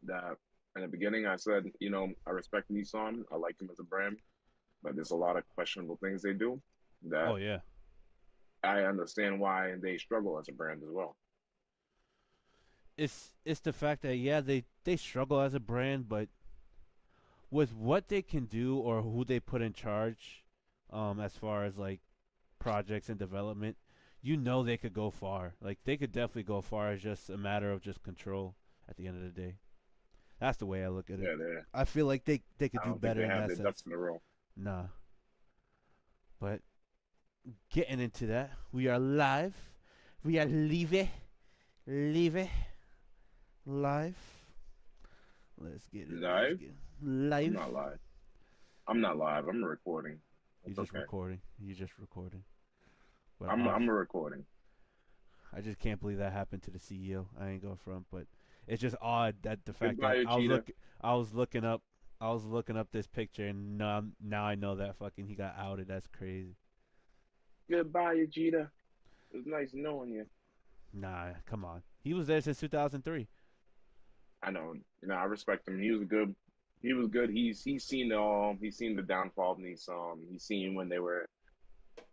that in the beginning I said, I respect Nissan. I like them as a brand, but there's a lot of questionable things they do Oh that yeah. I understand why they struggle as a brand as well. It's the fact that yeah, they struggle as a brand, but with what they can do or who they put in charge, as far as like projects and development, you know they could go far. Like they could definitely go far. It's just a matter of just control at the end of the day. That's the way I look at it. Yeah, I feel like they could I do don't think better they in have that their ducks sense. in a row. Nah. But getting into that, we are live. We are live live. Let's get it. Let's Live? get it. I'm Live. not live. I'm not live. I'm recording. You're It's just okay. recording. You're just recording. But I'm a recording. I just can't believe that happened to the CEO. I ain't going front, but it's just odd that the fact that Goodbye, Cheetah. I was looking up, this picture, and now I know that fucking he got outed. That's crazy. Goodbye, Cheetah. It was nice knowing you. Nah, come on. He was there since 2003. I know. I respect him. He was good. He was good. He's seen the he's seen the downfall of Nissan. He's seen when they were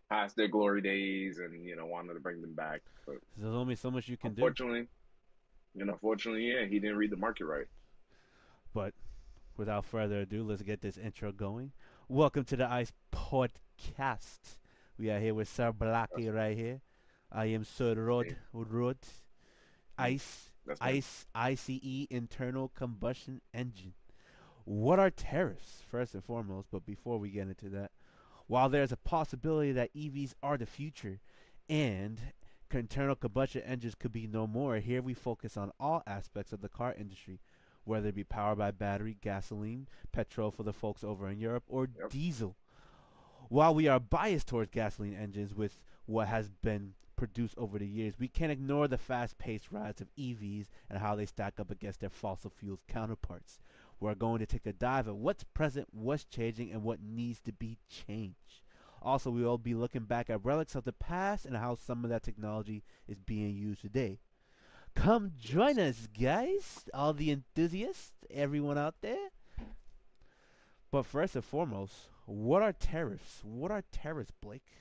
past their glory days and wanted to bring them back. But There's only so much you can do. unfortunately, unfortunately, yeah, he didn't read the market right. But without further ado, let's get this intro going. Welcome to the ICE podcast. We are here with Sir Blackie That's right here. I am Sir that's me. Rod. ICE, That's me. ICE, internal combustion engine. What are tariffs, first and foremost? But before we get into that, while there's a possibility that EVs are the future and internal combustion engines could be no more, here we focus on all aspects of the car industry, whether it be powered by battery, gasoline, petrol for the folks over in Europe, or Yep. diesel. While we are biased towards gasoline engines with what has been produced over the years, we can't ignore the fast paced rise of EVs and how they stack up against their fossil fuels counterparts. We're going to take a dive at what's present, what's changing, and what needs to be changed. Also, we will be looking back at relics of the past and how some of that technology is being used today. Come join Yes. us, guys, all the enthusiasts, everyone out there. But first and foremost, what are tariffs? What are tariffs, Blake?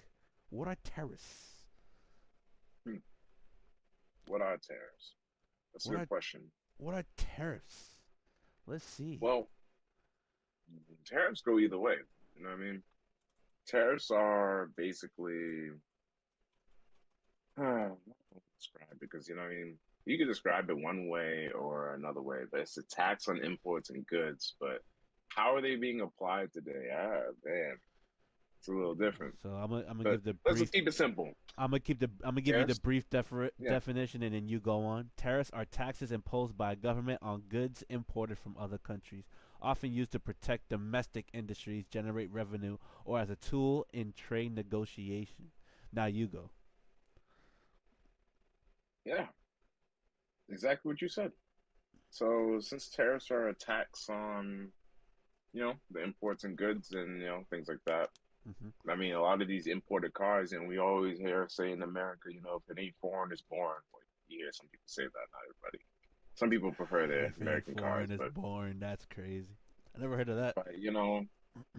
What are tariffs? Hmm. What are tariffs? That's a What good are question. what are tariffs? Let's see. Well, tariffs go either way. You know what I mean? Tariffs are basically how do I describe it? Because I mean, you can describe it one way or another way, but it's a tax on imports and goods. But how are they being applied today? Ah, man, it's a little different. So I'm gonna But give the let's just brief. keep it simple. I'm gonna give you the Tariffs, brief yeah, definition, and then you go on. Tariffs are taxes imposed by a government on goods imported from other countries, often used to protect domestic industries, generate revenue, or as a tool in trade negotiation. Now you go. yeah, exactly what you said. So since tariffs are a tax on, the imports and goods and things like that. Hmm. I mean, a lot of these imported cars, and we always hear say in America, if it ain't foreign, it's born. Like you hear some people say that, not everybody. Some people prefer their If it ain't American foreign, cars, it's but boring. That's crazy. I never heard of that. but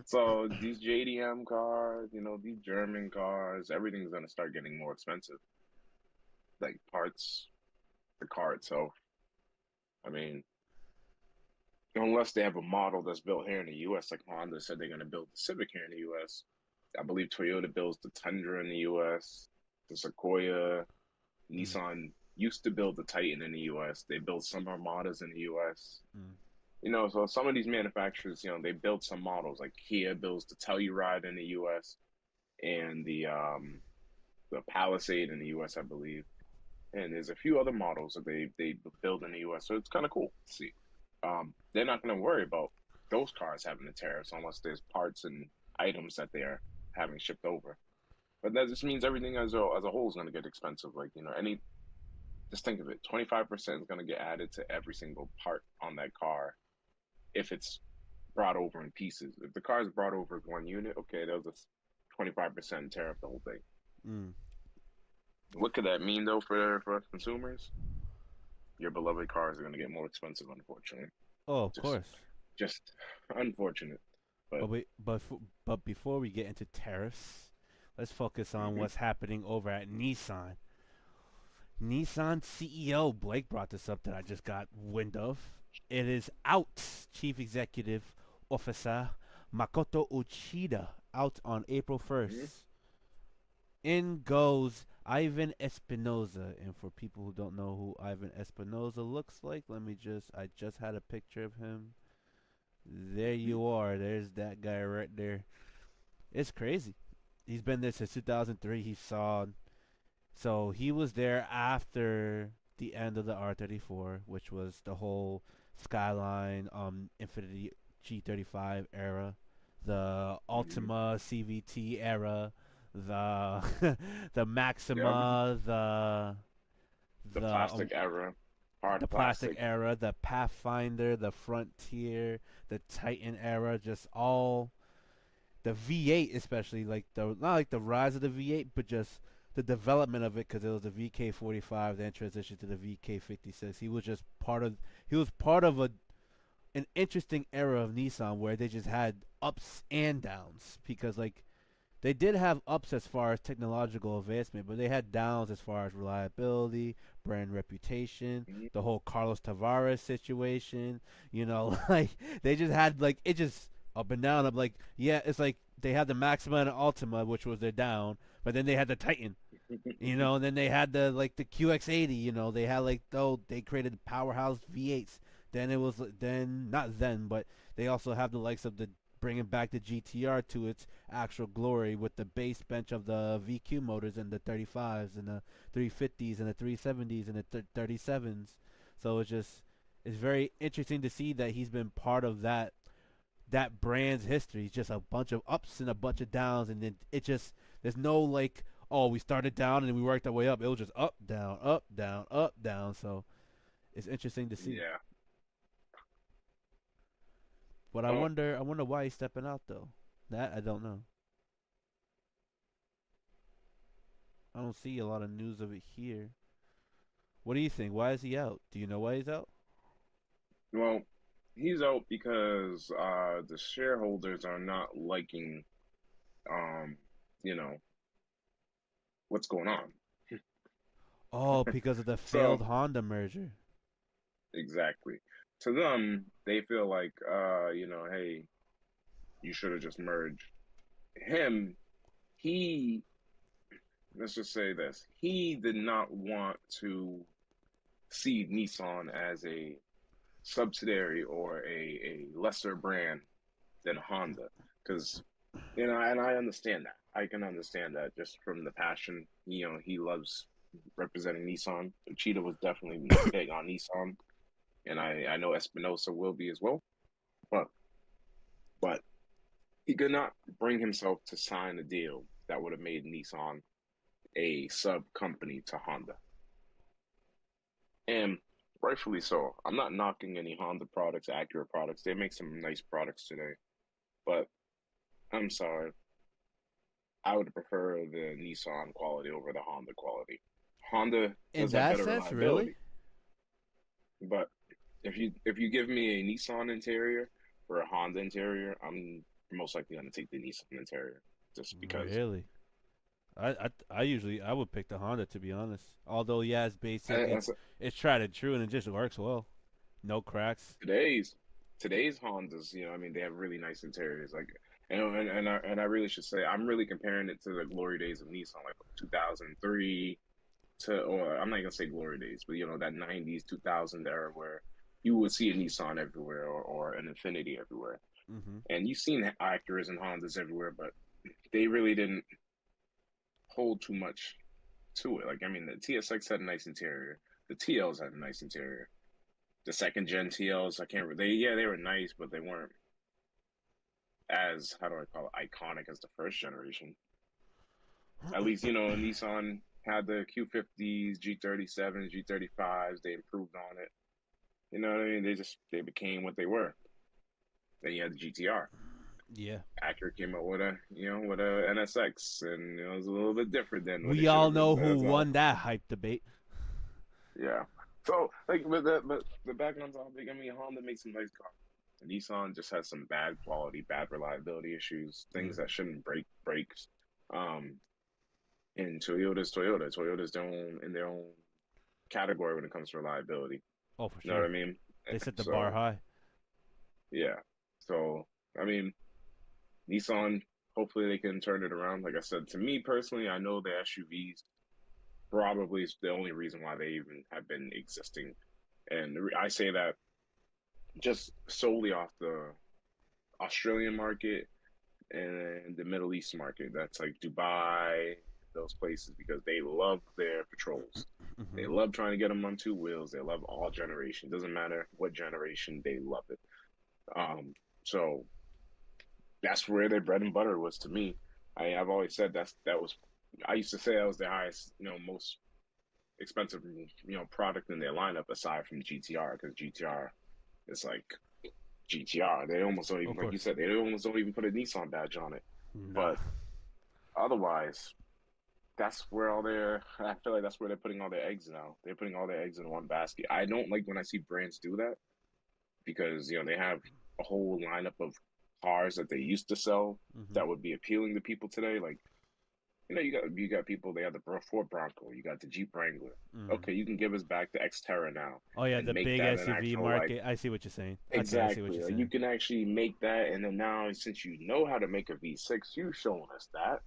so these JDM cars, these German cars, everything's gonna start getting more expensive. Like parts, the car itself. I mean, unless they have a model that's built here in the US, like Honda said they're gonna build the Civic here in the US. I believe Toyota builds the Tundra in the US, the Sequoia. Mm, Nissan used to build the Titan in the US. They built some Armadas in the US. mm, So some of these manufacturers, they build some models. Like Kia builds the Telluride in the US and the Palisade in the US, I believe. And there's a few other models that they build in the US. So it's kind of cool to see. They're not going to worry about those cars having the tariffs unless there's parts and items that they're having shipped over. But that just means everything as a whole is going to get expensive. Like, just think of it, 25% is going to get added to every single part on that car if it's brought over in pieces. If the car is brought over as one unit, okay, that was a 25% tariff the whole thing. mm. What could that mean though for us consumers? your beloved cars are going to get more expensive, unfortunately. Oh, of Just, course. just unfortunate. But But before we get into tariffs, let's focus on mhm, what's happening over at Nissan. Nissan CEO Blake brought this up that I just got wind of. It is out. Chief Executive Officer Makoto Uchida out on April mhm, 1st. In goes Ivan Espinoza. And for people who don't know who Ivan Espinoza looks like, I just had a picture of him. There mhm, you are. There's that guy right there. It's crazy. He's been there since 2003. So he was there after the end of the R34, which was the whole Skyline, Infinity G35 era, the mhm. Ultima CVT era, the the Yep, Maxima, the the um, plastic era, hard the plastic plastic. era, the Pathfinder, the Frontier, the Titan era, just all the V8 especially, like the not like the rise of the V8, but just the development of it because it was the VK45, then transitioned to the VK56. He was part of an interesting era of Nissan where they just had ups and downs because like they did have ups as far as technological advancement, but they had downs as far as reliability, brand reputation, Mhm, the whole Carlos Tavares situation. You know, like they just had like it just up and down. I'm like, yeah, it's like they had the Maxima and Ultima, which was their down, but then they had the Titan. You know, and then they had the QX80. You know, they had they created the powerhouse V8s. Then it was then not then, but they also have the likes of the bringing back the GTR to its actual glory with the base bench of the VQ motors and the 35s and the 350s and the 370s and the 37s. So it's very interesting to see that he's been part of that brand's history. It's just a bunch of ups and a bunch of downs, and then it just there's no like, oh, we started down and then we worked our way up. It was just up, down, up, down, up, down. So it's interesting to see. yeah. But Well, I wonder why he's stepping out though. That I don't know. I don't see a lot of news of it here. What do you think? Why is he out? Do you know why he's out? well, he's out because the shareholders are not liking um, you know, what's going on. Oh, because of the So failed Honda merger. exactly. To them, they feel like hey, you should have just merged. Him, he let's just say this. He did not want to see Nissan as a subsidiary or a lesser brand than Honda. Because and I understand that. I can understand that just from the passion. He loves representing Nissan. Cheetah was definitely big on Nissan, and I know Espinosa will be as well. But but he could not bring himself to sign a deal that would have made Nissan a sub company to Honda, and rightfully so. I'm not knocking any Honda products, Acura products. They make some nice products today, but I'm sorry. I would prefer the Nissan quality over the Honda quality. Honda In does have that better sense, really? reliability, but if you give me a Nissan interior for a Honda interior, I'm most likely going to take the Nissan interior just because Really? I would pick the Honda to be honest. Although yeah, it's basic. that's It's tried and true, and it just works well. No cracks. today's today's Hondas. I mean, they have really nice interiors. Like, and I really should say, I'm really comparing it to the glory days of Nissan, like 2003 or I'm not gonna say glory days, but that 90s 2000 era where you would see a Nissan everywhere or an Infinity everywhere, Mm-hmm. and you've seen Acuras and Hondas everywhere, but they really didn't hold too much to it. Like, I mean, the TSX had a nice interior, the TLs had a nice interior, the second gen TLs, I can't. They were nice, but they weren't as, how do I call it, iconic as the first generation. At least Nissan had the Q50s, G37s, G35s. They improved on it. You know what I mean? They became what they were. Then you had the GTR. Yeah. Acura came out with a NSX, and it was a little bit different than what it We should all have been. know But who that's all. won that hype debate. Yeah. So like, but the background's all big. I mean, Honda makes some nice cars. Nissan just has some bad quality, bad reliability issues, things Mm. that shouldn't break brakes. Um, and Toyota's Toyota. Toyota's their own in their own category when it comes to reliability. Oh, for You know what I sure. mean? They set the bar So high. yeah. So I mean, Nissan. Hopefully they can turn it around. Like I said, to me personally, I know the SUVs probably is the only reason why they even have been existing. And I say that just solely off the Australian market and the Middle East market. That's like Dubai, those places, because they love their patrols. They Hmm. love trying to get them on two wheels. They love all generation. Doesn't matter what generation, they love it. Um, so that's where their bread and butter was to me. I've always said that was. I used to say that was the highest, most expensive, product in their lineup aside from GTR because GTR is like GTR. They almost don't even, Of like you course. said, they almost don't even put a Nissan badge on it. Nah. But otherwise, that's where all their, I feel like that's where they're putting all their eggs now. They're putting all their eggs in one basket. I don't like when I see brands do that because, they have a whole lineup of cars that they used to sell Hmm. that would be appealing to people today. Like, you got people, they have the Ford Bronco, you got the Jeep Wrangler. Hmm. Okay, you can give us back the Xterra now Oh yeah, and the make big that an SUV actual like. market. I see what you're saying. Okay, I see what Exactly. you're Like you saying. can actually make that, and then now since you know how to make a V6, you've shown us that.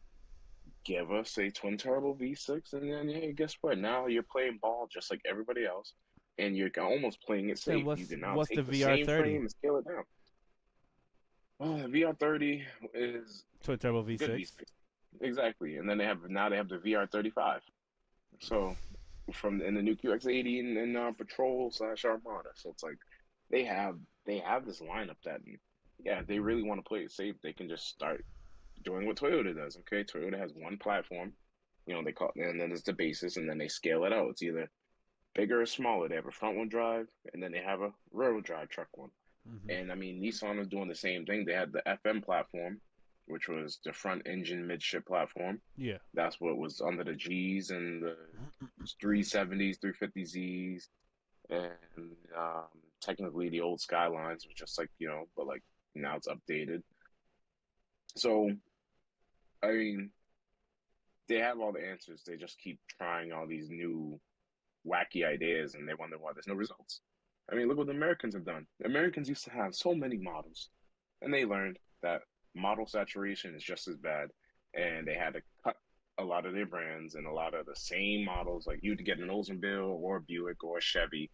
Give us a twin turbo V6, and then yeah, guess what? Now you're playing ball just like everybody else, and you're almost playing it Then safe. You what's can now what's the take the same frame VR30 and scale it down. Oh, the VR30 is twin turbo a good V6? V6. Exactly. And then they have the VR35. So from in the new QX80 and Patrol slash Armada. So it's like they have they have this lineup that yeah, they really want to play it safe. They can just start doing what Toyota does. Okay, Toyota has one platform. They call and then it's the basis, and then they scale it out. It's either bigger or smaller. They have a front wheel drive, and then they have a rear wheel drive truck one. Hmm. And I mean, Nissan is doing the same thing. They had the FM platform, which was the front engine midship platform. Yeah. That's what was under the G's and the 370s, 350Zs, and technically the old Skylines was just like, but like now it's updated. So, I mean, they have all the answers. They just keep trying all these new wacky ideas and they wonder why there's no results. I mean, look what the Americans have done. The Americans used to have so many models, and they learned that model saturation is just as bad, and they had to cut a lot of their brands and a lot of the same models. Like you'd get an Oldsmobile or a Buick or a Chevy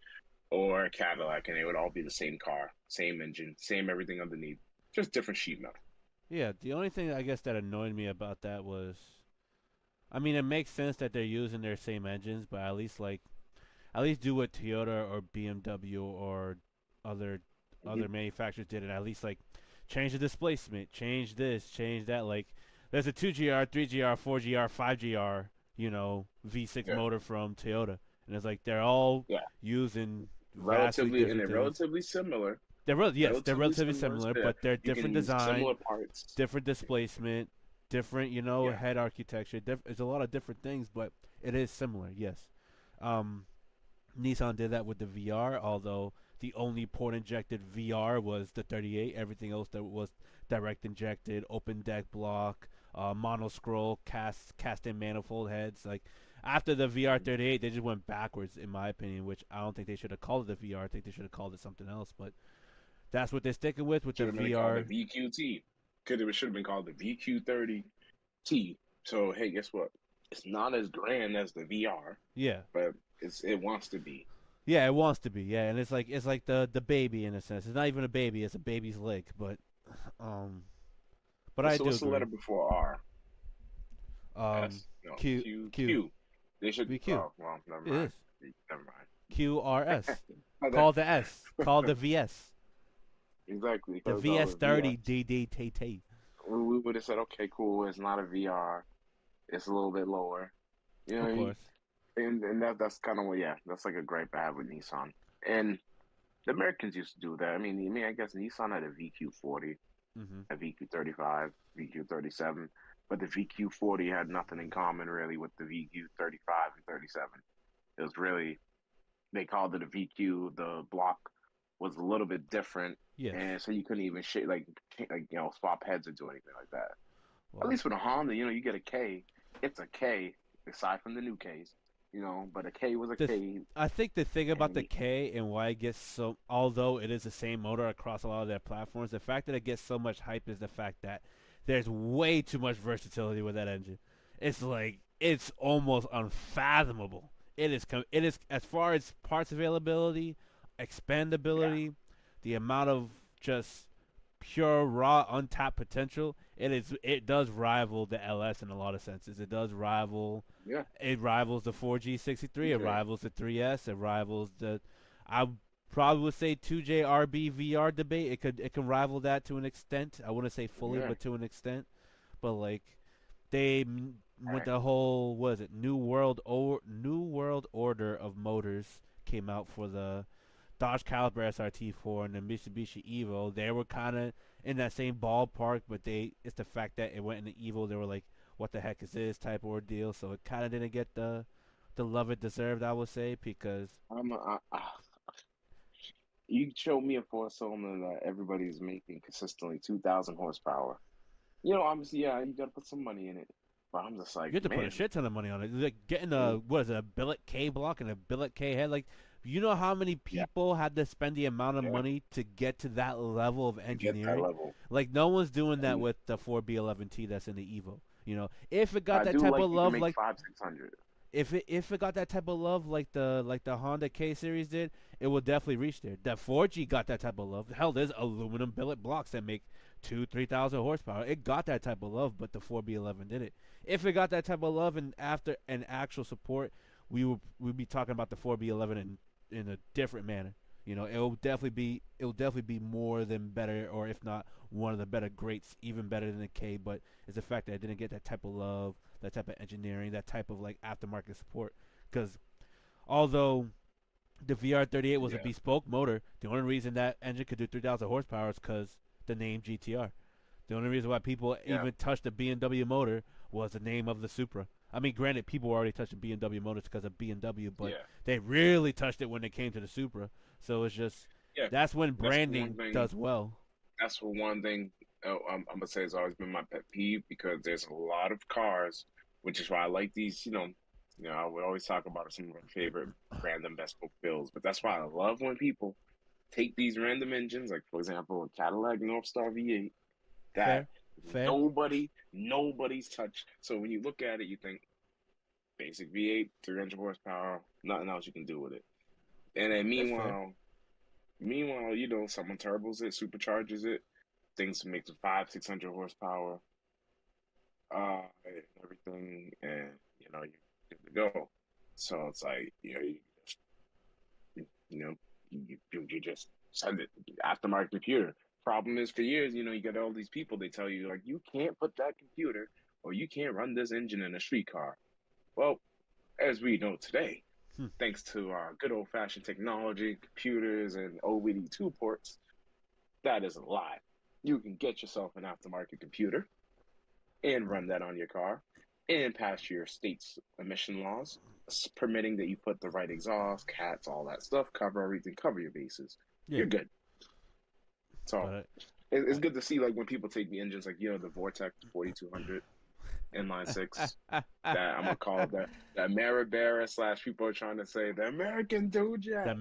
or a Cadillac, and they would all be the same car, same engine, same everything underneath, just different sheet metal. Yeah. The only thing I guess that annoyed me about that was, I mean, it makes sense that they're using their same engines, but at least do what Toyota or BMW or other Mm-hmm. other manufacturers did, and at least like change the displacement, change this, change that. Like there's a 2GR, 3GR, 4GR, 5GR, V6 Yeah, motor from Toyota, and it's like they're all yeah, using vastly relatively, and different they're things. relatively similar. Yes, they're Relatively relatively similar. similar, Yeah, but they're you can different use design, similar parts. different displacement, different Yeah, head architecture. It's a lot of different things, but it is similar. Yes. Um, Nissan did that with the VR, although the only port injected VR was the 38. Everything else that was direct injected, open deck block, mono scroll, cast in manifold heads. Like after the VR 38, they just went backwards, in my opinion. Which I don't think they should have called it the VR. I think they should have called it something else. But that's what they're sticking with the should have been called the VR. VQT. Could have should have been called the VQ30T. So hey, guess what? It's not as grand as the VR, Yeah, but it wants to be. yeah, it wants to be. Yeah, and it's like the baby in a sense. It's not even a baby. It's a baby's leg. Um, but I So do what's the letter agree. before R? Um, S? No, Q Q Q Q. They should. VQ. Oh well, never It mind. is Never mind. QRS. But, Call the S. Call the VS. exactly The because all the VS30 VS. DDTT. We would have said, okay, cool. It's not a VR. It's a little bit lower. You Of know, course. and that's kind of what, yeah, that's like a gripe I have with Nissan. And the Americans used to do that. I guess Nissan had a VQ40, Hmm. a VQ35, VQ37, but the VQ40 had nothing in common really with the VQ35 and 37. It was really they called it a VQ. The block was a little bit different, Yes. and so you couldn't even swap heads or do anything like that. At Well, least with a Honda, you get a K. It's a K, aside from the new Ks, but a K was a the K, I think the thing about and the K and why it gets so, although it is the same motor across a lot of their platforms, the fact that it gets so much hype is the fact that there's way too much versatility with that engine. It's like it's almost unfathomable. It is as far as parts availability, yeah, expandability, the amount of just pure raw untapped potential. It does rival the LS in a lot of senses. yeah, It rivals the 4G63. It TJ, rivals the 3S. It rivals the I probably would say 2J RB VR debate. It can rival that to an extent. I wouldn't say fully, yeah. but to an extent. But like they went the whole what is it New World Order of motors came out for the Dodge Caliber SRT4 and the Mitsubishi Evo. They were kind of in that same ballpark, but it's the fact that it went in the Evo. They were like, "What the heck is this?" type of ordeal. So it kind of didn't get the love it deserved, I would say, because you showed me a four cylinder that everybody's making consistently 2,000 horsepower. Obviously, yeah, you got to put some money in it, but I'm just you like, have to put a man, shit ton of money on it. Like getting a mm, what is it, a billet K block and a billet K head. Like, you know how many yeah, people had to spend the amount of yeah, money to get to that level of to get that engineering? level. Like, no one's doing that And with the 4B11T that's in the Evo. If it got I that do type like of you can love, make like five, 600. if it got that type of love like the Honda K series did, it will definitely reach there. That 4G got that type of love. Hell, there's aluminum billet blocks that make 3,000 horsepower. It got that type of love, but the 4B11 did it. If it got that type of love and after an actual support, we'd be talking about the 4B11 in a different manner. It'll definitely be more than better, or if not one of the better greats, even better than the K. But it's the fact that it didn't get that type of love, that type of engineering, that type of like aftermarket support. Because although the VR38 was a Yeah, bespoke motor, the only reason that engine could do 3,000 horsepower is because the name GTR. The only reason why people yeah, even touched the BMW motor was the name of the Supra. I mean, granted, people were already touching BMW motors because of BMW, but yeah, they really touched it when it came to the Supra. So it's just yeah. that's when That's one branding thing. does well. That's for one thing. I'm gonna say has always been my pet peeve because there's a lot of cars, which is why I like these. I would always talk about some of my favorite random best book builds, but that's why I love when people take these random engines, like for example, a Cadillac Northstar V8 that Fair, fair. nobody's touched. So when you look at it, you think basic V8, 300 horsepower, nothing else you can do with it. And then That's fair. meanwhile, someone turbos it, supercharges it, things makes it 600 horsepower, and everything, and you're good to go. So it's like, you know, you just send it aftermarket computer. Problem is, for years, you got all these people. They tell you like you can't put that computer or you can't run this engine in a street car. Well, as we know today, Hmm. thanks to our good old fashioned technology, computers, and OBD2 ports, that is a lie. You can get yourself an aftermarket computer and run that on your car and pass your state's emission laws, permitting that you put the right exhaust, cats, all that stuff, cover everything, cover your bases. Yeah, You're good. So but it's good to see like when people take the engines, like the Vortex 4200 inline six. That I'm gonna call the Maribera slash people are trying to say the American the Doja.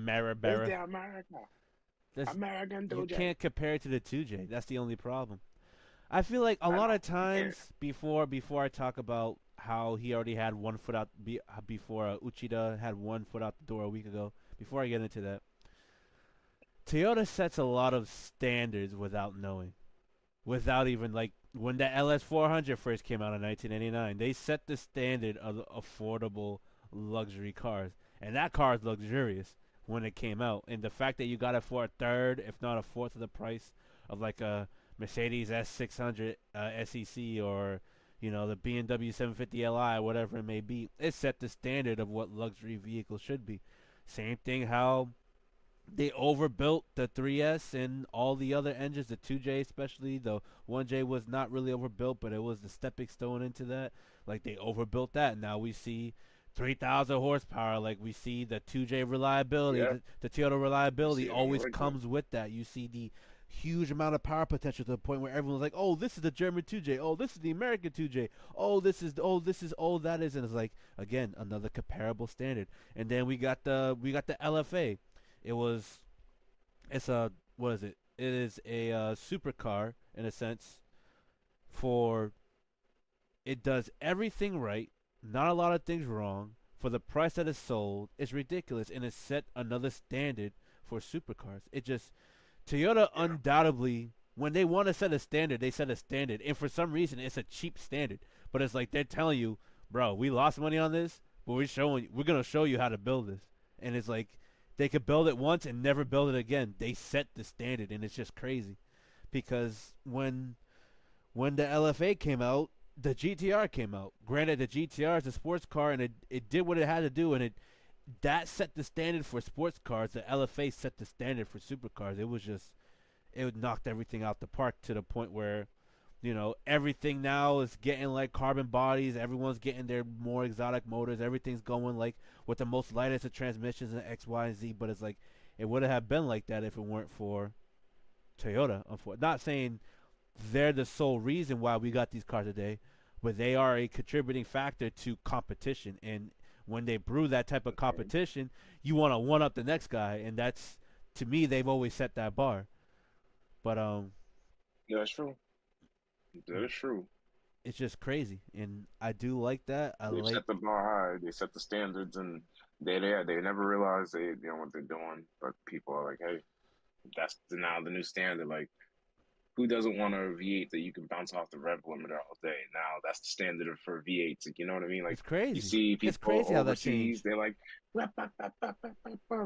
It's Maribera. the America. That's American You Doja. can't compare it to the 2J. That's the only problem. I feel like a I lot know of you can't. times before I talk about how he already had one foot out before Uchida had one foot out the door a week ago. Before I get into that, Toyota sets a lot of standards without knowing, without even like when the LS400 first came out in 1989, they set the standard of affordable luxury cars, and that car is luxurious when it came out. And the fact that you got it for a third, if not a fourth of the price of like a Mercedes S600 SEC or the BMW 750 Li, whatever it may be, it set the standard of what luxury vehicles should be. Same thing how they overbuilt the 3S and all the other engines, the 2J especially. The 1J was not really overbuilt, but it was the stepping stone into that. Like they overbuilt that. Now we see 3,000 horsepower. Like we see the 2J reliability, Yeah, the Toyota you reliability see it on the always regular. comes with that. You see the huge amount of power potential to the point where everyone's like, "Oh, this is the German 2J. Oh, this is the American 2J. Oh, that is." And it's like again another comparable standard. And then we got the LFA. It was it's a what is it? It is a supercar in a sense for it does everything right, not a lot of things wrong. For the price that it's sold, it's ridiculous, and it set another standard for supercars. It just Toyota Yeah, undoubtedly, when they want to set a standard, they set a standard, and for some reason, it's a cheap standard. But it's like they're telling you, bro, we lost money on this, but we're gonna show you how to build this, and it's like they could build it once and never build it again. They set the standard, and it's just crazy because when the LFA came out, the GTR came out. Granted, the GTR is a sports car, and it did what it had to do, and it that set the standard for sports cars. The LFA set the standard for supercars. It knocked everything out the park to the point where everything now is getting like carbon bodies. Everyone's getting their more exotic motors. Everything's going like with the most lightest of transmissions and X, Y, and Z. But it's like it would have been like that if it weren't for Toyota. Not saying they're the sole reason why we got these cars today, but they are a contributing factor to competition. And when they brew that type of okay. competition, you want to one up the next guy, and that's to me they've always set that bar. But Yeah, that's true. That is true. it's just crazy, and I do like that. I They've like set the bar high. They set the standards, and they never realize they know what they're doing. But people are like, hey, that's now the new standard. Like, who doesn't want a V8 that you can bounce off the rev limiter all day? Now that's the standard for V8s. Like, you know what I mean? Like it's you crazy. see It's people crazy how that overseas, changed. they're like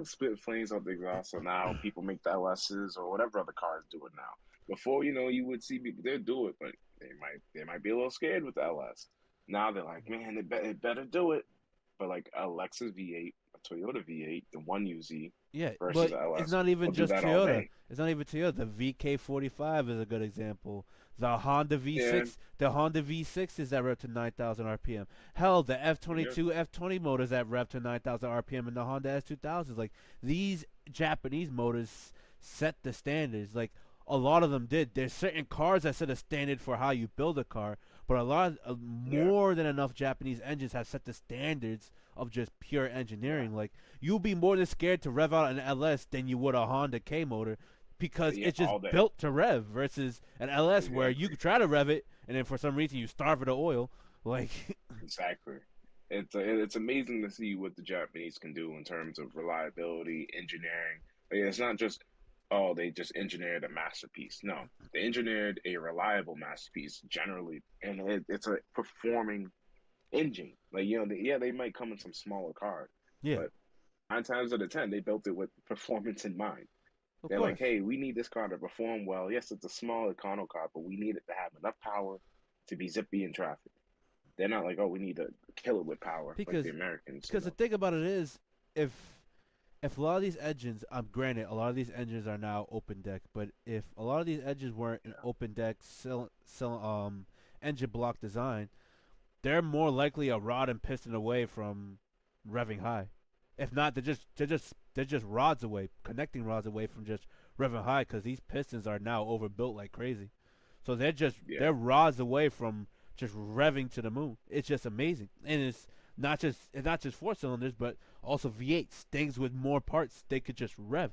spit flames out the exhaust. So now people make the LSs or whatever other cars do it now. Before, you would see people they do it, but they might be a little scared with the LS. Now they're like, man, it better do it. But like a Lexus V8, a Toyota V8, the one UZ Yeah, versus but a it's LS, not even will do just that all Toyota. day. It's not even Toyota. The VK45 is a good example. The Honda Yeah, V6, the Honda V6 is that rev to 9,000 RPM. Hell, the yeah, F22, F20 motors that rev to 9,000 RPM, and the Honda S2000s. Like these Japanese motors set the standards. Like a lot of them did. There's certain cars that set a standard for how you build a car, but a lot yeah, more than enough Japanese engines have set the standards of just pure yeah. engineering. Like you'll be more than scared to rev out an LS than you would a Honda K motor because Yeah, it's just all day. built to rev versus an LS where you Exactly. could try to rev it and then for some reason you starve it of oil. Like Exactly. It's amazing to see what the Japanese can do in terms of reliability, engineering. Like, it's not just oh they just engineered a masterpiece. No, they engineered a reliable masterpiece generally, and it's a performing engine. Like yeah, they might come in some smaller cars, yeah, but 9 times out of 10 they built it with performance in mind. of They're like, course. hey, we need this car to perform well. Yes, it's a small econo car, but we need it to have enough power to be zippy in traffic. They're not like, oh, we need to kill it with power like the Because Americans, because the thing about it is if if a lot of these engines, granted, a lot of these engines are now open deck, but if a lot of these engines weren't an Yeah, open deck, engine block design, they're more likely a rod and piston away from revving high. If not, they're just rods away, connecting rods away from just revving high because these pistons are now overbuilt like crazy. So they're yeah, rods away from just revving to the moon. It's just amazing, and it's not just four cylinders, but also V8s, things with more parts they could just rev,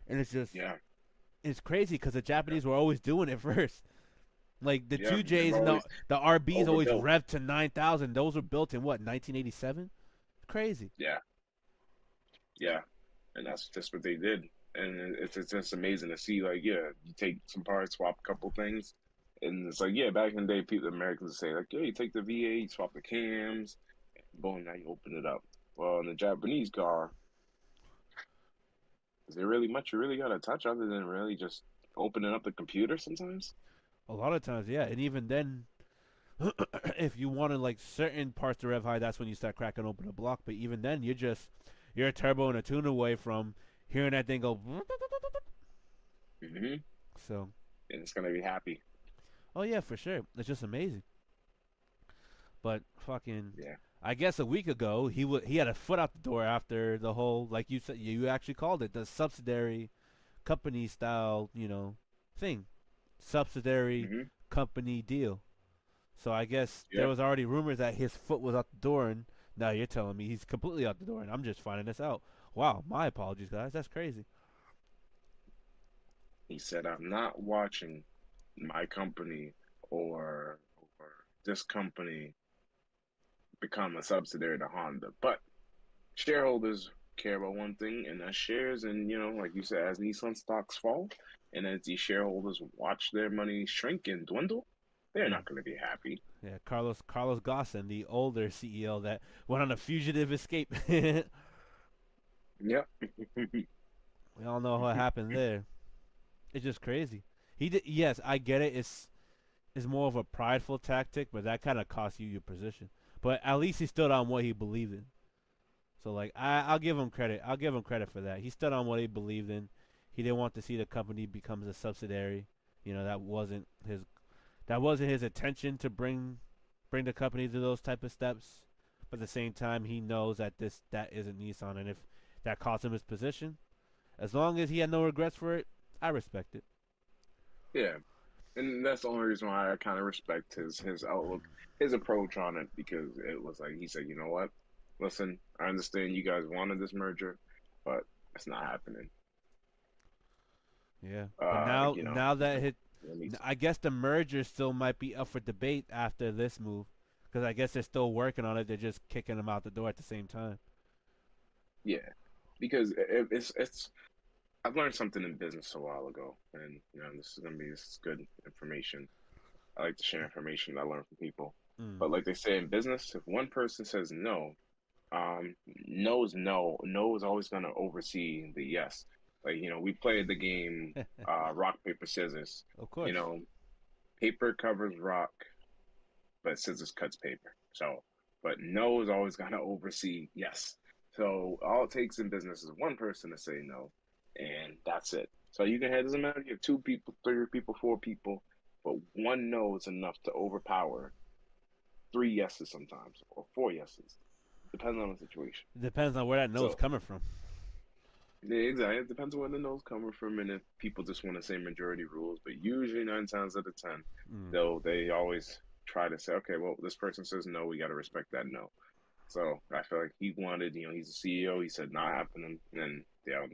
and yeah, it's crazy because the yeah, Japanese were always doing it first. Like the yeah. two They've Js and the always the RBs always overbuilt. rev to 9,000. Those were built in what 1987? Crazy. Yeah, yeah, and that's just what they did. And it's just amazing to see. Like, yeah, you take some parts, swap a couple things, and it's like, yeah, back in the day, people, Americans would say like, yeah, you take the V8, swap the cams, boom, now you open it up. Well, in the Japanese car, is there really much you really got to touch other than really just opening up the computer sometimes? A lot of times, yeah, and even then, if you wanted like certain parts to rev high, that's when you start cracking open a block. But even then, you're a turbo and a tune away from hearing that thing go. Hmm. So, And it's gonna be happy. oh yeah, for sure, it's just amazing. But fucking, Yeah. I guess a week ago he had a foot out the door after the whole, like you said, you actually called it the subsidiary company style, thing, subsidiary Hmm. company deal. So I guess there Yeah, was already rumors that his foot was out the door, and now you're telling me he's completely out the door, and I'm just finding this out. Wow, my apologies, guys. That's crazy. he said, "I'm not watching my company or this company become a subsidiary to Honda, but shareholders care about one thing, and that's shares. And like you said, as Nissan stocks fall, and as these shareholders watch their money shrink and dwindle, they're Mm. not going to be happy. Yeah, Carlos Ghosn, the older CEO that went on a fugitive escape. We Yep. all know what happened there. It's just crazy. He did. Yes, I get it. It's more of a prideful tactic, but that kind of costs you your position. But at least he stood on what he believed in. So like I'll give him credit. I'll give him credit for that. He stood on what he believed in. He didn't want to see the company becomes a subsidiary. That wasn't his intention to bring the company to those type of steps. But at the same time, he knows that isn't Nissan, and if that cost him his position, as long as he had no regrets for it, I respect it. Yeah, and that's the only reason why I kind of respect his outlook, his approach on it, because it was like he said, you know what? Listen, I understand you guys wanted this merger, but it's not happening. Yeah, but now You know, now that hit, it needs, I guess the merger still might be up for debate after this move, because I guess they're still working on it. They're just kicking him out the door at the same time. yeah, because it's I've learned something in business a while ago, and this is good information. I like to share information that I learn from people. Mm. But like they say in business, if one person says no, no is always going to oversee the yes. Like, we played the game rock, paper, scissors. Of You course. know, paper covers rock, but scissors cuts paper. So, but no is always going to oversee yes. So all it takes in business is one person to say no, and that's it. So you can have, doesn't matter if you have two people, three people, four people, but one no is enough to overpower three yeses sometimes, or four yeses, depending on the situation. It depends on where that no's So coming from. yeah, exactly. It depends on where the no's coming from, and if people just want to say majority rules. But usually, nine times out of ten, Mm. they always try to say, okay, well, this person says no, we got to respect that no. So I feel like he wanted, he's a CEO. He said not happening, and yeah,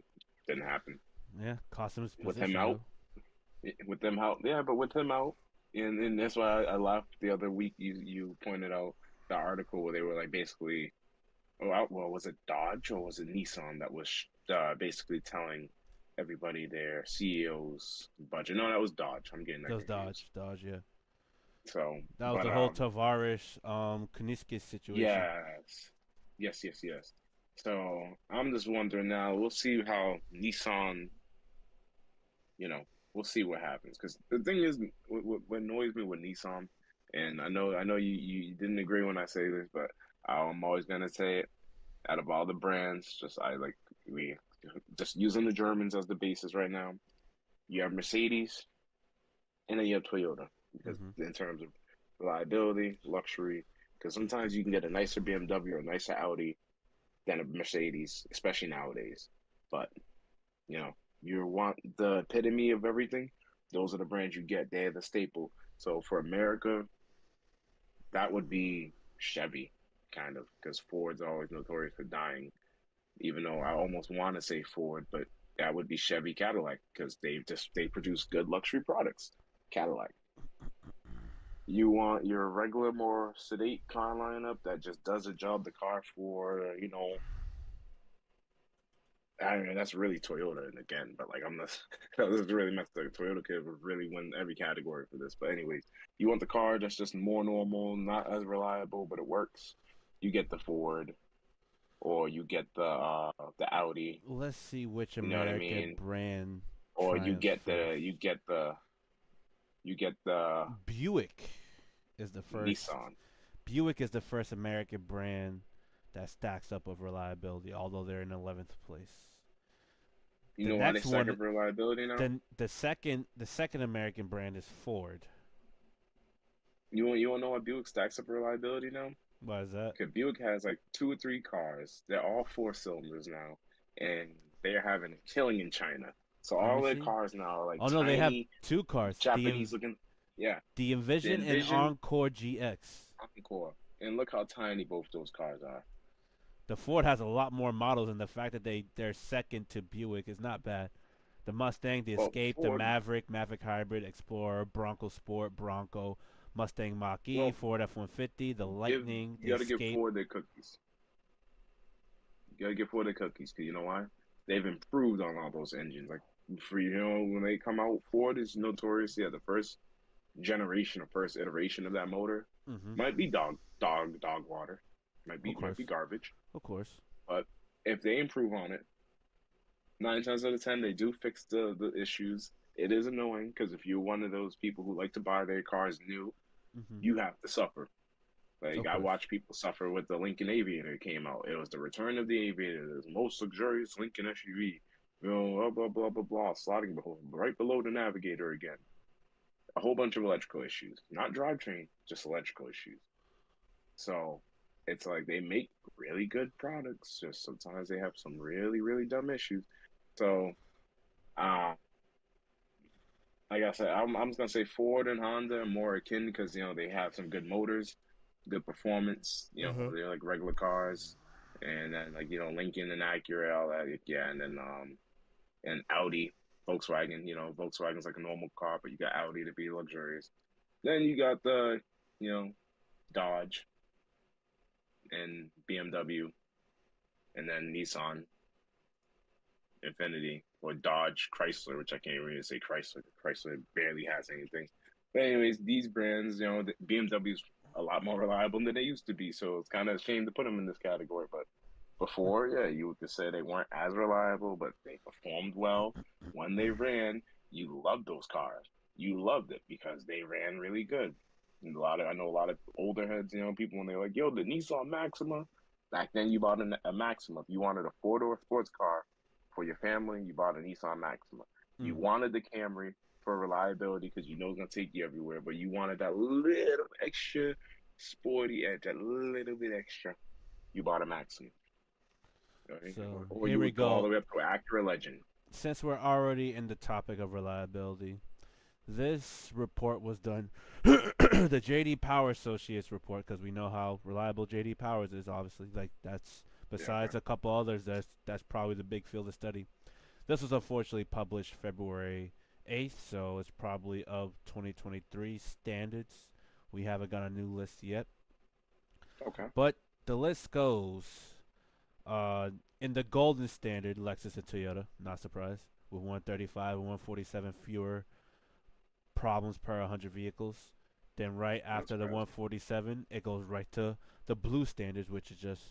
didn't happen. Yeah, cost him his With him position out, though. with them out, yeah, but with him out, and that's why I laughed the other week. You pointed out the article where they were like basically, well, was it Dodge or was it Nissan that was basically telling everybody their CEO's budget? No, that was Dodge. I'm getting that Those confused. Dodge, yeah. So, That was but the whole Tavares, Kuniskis situation. yes, yes. So I'm just wondering now. We'll see how Nissan. You know, we'll see what happens. Because the thing is, what annoys me with Nissan, and I know you didn't agree when I say this, but I'm always gonna say it. Out of all the brands, just I like we just using the Germans as the basis right now. You have Mercedes, and then you have Toyota because Hmm. in terms of reliability, luxury, because sometimes you can get a nicer BMW or a nicer Audi than a Mercedes, especially nowadays. But you know, you want the epitome of everything. Those are the brands you get. They're the staple. So for America, that would be Chevy, kind of, because Ford's always notorious for dying. Even though I almost want to say Ford, but that would be Chevy Cadillac because they produce good luxury products. Cadillac. You want your regular, more sedate car lineup that just does a job the car for, I mean, that's really Toyota, and again, but like I'm not. This is really messed up. Toyota could really win every category for this. But anyways, you want the car that's just more normal, not as reliable, but it works. You get the Ford, or you get the Audi. Let's see which You know what I American mean? brand Or triumphs first. you get the Buick is the first. Nissan. Buick is the first American brand that stacks up of reliability, although they're in 11th place. You The know why they next stack one, up reliability now? the second American brand is Ford. You want to know why Buick stacks up reliability now? Why is that? Because Buick has like two or three cars. They're all four cylinders now, and they're having a killing in China. So Let me all their see. cars now are like Oh no, they have tiny, two cars. Japanese looking. Yeah, The the Envision and Envision, Encore GX. Encore, and look how tiny both those cars are. The Ford has a lot more models, and the fact that they're second to Buick is not bad. The Mustang, the Well, Escape, the Ford. Maverick, Maverick Hybrid, Explorer, Bronco Sport, Bronco, Mustang Mach-E, Well, Ford F-150, the give Lightning, you the got to give Escape. Ford their cookies. You got to give Ford their cookies because you know why? They've improved on all those engines. Like for when they come out, Ford is notorious. Yeah, the first generation or first iteration of that motor Mm-hmm. might be dog water, Of might be course, garbage. of course. But if they improve on it, 9 times out of 10 they do fix the issues. It is annoying because if you're one of those people who like to buy their cars new, Mm-hmm. you have to suffer. Like Of I course. watched people suffer with the Lincoln Aviator came out. It was the return of the Aviator, the most luxurious Lincoln SUV. You know, blah blah blah blah blah, sliding right below the Navigator again. A whole bunch of electrical issues, not drivetrain, just electrical issues. So it's like they make really good products. Just sometimes they have some really dumb issues. So uh, like I said, I'm just gonna say Ford and Honda are more akin because they have some good motors, good performance. Uh-huh. They're like regular cars, and then like Lincoln and Acura, all that. Yeah, and then and Audi, Volkswagen. Volkswagen's like a normal car, but you got Audi to be luxurious. Then you got the you know Dodge and BMW, and then Nissan, Infinity, or Dodge, Chrysler, which I can't really say Chrysler. Chrysler barely has anything. But anyways, these brands, the BMW's a lot more reliable than they used to be, so it's kind of a shame to put them in this category. But before, yeah, you could say they weren't as reliable, but they performed well when they ran. You loved those cars. You loved it because they ran really good. And I know a lot of older heads, people when they're like, "Yo, the Nissan Maxima." Back then, you bought a Maxima. If you wanted a four-door sports car for your family, you bought a Nissan Maxima. You Mm. wanted the Camry for reliability because you know it's gonna take you everywhere, but you wanted that little extra sporty edge, that little bit extra. You bought a Maxima. Right? So Or here you we would go all go. the way up to Acura Legend. Since we're already in the topic of reliability, this report was done, the JD Power Associates report, because we know how reliable JD Powers is. Obviously, like that's Yeah, besides okay. a couple others, that's probably the big field of study. This was unfortunately published February 8th, so it's probably of 2023 standards. We haven't got a new list yet, Okay. but the list goes in the golden standard, Lexus and Toyota, not surprised, with 135 and 147 fewer problems per 100 vehicles. Then right Not after the surprised. 147, it goes right to the blue standards, which is just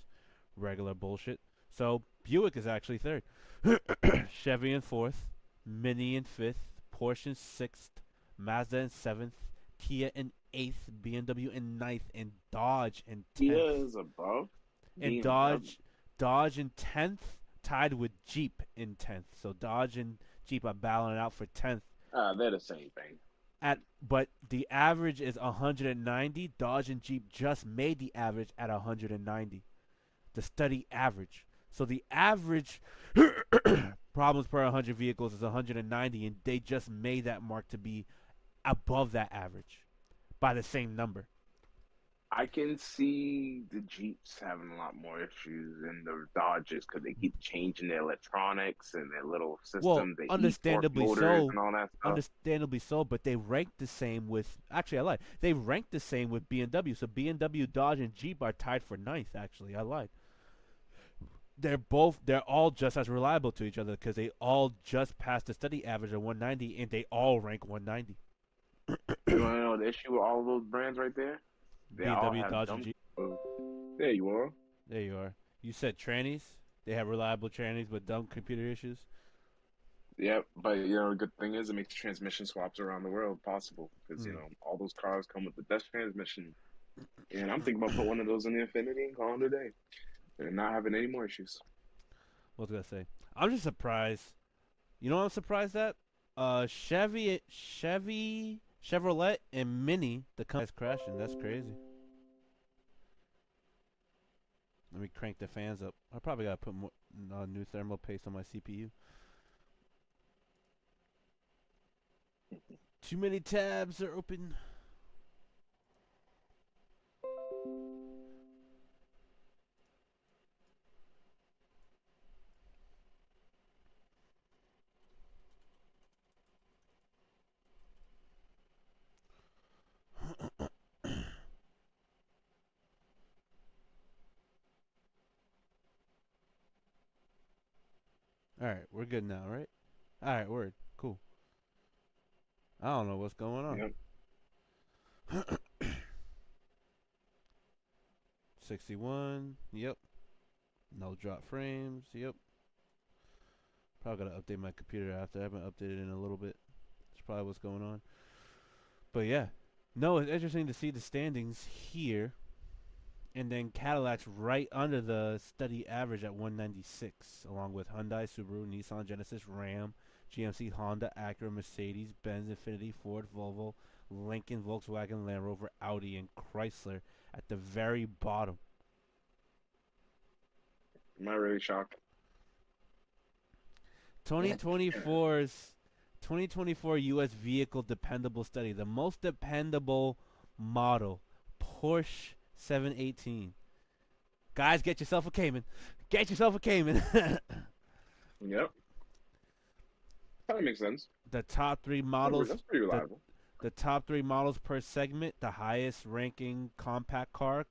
regular bullshit. So Buick is actually third, Chevy in fourth, Mini in fifth, Porsche in sixth, Mazda in seventh, Kia in eighth, BMW in ninth, and Dodge in Kia 10th. is above And BMW. Dodge in 10th, tied with Jeep in 10th. So Dodge and Jeep are battling it out for 10th. They're the same thing. But the average is 190. Dodge and Jeep just made the average at 190. The study average. So the average problems per 100 vehicles is 190, and they just made that mark to be above that average by the same number. I can see the Jeeps having a lot more issues than the Dodges because they keep changing their electronics and their little Well, systems, the e-torque understandably motors so. and all that stuff. Understandably so, but they rank the same with. Actually, I lied. They rank the same with BMW. So BMW, Dodge, and Jeep are tied for ninth. Actually, I lied. They're all just as reliable to each other because they all just passed the study average of 190, and they all rank 190. You want to know the issue with all of those brands right there? They all BMW, have Dodge, and dumb. Jeep. There you are. There you are. You said trannies. They have reliable trannies but dumb computer issues. Yep, but the good thing is it makes transmission swaps around the world possible because Mm. all those cars come with the best transmission. And I'm thinking about put one of those in the Infinity and calling it a day and not having any more issues. What was I gonna say? I'm just surprised. You know what I'm surprised at? Chevrolet, and Mini, the company's crashing. That's crazy. Let me crank the fans up. I probably gotta put more new thermal paste on my CPU. Too many tabs are open. All right, we're good now, right? All right, word, cool. I don't know what's going on. Yep. 61. Yep. No drop frames. Yep. Probably gotta update my computer after. I haven't updated in a little bit. That's probably what's going on. But yeah, no, it's interesting to see the standings here, and then Cadillac's right under the study average at 196, along with Hyundai, Subaru, Nissan, Genesis, Ram, GMC, Honda, Acura, Mercedes, Benz, Infiniti, Ford, Volvo, Lincoln, Volkswagen, Land Rover, Audi, and Chrysler at the very bottom. Am I really shocked? Yeah. 2024's 2024 U.S. vehicle dependable study, the most dependable model, Porsche 718. Guys, get yourself a Cayman. Get yourself a Cayman. Yep. Kind of makes sense. the top three models, That's pretty the reliable. the top three models per segment, the highest ranking compact car,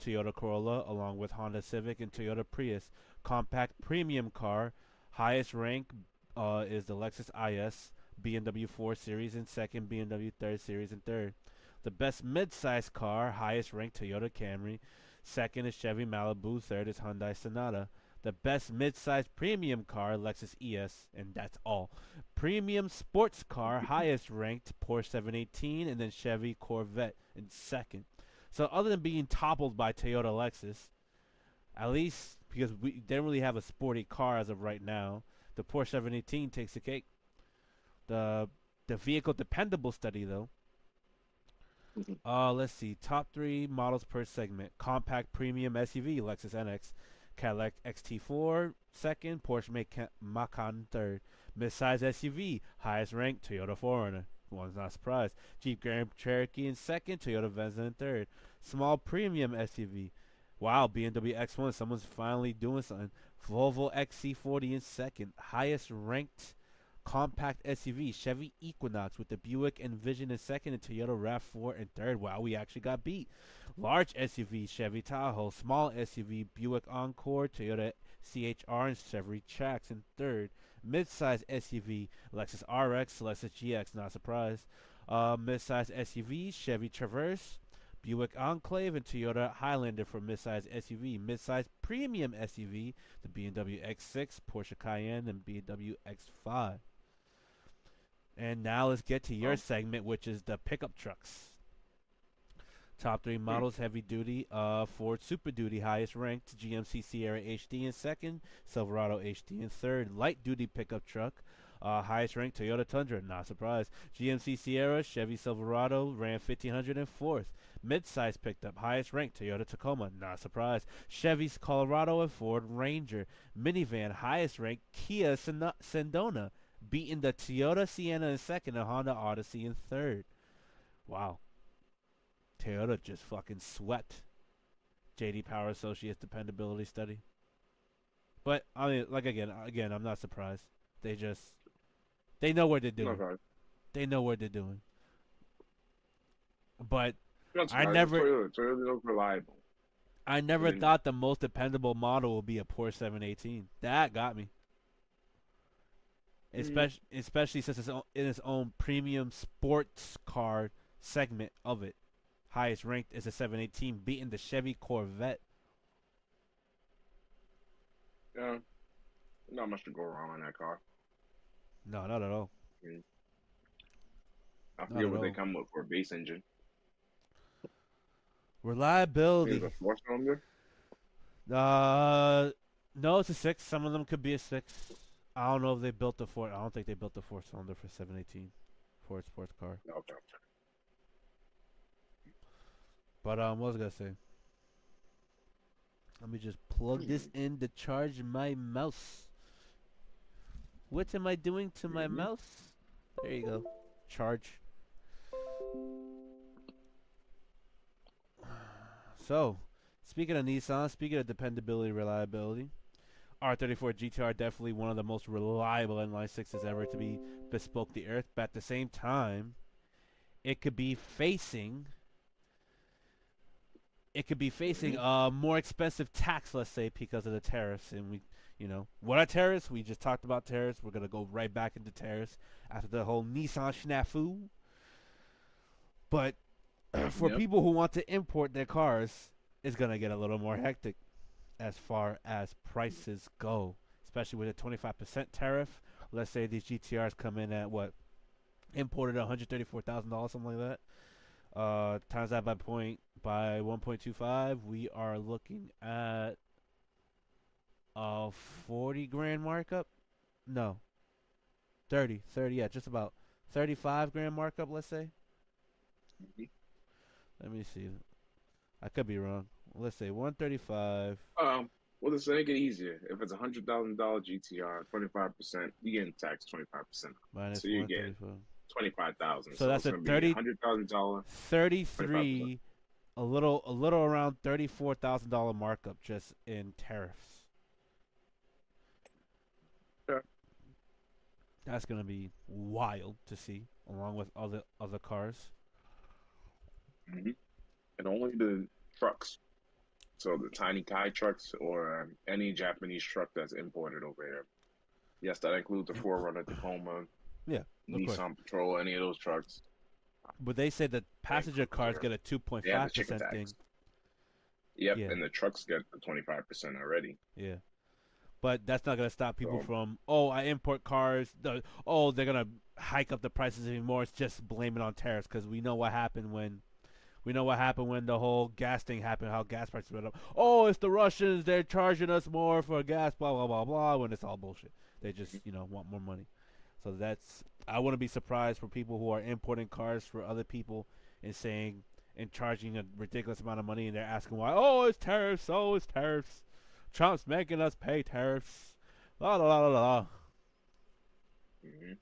Toyota Corolla, along with Honda Civic and Toyota Prius. Compact premium car, highest rank is the Lexus IS, BMW 4 Series in second, BMW 3rd Series in third. The best mid-size car, highest ranked Toyota Camry, second is Chevy Malibu, third is Hyundai Sonata. The best mid-size premium car, Lexus ES, and that's all. Premium sports car, highest ranked Porsche 718, and then Chevy Corvette in second. So other than being toppled by Toyota Lexus, at least because we don't really have a sporty car as of right now, the Porsche 718 takes the cake. The the vehicle dependable study though. Let's see. Top three models per segment. Compact premium SUV, Lexus NX. Cadillac XT4 second. Porsche Macan third. Midsize SUV, highest ranked Toyota 4Runner. One's not surprised. Jeep Grand Cherokee in second. Toyota Venza in third. Small premium SUV. Wow, BMW X1. Someone's finally doing something. Volvo XC40 in second. Highest ranked compact SUV, Chevy Equinox with the Buick Envision in second and Toyota RAV4 in third. Wow, we actually got beat. Large SUV, Chevy Tahoe. Small SUV, Buick Encore, Toyota CHR, and Chevy Trax in third. Midsize SUV, Lexus RX, Lexus GX, not surprised. Midsize SUV, Chevy Traverse, Buick Enclave, and Toyota Highlander for midsize SUV. Midsize premium SUV, the BMW X6, Porsche Cayenne, and BMW X5. And now let's get to your Oh. segment, which is the pickup trucks. Top three Hmm. models: heavy duty, Ford Super Duty, highest ranked; GMC Sierra HD in second; Silverado HD in third. Light duty pickup truck, highest ranked Toyota Tundra, not surprised; GMC Sierra, Chevy Silverado, Ram 1500 in fourth. Midsize pickup, highest ranked Toyota Tacoma, not surprised; Chevy's Colorado and Ford Ranger. Minivan, highest ranked Kia Sedona, beating the Toyota Sienna in second and Honda Odyssey in third. Wow. Toyota just fucking swept JD Power Associates dependability study. But I mean, like again, I'm not surprised. They just they know what they're Not doing. surprised. They know what they're doing. But Not I surprised. It's never Toyota. Toyota looks reliable. I What never do you know? thought the most dependable model would be a Porsche 718. That got me. Mm, Especially since it's in its own premium sports car segment of it. Highest ranked is a 718, beating the Chevy Corvette. yeah, not much to go wrong on that car. No, not at all. I mean, I Not forget at what they all. come with for a base engine. I think Reliability. it's a four-cylinder. Uh, no, it's a six. Some of them could be a six. I don't know if they built the four. I don't think they built the four cylinder for 718 Ford sports car. Okay. But what was I gonna say? Let me just plug this Mm-hmm. in to charge my mouse. What am I doing to my mouse? There you go. Charge. So, speaking of Nissan, speaking of dependability, reliability, R34 GTR definitely one of the most reliable inline sixes ever to be bespoke the earth. But at the same time, it could be facing it could be facing Mm-hmm. a more expensive tax, let's say, because of the tariffs. And what are tariffs? We just talked about tariffs. We're gonna go right back into tariffs after the whole Nissan snafu. But for Yep. people who want to import their cars, it's gonna get a little more hectic as far as prices go, especially with a 25% tariff. Let's say these GTRs come in at what imported $134,000, something like that. Times that by 1.25, we are looking at a 40 grand markup. No, 30, yeah, just about 35 grand markup. Let's say. Mm-hmm. Let me see. I could be wrong. Let's say 135 Well, let's make it easier. If it's $100,000 GTR, 25%, you're getting taxed 25%. So minus you're getting 135. 25,000. So So that's it's a gonna be 30, $100,000, 25%. 33, a little around $34,000 markup just in tariffs. Yeah. That's gonna be wild to see, along with other cars. Hmm. And only the trucks. So the tiny Kai trucks or any Japanese truck that's imported over here. Yes, that includes the Forerunner, Tacoma, Yeah, of course. Nissan Patrol, any of those trucks. But they say that Land passenger cars Cruiser. get a They have the chicken 2.5% thing. tax. Yep, Yeah, and the trucks get the 25% already. yeah. But that's not gonna stop people So, from I import cars. They're gonna hike up the prices even more. It's just blame it on tariffs because we know what happened when the whole gas thing happened. How gas prices went up. Oh, it's the Russians. They're charging us more for gas. Blah blah blah blah. When it's all bullshit. They just want more money. So I wouldn't be surprised for people who are importing cars for other people and saying and charging a ridiculous amount of money and they're asking why. Oh, it's tariffs. Oh, it's tariffs. Trump's making us pay tariffs. La la la la la. mhm.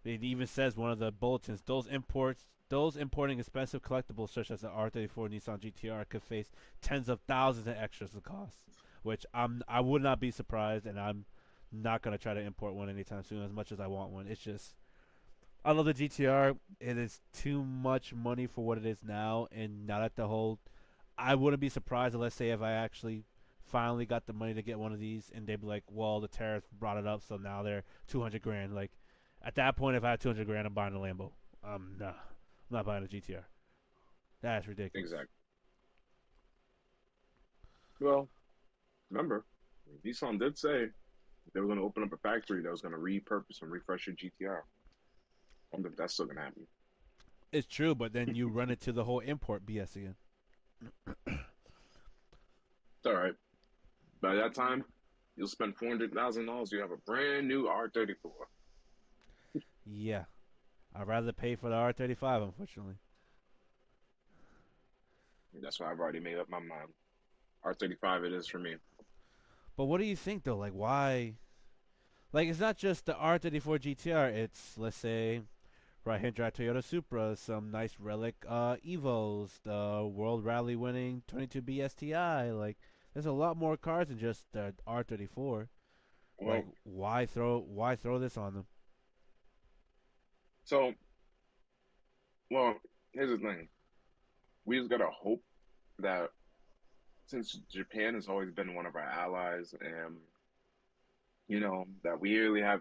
It even says one of the bulletins those importing expensive collectibles such as the R34 Nissan GTR could face tens of thousands in extras of costs, which I would not be surprised, and I'm not gonna try to import one anytime soon. As much as I want one, it's just I love the GTR. It is too much money for what it is now, and now that the whole, I wouldn't be surprised. Let's say if I actually finally got the money to get one of these, and they'd be like, "Well, the tariffs brought it up, so now they're 200 grand." Like, at that point, if I had 200 grand, I'm buying a Lambo. Nah, I'm not buying a GTR. That's ridiculous. Exactly. Well, remember, Nissan did say they were going to open up a factory that was going to repurpose and refresh your GTR. I wonder if that's still going to happen. It's true, but then you run into the whole import BS again. It's all right. By that time, you'll spend $400,000. You have a brand new R34. Yeah, I'd rather pay for the R35, unfortunately. That's why I've already made up my mind. R35 it is for me. But what do you think though? Like, why? Like, it's not just the R34 GTR. It's, let's say, right hand drive Toyota Supra, some nice relic Evos, the World Rally winning 22B STI. Like, there's a lot more cars than just the R34. Like, Well, why throw this on them? so, well, here's the thing. We just gotta hope that since Japan has always been one of our allies, and that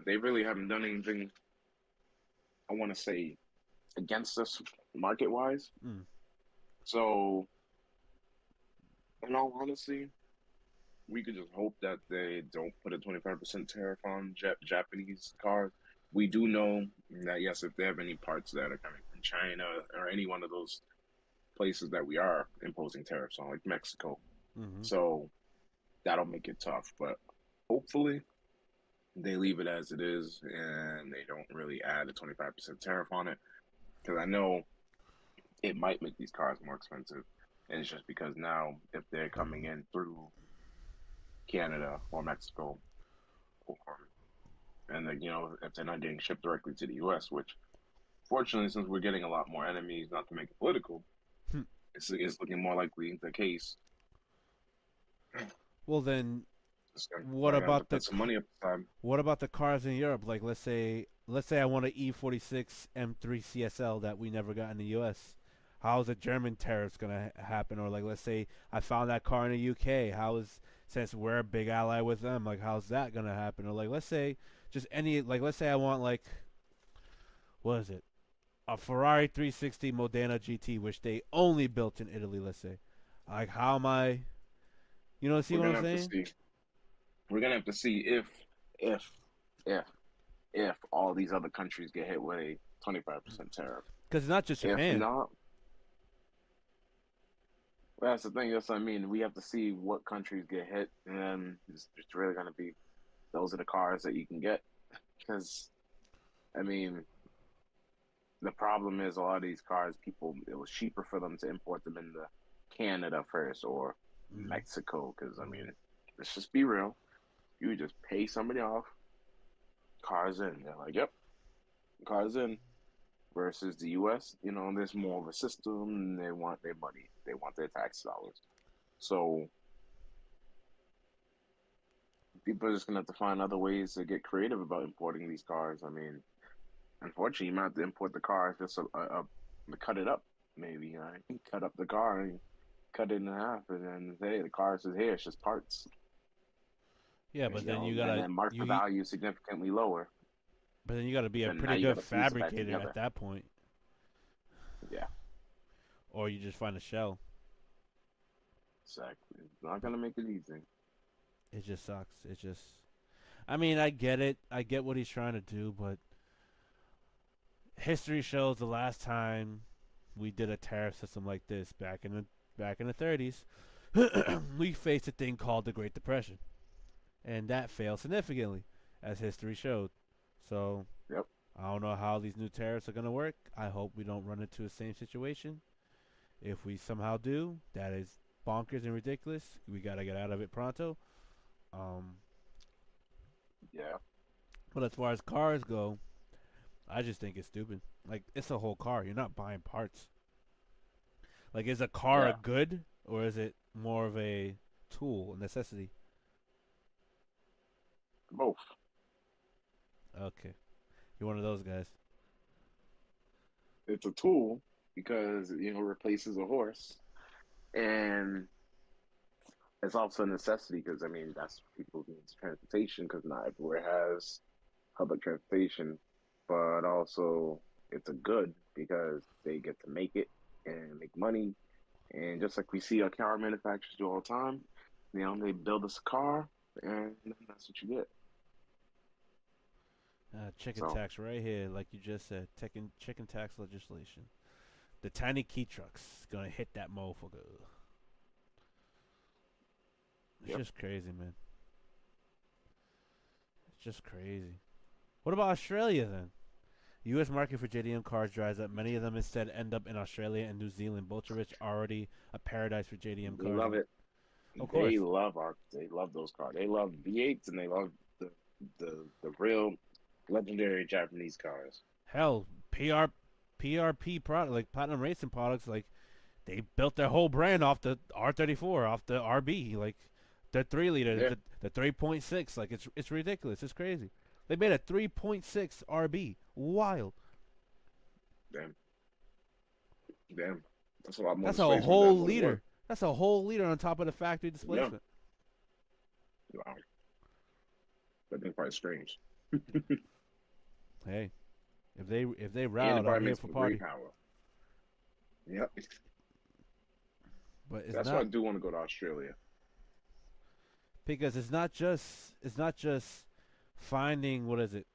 they really haven't done anything. I want to say against us market wise. Mm, So, in all honesty, we could just hope that they don't put a 25% tariff on Japanese cars. We do know that, yes, if they have any parts that are coming from China or any one of those places that we are imposing tariffs on, like Mexico. mm-hmm. So that'll make it tough. But hopefully they leave it as it is and they don't really add a 25% tariff on it. Because I know it might make these cars more expensive. And it's just because now, if they're coming in through Canada or Mexico, or and then if they're not getting shipped directly to the U.S., which fortunately, since we're getting a lot more enemies, not to make it political, it's looking more likely the case. Well, then, Just gonna, what I got to about the put some money up aside. what about the cars in Europe? Like, let's say I want an E46 M3 CSL that we never got in the U.S. How's the German tariffs gonna happen? Or like, let's say I found that car in the UK. How is since we're a big ally with them? Like, how's that gonna happen? Or like, let's say just any like, let's say I want like what is it? A Ferrari 360 Modena GT, which they only built in Italy. Let's say, like, how am I? See We're what I'm gonna have to saying? see. We're gonna have to see if, if, if all these other countries get hit with a 25% tariff. Because it's not just If Japan. not, well, that's the thing. That's what I mean. We have to see what countries get hit, and then it's really gonna be those are the cars that you can get. Because I mean, the problem is a lot of these cars, people, it was cheaper for them to import them into Canada first or Mm-hmm. Mexico. Because I Mm-hmm. mean, let's just be real. You just pay somebody off, cars in. They're like, yep, cars in. Versus the U.S., there's more of a system. And they want their money. They want their tax dollars. So people are just gonna have to find other ways to get creative about importing these cars. I mean, unfortunately, you might have to import the car just to cut it up. Maybe cut up the car and cut it in half, and then hey, the car is here. It's just parts, Yeah, and, but then you and gotta then mark the you value significantly lower. but then you gotta be a Then now pretty you good got to piece it back fabricator at together. that point, Yeah, or you just find a shell. exactly. It's not gonna make it easy. It just sucks. It just. I mean, I get it. I get what he's trying to do, but history shows the last time we did a tariff system like this back in the 30s, we faced a thing called the Great Depression, and that failed significantly, as history showed. So Yep. I don't know how these new tariffs are gonna work. I hope we don't run into the same situation. If we somehow do, that is bonkers and ridiculous. We gotta get out of it pronto. Um, Yeah. but as far as cars go, I just think it's stupid. Like, it's a whole car. You're not buying parts. Like, is a car a Yeah. good or is it more of a tool, a necessity? Both. Okay, you're one of those guys. It's a tool because replaces a horse, and it's also a necessity because I mean that's people need transportation because not everywhere has public transportation, but also it's a good because they get to make it and make money, and just like we see our car manufacturers do all the time, they build us a car and that's what you get. Chicken So, tax right here, like you just said. Chicken tax legislation. The tiny key trucks gonna hit that motherfucker. It's yep, just crazy, man. It's just crazy. What about Australia then? U.S. market for JDM cars dries up. Many of them instead end up in Australia and New Zealand, both of which are already a paradise for JDM they cars. love it. Of They course, love they love those cars. They love V8s and they love the real legendary Japanese cars. hell, PRP product like Platinum Racing products, like they built their whole brand off the R34, off the RB, like the 3 liter, Yeah, the 3.6. Like it's ridiculous. It's crazy. They made a 3.6 RB. Wild. damn, damn. That's a lot more That's a displacement than whole what it was. liter. That's a whole liter on top of the factory Yeah, displacement. wow. That thing's quite strange. Hey, if they And it riled, I'm probably here makes for some great party. power. Yep. But it's That's why I not do want to go to Australia. because it's not just finding what is it,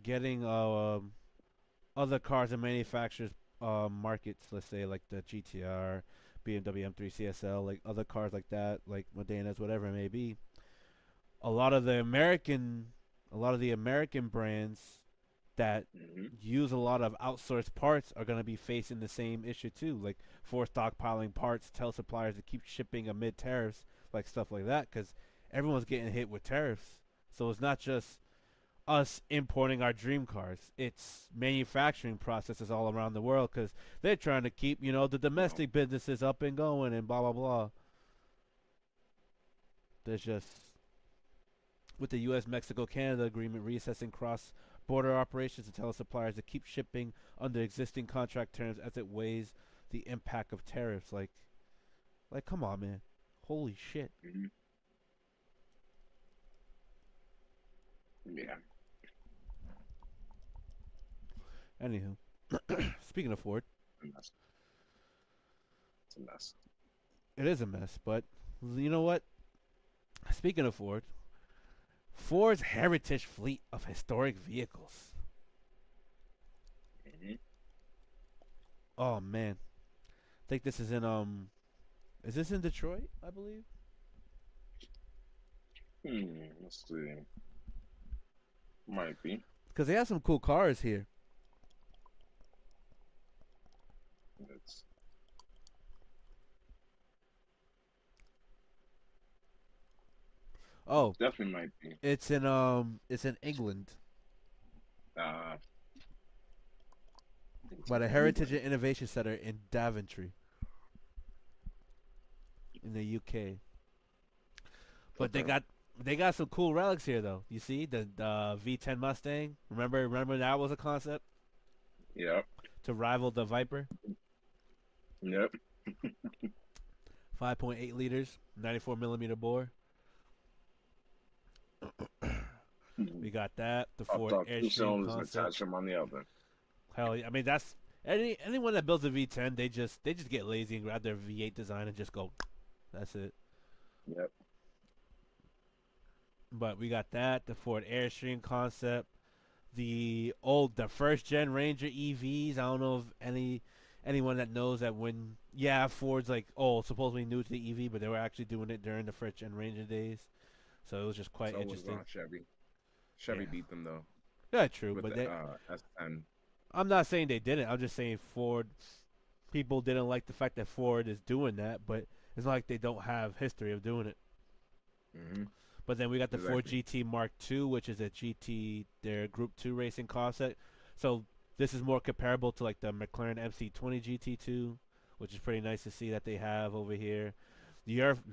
getting other cars and manufacturers markets. Let's say like the GTR, BMW M3 CSL, like other cars like that, like Modenas, whatever it may be. A lot of the American, a lot of the American brands that Hmm. use a lot of outsourced parts are going to be facing the same issue too, like for stockpiling parts, tell suppliers to keep shipping amid tariffs, like stuff like that, because everyone's getting hit with tariffs. So it's not just us importing our dream cars. It's manufacturing processes all around the world because they're trying to keep, the You know. domestic businesses up and going and blah, blah, blah. There's just, with the U.S. Mexico Canada agreement reassessing cross border operations to tell suppliers to keep shipping under existing contract terms as it weighs the impact of tariffs. Like, come on, man. Holy shit. Hmm. Yeah, Anywho, speaking of Ford, it's a mess. It's a mess. it is a mess, but you know what? Speaking of Ford, Ford's heritage fleet of historic vehicles. Hmm. Oh man, I think this is in is this in Detroit? I believe Let's see. Might be. because they have some cool cars here. It's Oh, definitely might be. it's in England Uh, it's by in the Heritage England. and Innovation Center in Daventry in the UK. But Okay. they got some cool relics here though. You see the V10 Mustang. Remember that was a concept Yep. to rival the Viper. Yep. 5.8 liters, 94 millimeter bore. We got that. The Popped Ford off two Airstream cylinders and concept. attached them on the other. Hell, I mean that's anyone that builds a V10, they just get lazy and grab their V8 design and just go. That's it. Yep. But we got that. The Ford Airstream concept. The first gen Ranger EVs. I don't know if anyone that knows that when Ford's like supposedly new to the EV, but they were actually doing it during the first gen Ranger days. So it was just quite So was interesting. Chevy. Chevy Yeah, beat them though yeah, true. with But the S10. I'm not saying they didn't. I'm just saying Ford people didn't like the fact that Ford is doing that, but it's not like they don't have history of doing it. Hmm. But then we got the Ford Exactly. GT Mark II, which is a GT, their Group 2 racing concept. So this is more comparable to like the McLaren MC20 GT2, which is pretty nice to see that they have over here.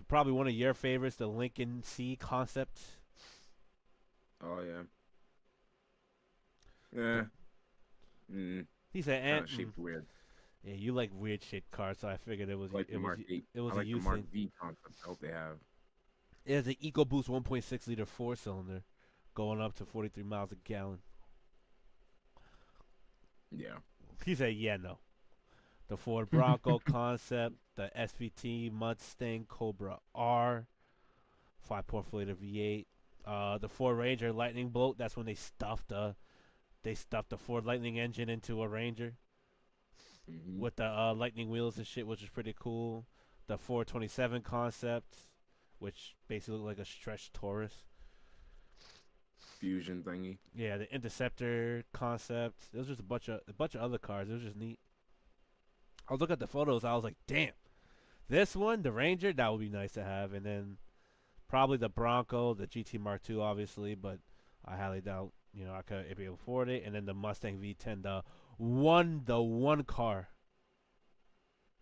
Probably one of your favorites, the Lincoln C concept. Oh yeah. The, Yeah. Mm, he said, kind of mm, shaped weird. "Yeah, you like weird shit cars, so I figured Like the Mark 8. it I was a like the you Mark thing." V concept. I hope they have. It has an EcoBoost 1.6 liter four cylinder, going up to 43 miles a gallon. Yeah. He said, "Yeah, no." The Ford Bronco concept, the SVT Mustang Cobra R, 5.4 liter V8. The Ford Ranger Lightning Bolt. That's when they stuffed the Ford Lightning engine into a Ranger Hmm. with the lightning wheels and shit, which is pretty cool. The 427 concept, which basically looked like a stretched Taurus. Fusion thingy. Yeah, the Interceptor concept. There was just a bunch of other cars. It was just neat. I was looking at the photos. I was like, damn, this one, the Ranger, that would be nice to have. And then probably the Bronco, the GT Mark II, obviously, but I highly doubt I could be able to afford it. And then the Mustang V10, the one car,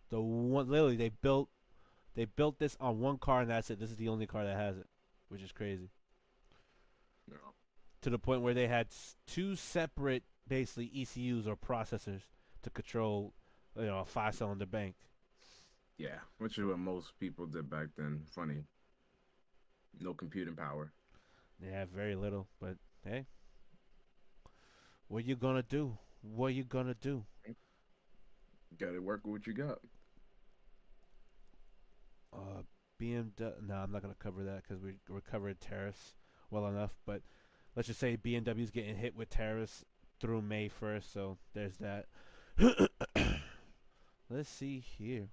the one literally they built this on one car and that's it. This is the only car that has it, which is crazy. No. To the point where they had two separate basically ECUs or processors to control a five-cylinder bank. Yeah, which is what most people did back then. Funny. No computing power. Yeah, very little, but hey, what you gonna do? What you gonna do? Got to work with what you got. uh, BMW. No, I'm not gonna cover that because we're covering tariffs well enough. But let's just say BMW is getting hit with tariffs through May 1st. So there's that. Let's see here.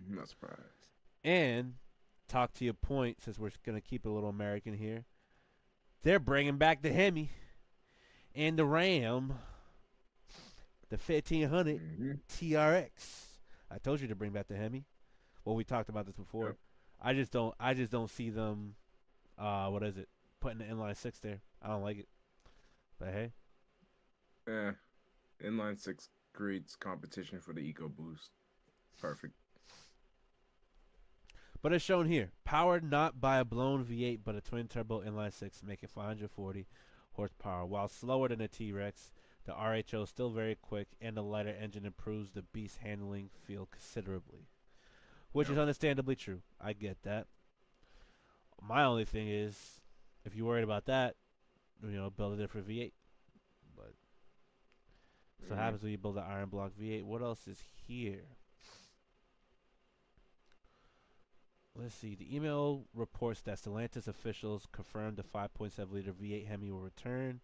Not surprised. And talk to your point, since we're gonna keep it a little American here. They're bringing back the Hemi and the Ram, the 1500 Hmm. TRX. I told you to bring back the Hemi. Well, we talked about this before. Yep. I just don't see them. What is it? Putting the inline six there. I don't like it. But hey, Eh, inline six creates competition for the EcoBoost. Perfect. but it's shown here. Powered not by a blown V8, but a twin turbo inline six, making 540 horsepower. While slower than a T-Rex, the RHO is still very quick, and the lighter engine improves the beast handling feel considerably, which Yeah. is understandably true. I get that. My only thing is, if you're worried about that, build a different V8. But so what Mm, happens when you build an iron block V8. What else is here? Let's see. The email reports that Stellantis officials confirmed the 5.7 liter V8 Hemi will return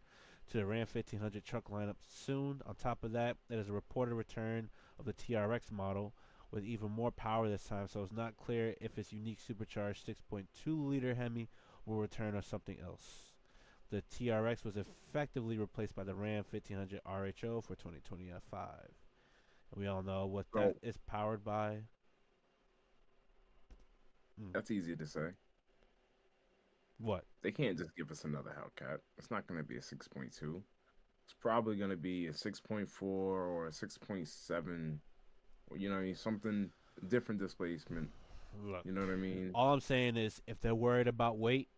to the Ram 1500 truck lineup soon. On top of that, there is a reported return of the TRX model with even more power this time, so it's not clear if its unique supercharged 6.2 liter Hemi will return or something else. The TRX was effectively replaced by the Ram 1500 RHO for 2025. And we all know what that so is powered by. Mm. that's easy to say. What? They can't just give us another Hellcat. It's not going to be a 6.2. It's probably going to be a 6.4 or a 6.7. Or, you know what I mean? Something different displacement. Look, You know what I mean? all I'm saying is if they're worried about weight,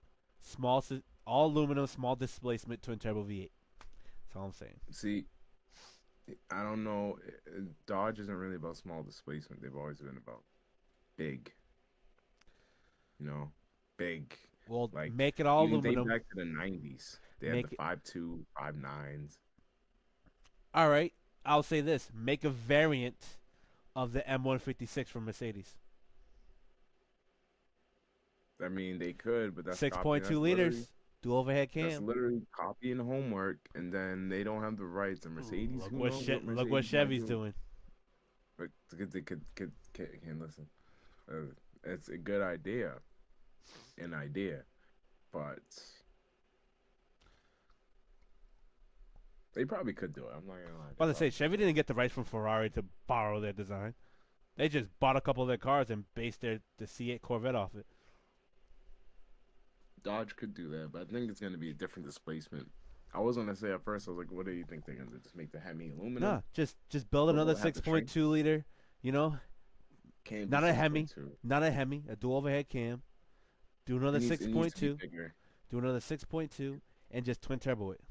all aluminum, small displacement, twin turbo V8. That's all I'm saying. See, I don't know. Dodge isn't really about small displacement. They've always been about big, you know, big. Well, Like make it all even date aluminum. back to the 90s. They had the Make it 5.2, 5.9s. all right. I'll say this: make a variant of the M156 from Mercedes. I mean, they could, but that's copying. 6.2 liters, dual overhead That's cam. literally copying homework, and then they don't have the rights. And Mercedes, who knows what Look what Mercedes might Chevy's do? doing. But they can listen. Uh, it's a good idea, an idea, but they probably could do it. I'm not gonna lie, they But I say probably could Chevy do it. didn't get the rights from Ferrari to borrow their design. They just bought a couple of their cars and based the C8 Corvette off it. Dodge could do that, but I think it's gonna be a different displacement. I was gonna say at first, I was like, what do you think they're gonna do? Just make the Hemi Nah, aluminum, just build or another will it have to shrink? 6.2 liter. You know, Can't be not a Hemi, 6.2. not a Hemi, a dual overhead cam. Do another It needs to be 6.2, bigger. do another 6.2, and just twin turbo it.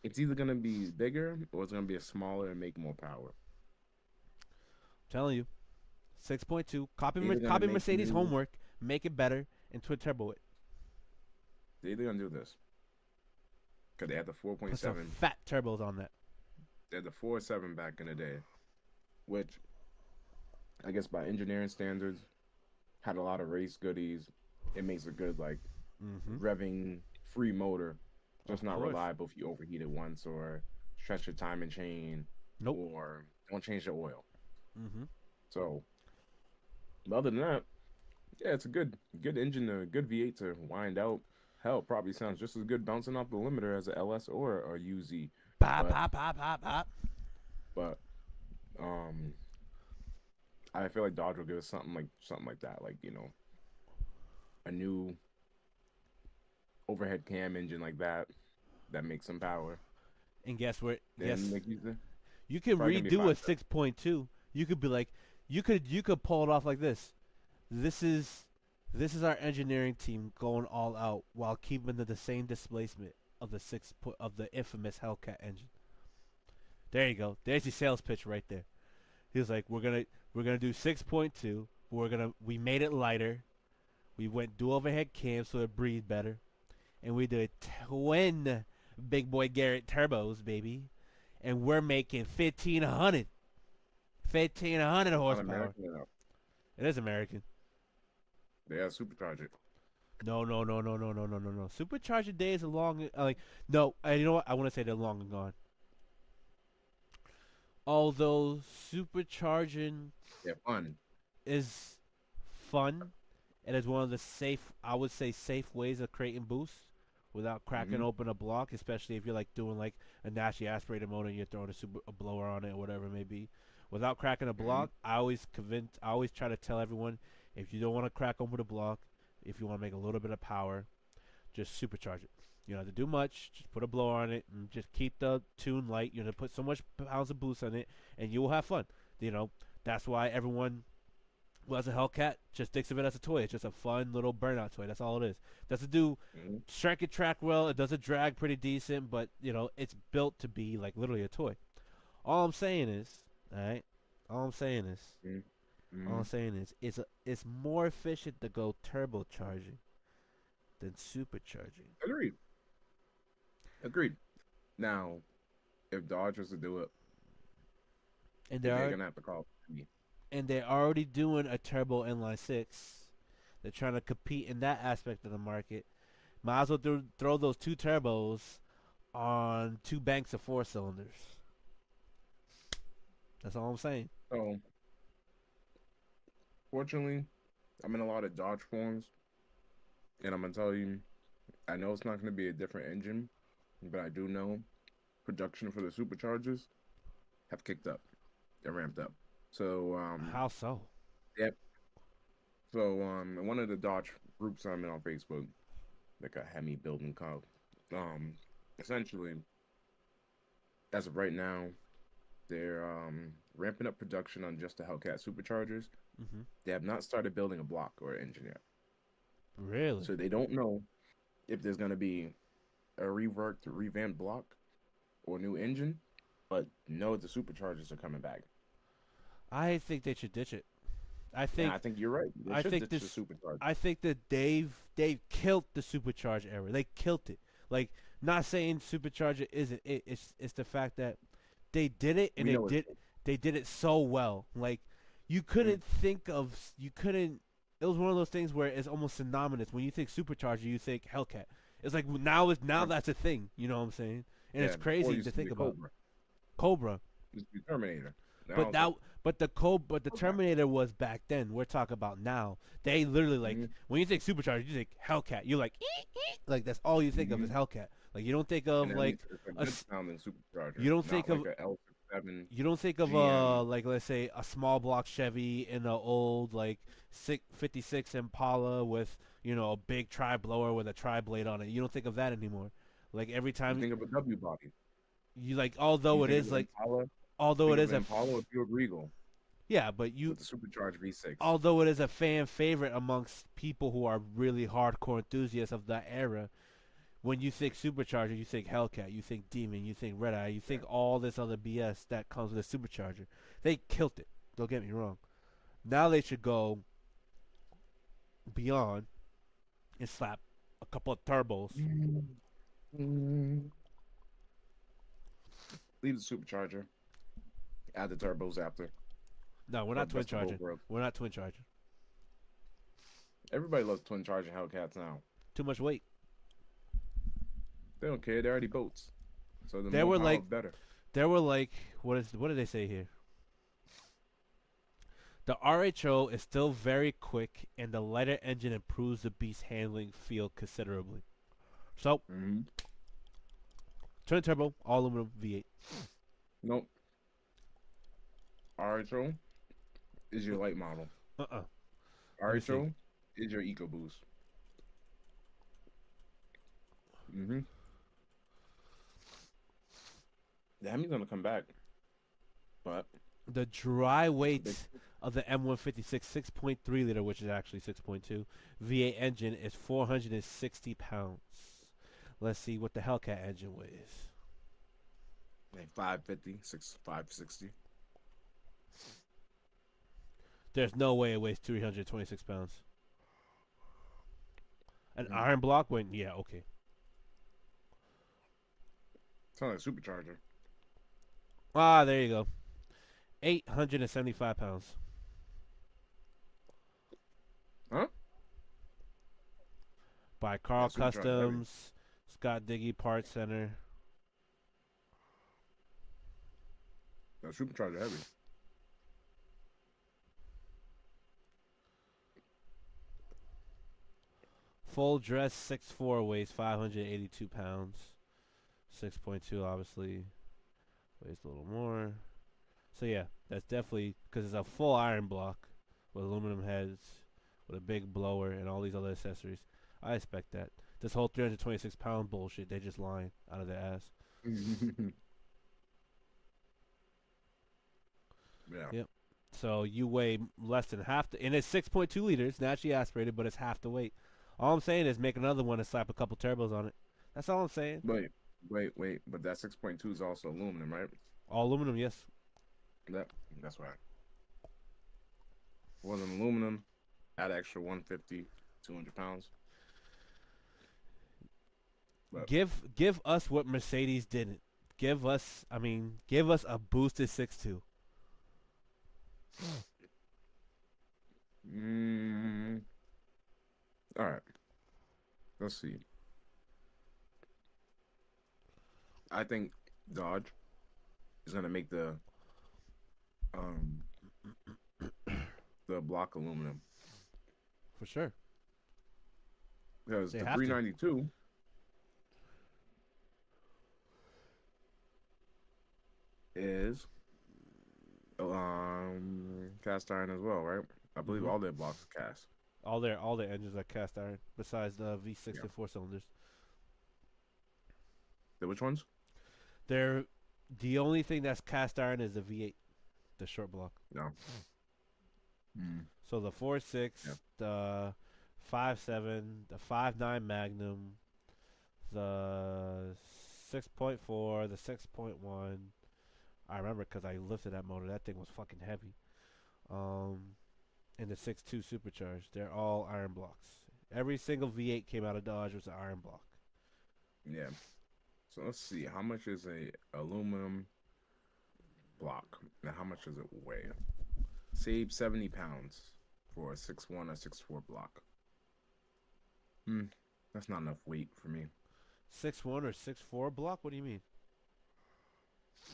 It's either gonna be bigger or it's gonna be a smaller and make more power. I'm telling you, 6.2. They're either gonna Copy make Mercedes new. homework, make it better, and twin turbo it. They're either gonna do this because they had the Put some 4.7. fat turbos on that. They had the 4.7 back in the day, which I guess by engineering standards had a lot of race goodies. It makes a good like Mm-hmm. revving free motor, just Of not course. reliable if you overheat it once or stretch your timing chain Nope. or don't change the oil. Mm-hmm. So, but other than that, yeah, it's a good engine, a good V8 to wind out. Hell, it probably sounds just as good bouncing off the limiter as a LS or a UZ. Pop, But pop, pop, pop, pop. but um, I feel like Dodge will give us something like that, like a new overhead cam engine like that makes some power. And guess what? Then Guess like you said, you can probably gonna be redo a 5.7. 6.2. You could be like, you could pull it off like this. This is this is our engineering team going all out while keeping the same displacement of of the infamous Hellcat engine. There you go. There's your sales pitch right there. He was like, we're gonna do 6.2. We made it lighter. We went dual overhead cam so it breathed better, and we did twin big boy Garrett turbos, baby, and we're making 1500 Not horsepower. American enough. It is American. They have supercharger. No, no, no, no, no, no, no, no, no. Supercharger days are long. Like no, you know what? I want to say they're long and gone. Although supercharging They're fun. is fun, it is one of the safe, I would say, safe ways of creating boost without cracking Hmm. open a block, especially if you're like doing like a Nashi aspirator motor and you're throwing a blower on it or whatever it may be. Without cracking a Hmm. block, I always try to tell everyone If you don't want to crack over the block, if you want to make a little bit of power, just supercharge it. You don't have to do much. Just put a blower on it and just keep the tune light. You know, put so much pounds of boost on it, and you will have fun. You know, that's why everyone who has a Hellcat just thinks of it as a toy. It's just a fun little burnout toy. That's all it is. Doesn't do Mm-hmm. strike and track well. It doesn't drag pretty decent, but you know, it's built to be like literally a toy. All I'm saying is, all right. All I'm saying is, all Mm-hmm. I'm saying is, it's more efficient to go turbocharging than supercharging. Agreed. Agreed. Now, if Dodge was to do it, And they they're are gonna have to call me. and they're already doing a turbo inline 6. They're trying to compete in that aspect of the market. Might as well throw those two turbos on two banks of 4 cylinders. That's all I'm saying. So, fortunately, I'm in a lot of Dodge forums, and I'm gonna tell you, I know it's not gonna be a different engine, but I do know production for the superchargers have kicked up. They're ramped up. So, How so? yep. So, in one of the Dodge groups I'm in on Facebook, like a Hemi building co. Um, essentially, as of right now, they're ramping up production on just the Hellcat superchargers. Hmm. They have not started building a block or engine yet, Really? so they don't know if there's gonna be a reworked, revamped block or new engine. But know the superchargers are coming back. I think they should ditch it. I Yeah, think I think you're right. They I should think ditch the this. supercharger. I think that they've killed the supercharge era. They killed it. Like, not saying supercharger isn't it. It's the fact that they did it and We know it's they did it so well. Like, mm, you couldn't. It was one of those things where it's almost synonymous. When you think supercharger, you think Hellcat. It's like now um, that's a thing. You know what I'm saying? And yeah. it's Before it crazy used to to be think about Cobra, Cobra. it used to be Terminator. Now But it's like but the Hellcat. Terminator was back then. We're talking about now. They literally like Mm-hmm. when you think supercharged, you think Hellcat. You're like like that's all you think of Mm-hmm. is Hellcat. Like you don't think And of that like means it's a a good s- sounding supercharger, you don't not think like of a L67 you don't think of GM. like let's say a small block Chevy in an old like 56 Impala with a big tri blower with a tri blade on it. You don't think of that anymore. Like every You time think of a W body. you like You think of an Impala. You although think it of is an Impala or Buick Regal yeah, but you with the supercharged V6. although it is a fan favorite amongst people who are really hardcore enthusiasts of that era, when you think supercharger, you think Hellcat, you think Demon, you think Red Eye, you Yeah. think all this other BS that comes with a supercharger. They killed it. Don't get me wrong. Now they should go beyond and slap a couple of turbos. Mm. Leave the supercharger. Add the turbos after No, we're for not twin best of both charger. worlds. We're not twin charger. Everybody loves twin charging Hellcats now. Too much weight. They don't care. They're already boats. So the There more were power, like better. there were like what did they say here? The RHO is still very quick, and the lighter engine improves the beast's handling feel considerably. So, Mm-hmm. twin turbo, all aluminum V8. Nope. RHO is your light model. Uh. Let me see. RHO is your EcoBoost. Mm-hmm. The Hemi's gonna come back, but The dry it's a big. weight of the M156 6.3 liter, which is actually 6.2 V8 engine, is 460 pounds. Let's see what the Hellcat engine weighs. Like 550, 560. There's no way it weighs 326 pounds. An Mm-hmm. iron block weight? Yeah, okay. Sounds like supercharger. Ah, there you go. 875 pounds. Huh? By Yeah, Carl supercharger heavy. Customs, Scott Diggy Parts Center. Yeah, supercharger heavy. Full dress 6'4", weighs 582 pounds. 6.2 obviously weighs a little more. So yeah, that's definitely because it's a full iron block with aluminum heads. with a big blower and all these other accessories. I expect that. This whole 326 pound bullshit, they just lying out of their ass. Yeah. Yep. So you weigh less than half the, and it's 6.2 liters, naturally aspirated, but it's half the weight. All I'm saying is make another one and slap a couple turbos on it. That's all I'm saying. Wait, wait. But that 6.2 is also aluminum, right? All aluminum, yes. That that's right. Wasn't aluminum. Add extra 150, 200 pounds. But Give us what Mercedes didn't. Give us a boosted 6.2. mm, all right. Let's see. I think Dodge is gonna make um the block aluminum For sure. because They the have to. 392 is cast iron as well, right? I believe Hmm. all their blocks are cast. All their engines are cast iron, besides the V6 Yeah. and 4 cylinders. The which ones? They're the only thing that's cast iron is the V8, the short block. No. Mm. So the Yeah. 4.6, the 5.7, the 5.9 Magnum, the 6.4, the 6.1. I remember because I lifted that motor. That thing was fucking heavy. Um, and the 6.2 supercharged. They're all iron blocks. Every single V8 came out of Dodge was an iron block. Yeah. So let's see. How much is a aluminum block? And how much does it weigh? Save 70 pounds for a 6'1" or 6'4" block. Hmm. That's not enough weight for me. 6.1 or 6.4 block? What do you mean?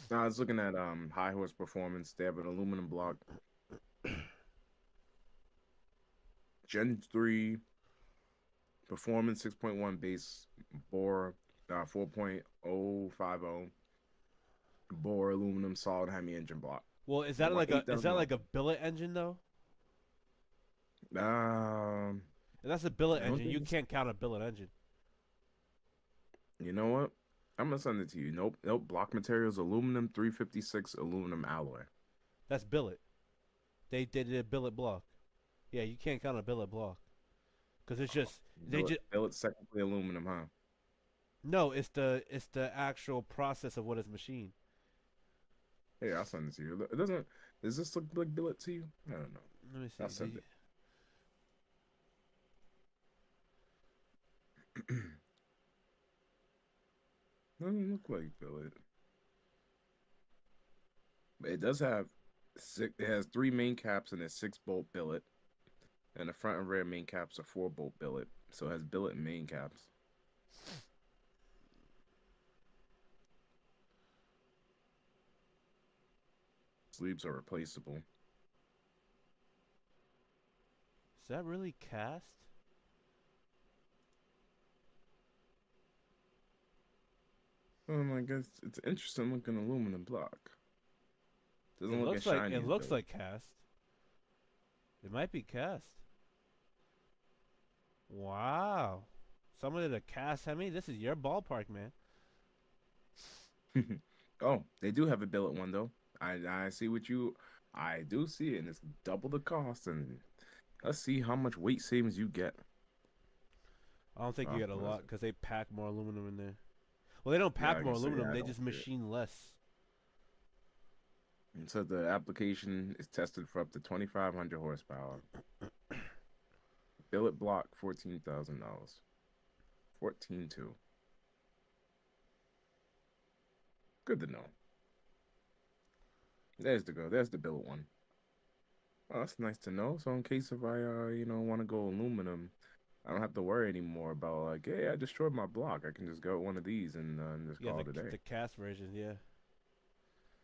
Now I was looking at high horse performance. They have an aluminum block, Gen 3 performance 6.1 base bore 4.050 bore aluminum solid hemi engine block. Well, I want is that like a 8,000 billet engine though? Um, If that's a billet I don't engine, think you it's, can't count a billet engine. you know what? I'm gonna send it to you. Nope, nope. Block materials aluminum 356 aluminum alloy. That's billet. They did a billet block. Yeah, you can't count a billet block because it's Oh, just they just billet technically aluminum, huh? no. It's the actual process of what is machined. Hey, I'll send it to you. It doesn't. Does this look like billet to you? I don't know. Let me I'll see. send it. Doesn't look like billet. But it does have six. It has three main caps and a 6-bolt billet, and the front and rear main caps are 4-bolt billet. So it has billet and main caps. Sleeves are replaceable. Is that really cast? I guess it's interesting looking aluminum block. Doesn't look as It shiny as looks billet. like cast. It might be cast. Wow. Someone did a cast hemi. This is your ballpark, man. Oh, they do have a billet one though. I see what you. I do see it, and it's double the cost. And let's see how much weight savings you get. I don't think you Oh, get a what is lot it? because they pack more aluminum in there. Well, they don't Yeah, pack I more can say aluminum. I They don't just see it. machine less. And so the application is tested for up to 2,500 horsepower. Billet block $14,000. 14.2. Good to know. There's the go. There's the billet one. Oh, that's nice to know. So in case if I want to go aluminum, I don't have to worry anymore about like, hey, I destroyed my block. I can just go with one of these and just Yeah, call it a day. the cast version. Yeah,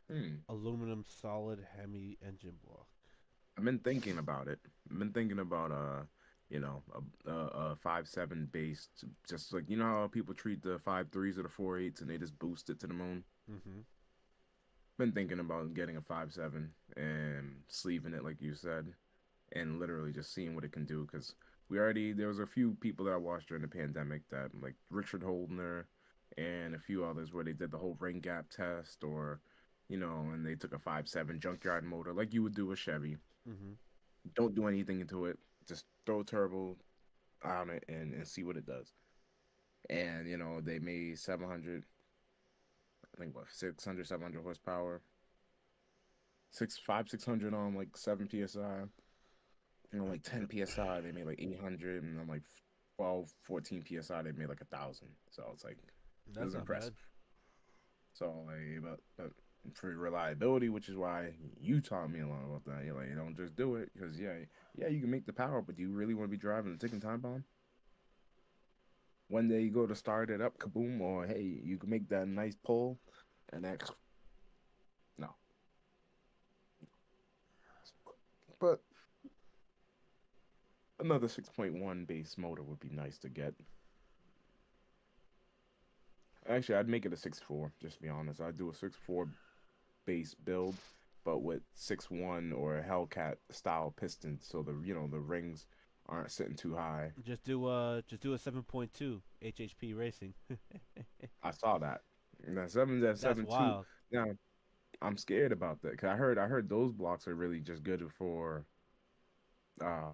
Hmm. aluminum solid hemi engine block. I've been thinking about it. I've been thinking about a 5.7 base, just like how people treat the 5.3s or the 4.8s and they just boost it to the moon. Mm-hmm. Been thinking about getting a 5.7 and sleeving it like you said. and literally just seeing what it can do. Because there was a few people that I watched during the pandemic that like Richard Holdner and a few others where they did the whole ring gap test or, and they took a 5.7 junkyard motor like you would do with Chevy. Mm-hmm. Don't do anything into it. Just throw a turbo on it and see what it does. And, they made 700, I think what, 600, 700 horsepower, 600 on like 7 psi. Like 10 psi, they made like 800, and then like 12, 14 psi, they made like 1,000. So it's like it That's was not bad. impressive. So like, but for reliability, which is why you taught me a lot about that. You're like, you don't just do it because yeah, you can make the power, but do you really want to be driving a ticking time bomb? One day you go to start it up, kaboom, or hey, you can make that nice pull, and then no. But another 6.1 base motor would be nice to get. Actually, I'd make it a 6.4, just to be honest. I'd do a 6.4 base build, but with 6.1 or a Hellcat style pistons, so the rings aren't sitting too high. Just do a 7.2 HHP racing. I saw that. That That's 7.2. wild. Now I'm scared about that because I heard those blocks are really just good uh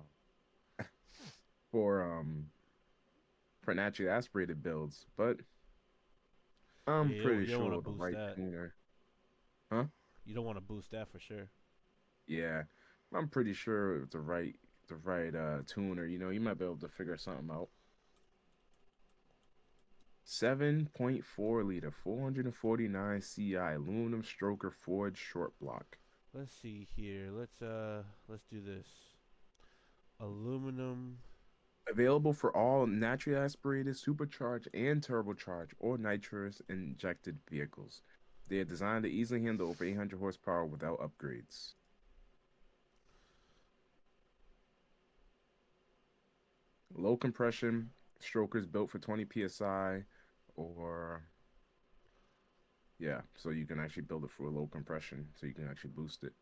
for um for naturally aspirated builds, but Yeah, I'm pretty you don't want to sure the boost right that. tuner, huh? You don't want to boost that for sure. Yeah, I'm pretty sure with the right tuner, you might be able to figure something out. 7.4 liter, 449 CI aluminum stroker Ford short block. Let's see here. Let's do this. Aluminum. Available for all naturally aspirated, supercharged, and turbocharged or nitrous injected vehicles. They are designed to easily handle over 800 horsepower without upgrades. Low compression strokers built for 20 psi, or yeah, so you can actually build it for a low compression, so you can actually boost it.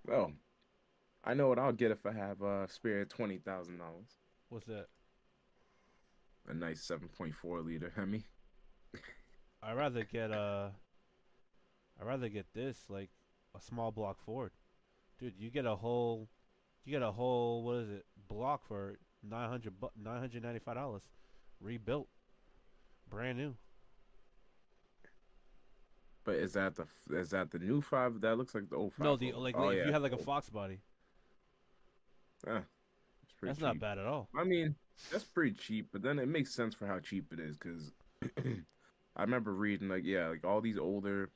Well, I know what I'll get if I have spare $20,000. What's that? A nice 7.4 liter Hemi. I rather get I rather get this like a small block Ford, dude. You get a whole what is it block for 995 dollars, rebuilt, brand new. But is that the new five? That looks like the old No, five the oh. like Oh if you yeah, had like a oh, Fox body, it's pretty that's not cheap. bad at all. I mean, that's pretty cheap, but then it makes sense for how cheap it is because I remember reading like yeah, like all these older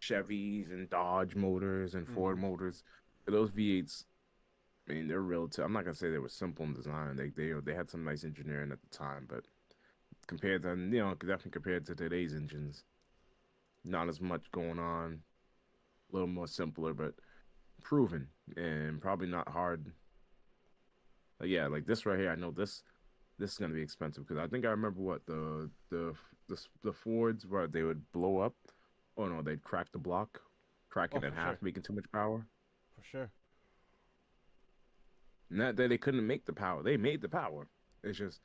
Chevys and Dodge motors and Ford Mm-hmm. motors, those V8s. I mean, they're relative. I'm not gonna say they were simple in design. They had some nice engineering at the time, but compared to definitely compared to today's engines, not as much going on. A little more simpler, but proven and probably not hard. Yeah, like this right here. I know this is gonna be expensive because I think I remember what the Fords where they would blow up. Oh no, they'd crack the block, crack Oh, it in for sure, half, making too much power. for sure. Not that they couldn't make the power. They made the power. It's just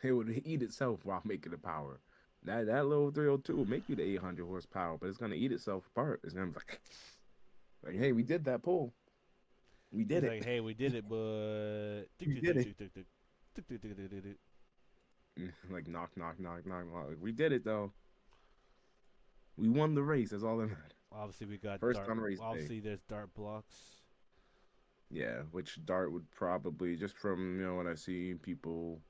it would eat itself while making the power. That little 302 will make you the 800 horsepower, but it's gonna eat itself apart. It's gonna be like, hey, we did that pull. We did He's it. like, hey, we did it, but We did it. tick. Like knock, knock, knock, knock, knock. Like, we did it though. We won the race. That's all that matters. Obviously, we got First dart. on race day. Obviously, there's dart blocks. Yeah, which Dart would probably just from what I see people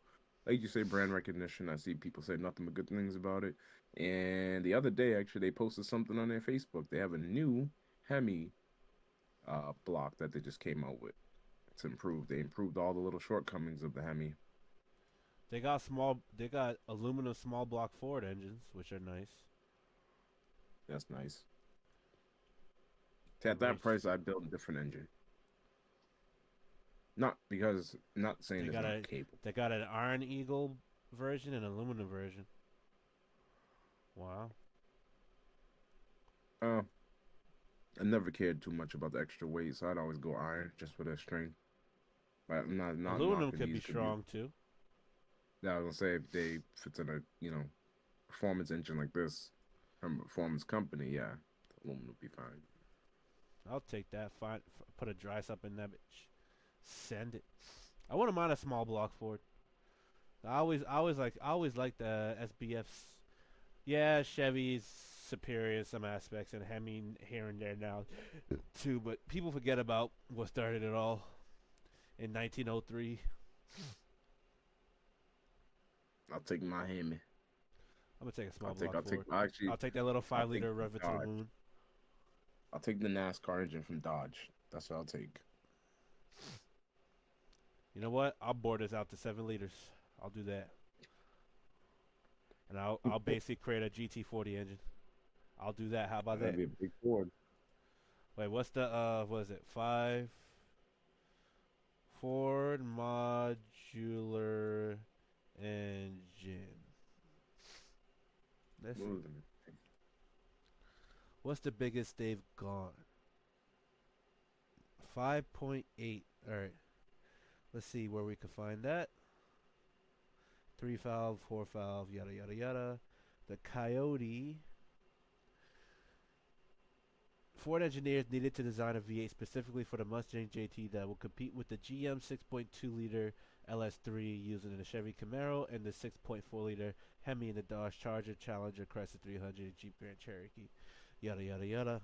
like you say brand recognition. I see people say nothing but good things about it. And the other day, actually, they posted something on their Facebook. They have a new Hemi block that they just came out with. It's improved. They improved all the little shortcomings of the Hemi. They got aluminum small block Ford engines, which are nice. That's nice. The At that race. price, I'd build a different engine. Not saying They it's got not a capable. they got an Iron Eagle version and aluminum version. Wow. Uh, I never cared too much about the extra weight, so I'd always go iron just for the strength. But I'm not Aluminum knocking could be these could be. strong too. Yeah, I was gonna say if it's in a performance engine like this from a performance company, yeah, aluminum would be fine. I'll take that. Fine. Put a dry sump in that bitch. Send it. I wouldn't mind a small block Ford. I always like the SBFs. Yeah, Chevy's superior in some aspects, and Hemi here and there now too. But people forget about what started it all in 1903. I'll take my Hemi. I'm gonna take a small block I'll take Ford. actually I'll take that little I'll five take liter the rev it to the Dodge. moon. I'll take the NASCAR engine from Dodge. That's what I'll take. You know what? I'll board this out to 7 liters. I'll do that, and I'll basically create a GT40 engine. I'll do that. How about That'd that? be a big Ford. Wait, what's the what is it? Five Ford modular engine. Let's see. What's the biggest they've gone? 5.8. All right. Let's see where we can find that. 3 valve, 4 valve, yada yada yada. The Coyote. Ford engineers needed to design a V8 specifically for the Mustang JT that will compete with the GM 6.2 liter LS3 used in the Chevy Camaro and the 6.4 liter Hemi in the Dodge Charger, Challenger, Chrysler 300, and Jeep Grand Cherokee. Yada yada yada.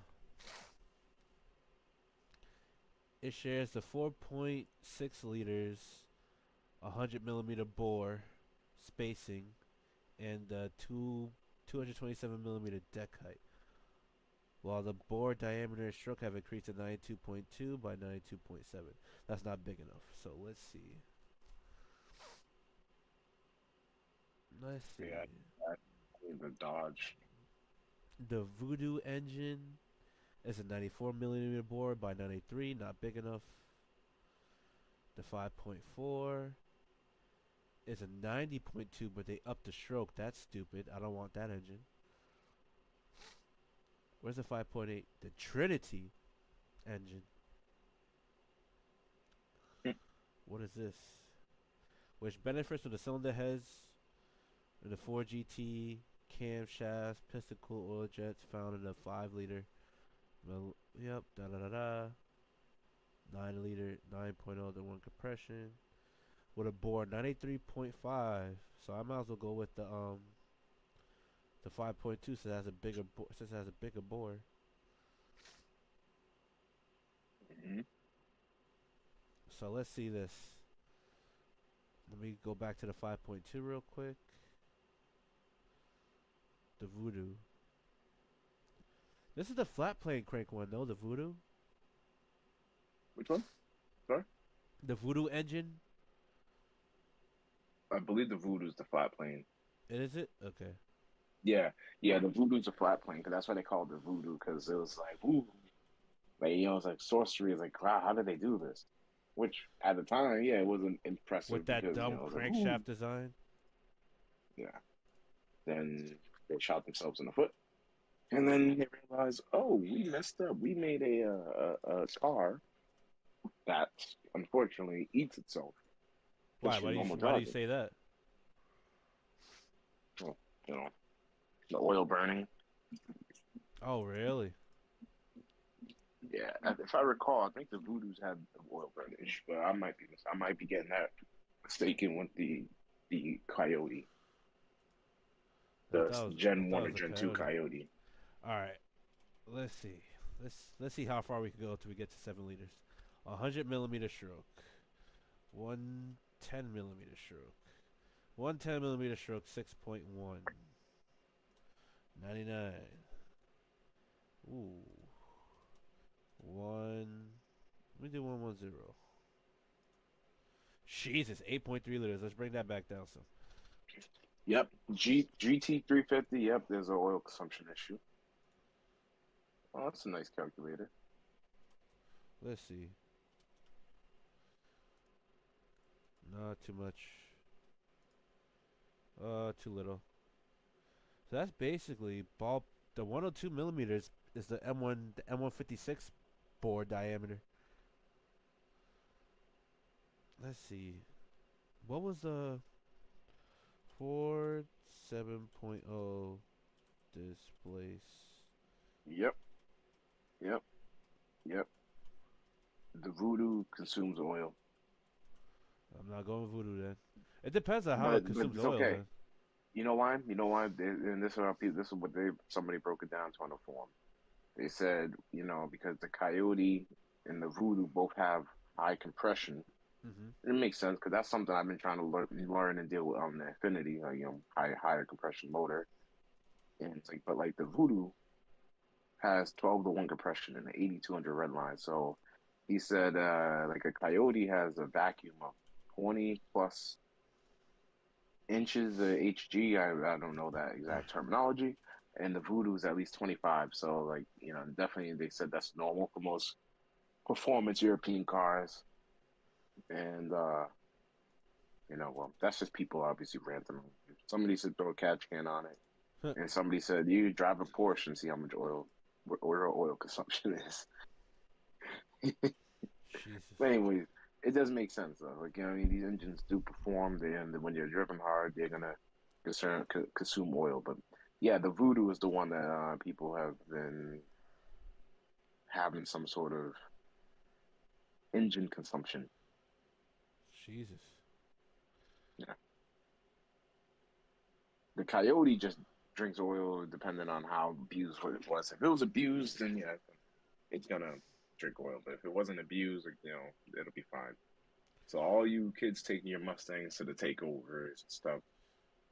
It shares the 4.6 liters, 100 millimeter bore spacing, and the 227 millimeter deck height. While the bore diameter and stroke have increased to 92.2 by 92.7. That's not big enough. So let's see. Let's Yeah, see. I think the Dodge. The Voodoo engine is a 94 millimeter bore by 93, not big enough. The 5.4 is a 90.2, but they upped the stroke. That's stupid. I don't want that engine. Where's the 5.8? The Trinity engine. What is this? Which benefits from the cylinder heads in the 4GT camshafts, piston cooled oil jets found in the 5 liter. Well, yep, da da da da. 9 liter, 9.0 to 1 compression. With a bore 93.5. So I might as well go with the 5.2 since it has a bigger bore. Mm-hmm. So let's see this. Let me go back to the 5.2 real quick. The Voodoo. This is the flat plane crank one, though. The Voodoo. Which one? Sorry, The Voodoo engine. I believe the Voodoo's the flat plane. Is it? Okay. Yeah, yeah, the Voodoo's a flat plane because that's why they call it the Voodoo because it was like, ooh, like it's like sorcery. It's like, wow, how did they do this? Which at the time, yeah, it wasn't With impressive that because dumb it was like, ooh, crankshaft design. yeah. Then they shot themselves in the foot, and then they realized, oh, we messed up. We made a car that unfortunately eats itself Why? just from normal Why do you driving. say that? Well, you know, the oil burning. Oh, really? Yeah, if I recall, I think the Voodoos had the oil burnish, but I might be getting that mistaken with the Coyote, I the thought it was. I Gen thought One it or was a Gen Two coyote. Coyote. All right. Let's see. Let's see how far we can go till we get to 7 liters. 100 millimeter stroke. 110 millimeter stroke. 110 millimeter stroke. 6.1. 99. Ooh. One. Let me do 110. Jesus. 8.3 liters. Let's bring that back down some. Yep, GT 350. Yep, there's an oil consumption issue. Oh, that's a nice calculator. Let's see. Not too much. Too little. So that's basically ball. The 102 millimeters is the M156 bore diameter. Let's see. What was the Ford 7.0 displace? Yep, yep, yep. The Voodoo consumes oil, I'm not going Voodoo then. It depends on how it but consumes it's oil okay. then. You know why? You know why? And this is what they somebody broke it down to on the forum. They said, because the Coyote and the Voodoo both have high compression. Hmm. It makes sense because that's something I've been trying to learn and deal with on the Infinity, higher compression motor. And it's like, but like the Voodoo has 12-to-1 compression and the 8200 red line. So he said, like a Coyote has a vacuum of 20 plus inches of HG. I don't know that exact terminology. And the Voodoo is at least 25. So, like, definitely they said that's normal for most performance European cars. And, well, that's just people obviously ranting. Somebody said throw a catch can on it. And somebody said, you drive a Porsche and see how much oil consumption is. Jesus. But anyways, it does make sense though. Like I mean, these engines do perform. And when you're driven hard, they're gonna consume oil. But yeah, the Voodoo is the one that people have been having some sort of engine consumption. Jesus. Yeah, the Coyote just drinks oil depending on how abused it was. If it was abused, then yeah, it's gonna drink oil. But if it wasn't abused, like, it'll be fine. So all you kids taking your Mustangs to the takeovers and stuff,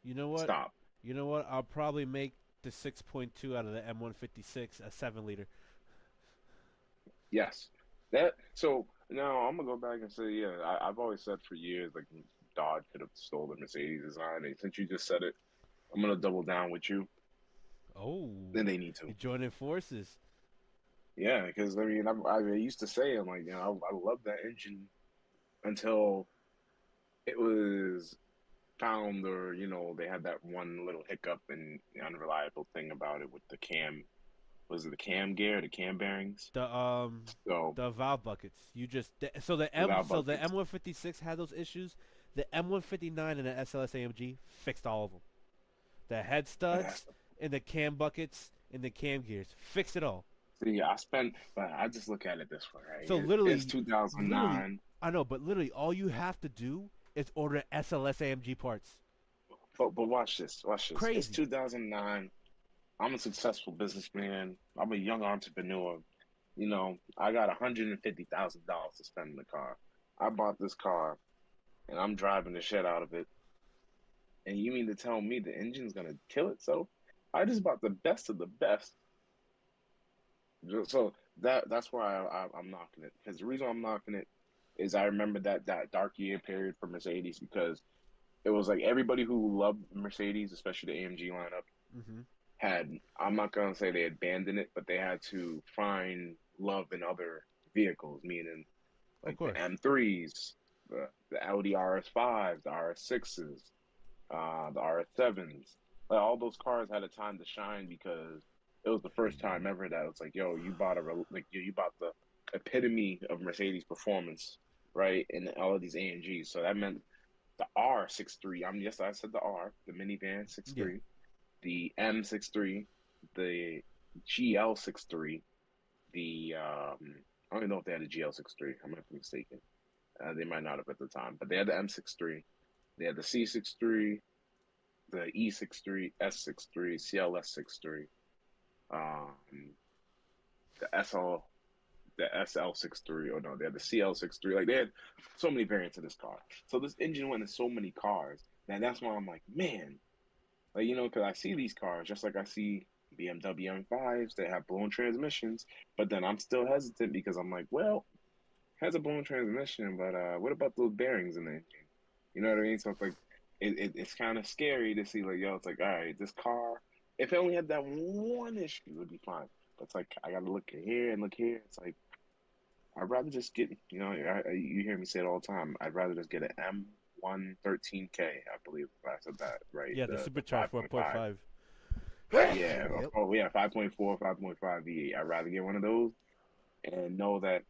You know what? stop. You know what? I'll probably make the 6.2 out of the M156 a 7 liter. Yes. That so now I'm gonna go back and say, yeah, I've always said for years like Dodge could have stole the Mercedes design. And since you just said it, I'm gonna double down with you. Oh, Then they need you to. joining forces. Yeah, because I mean, I used to say, I'm like, I love that engine until it was found, or they had that one little hiccup and unreliable thing about it with the cam. Was it the cam gear, the cam bearings? The So the valve buckets. So the the M valve so the buckets. M156 had those issues. The M159 and the SLS AMG fixed all of them. The head studs That's and the cam buckets and the cam gears fixed it all. See, but I just look at it this way, right? So It's literally, 2009, I know, but literally, all you have to do is order SLS AMG parts. but watch this, watch this. It's Crazy. 2009. I'm a successful businessman. I'm a young entrepreneur. I got $150,000 to spend in the car. I bought this car and I'm driving the shit out of it. And you mean to tell me the engine's gonna kill itself? I just bought the best of the best. So that's why I'm knocking it. Because the reason I'm knocking it is I remember that dark year period for Mercedes because it was like everybody who loved Mercedes, especially the AMG lineup, Hmm. had I'm not gonna say they abandoned it, but they had to find love in other vehicles, meaning Of like the course. M3s, the Audi RS5s, the RS6s, the RS7s. Like all those cars had a time to shine because it was the first time ever that it's like, yo, you bought you bought the epitome of Mercedes performance, right? And all of these AMGs. So that meant the R63. Yes, I said the R, the minivan Yeah. 63, the M63, the GL63, the I don't even know if they had a GL63. I might be mistaken. They might not have at the time, but they had the M63. They had the C63, the E63, S63, CLS63, um, the the SL63, or no, they had the CL63. Like they had so many variants of this car. So this engine went in so many cars. And that's why I'm like, man, like, because I see these cars just like I see BMW M5s that have blown transmissions, but then I'm still hesitant because I'm like, well, it has a blown transmission, but what about those bearings in the engine? You know what I mean? So it's like it's kind of scary to see like, yo, it's like, all right, this car, if it only had that one issue, it would be fine. But it's like I gotta look at here and look here. It's like I'd rather just get, you hear me say it all the time. I'd rather just get an M113K. I believe I said that right. Yeah, the The supercharged 5.5. 4.5. Yeah, Yep. oh yeah, 5.4, 5.5 V8. I'd rather get one of those and know that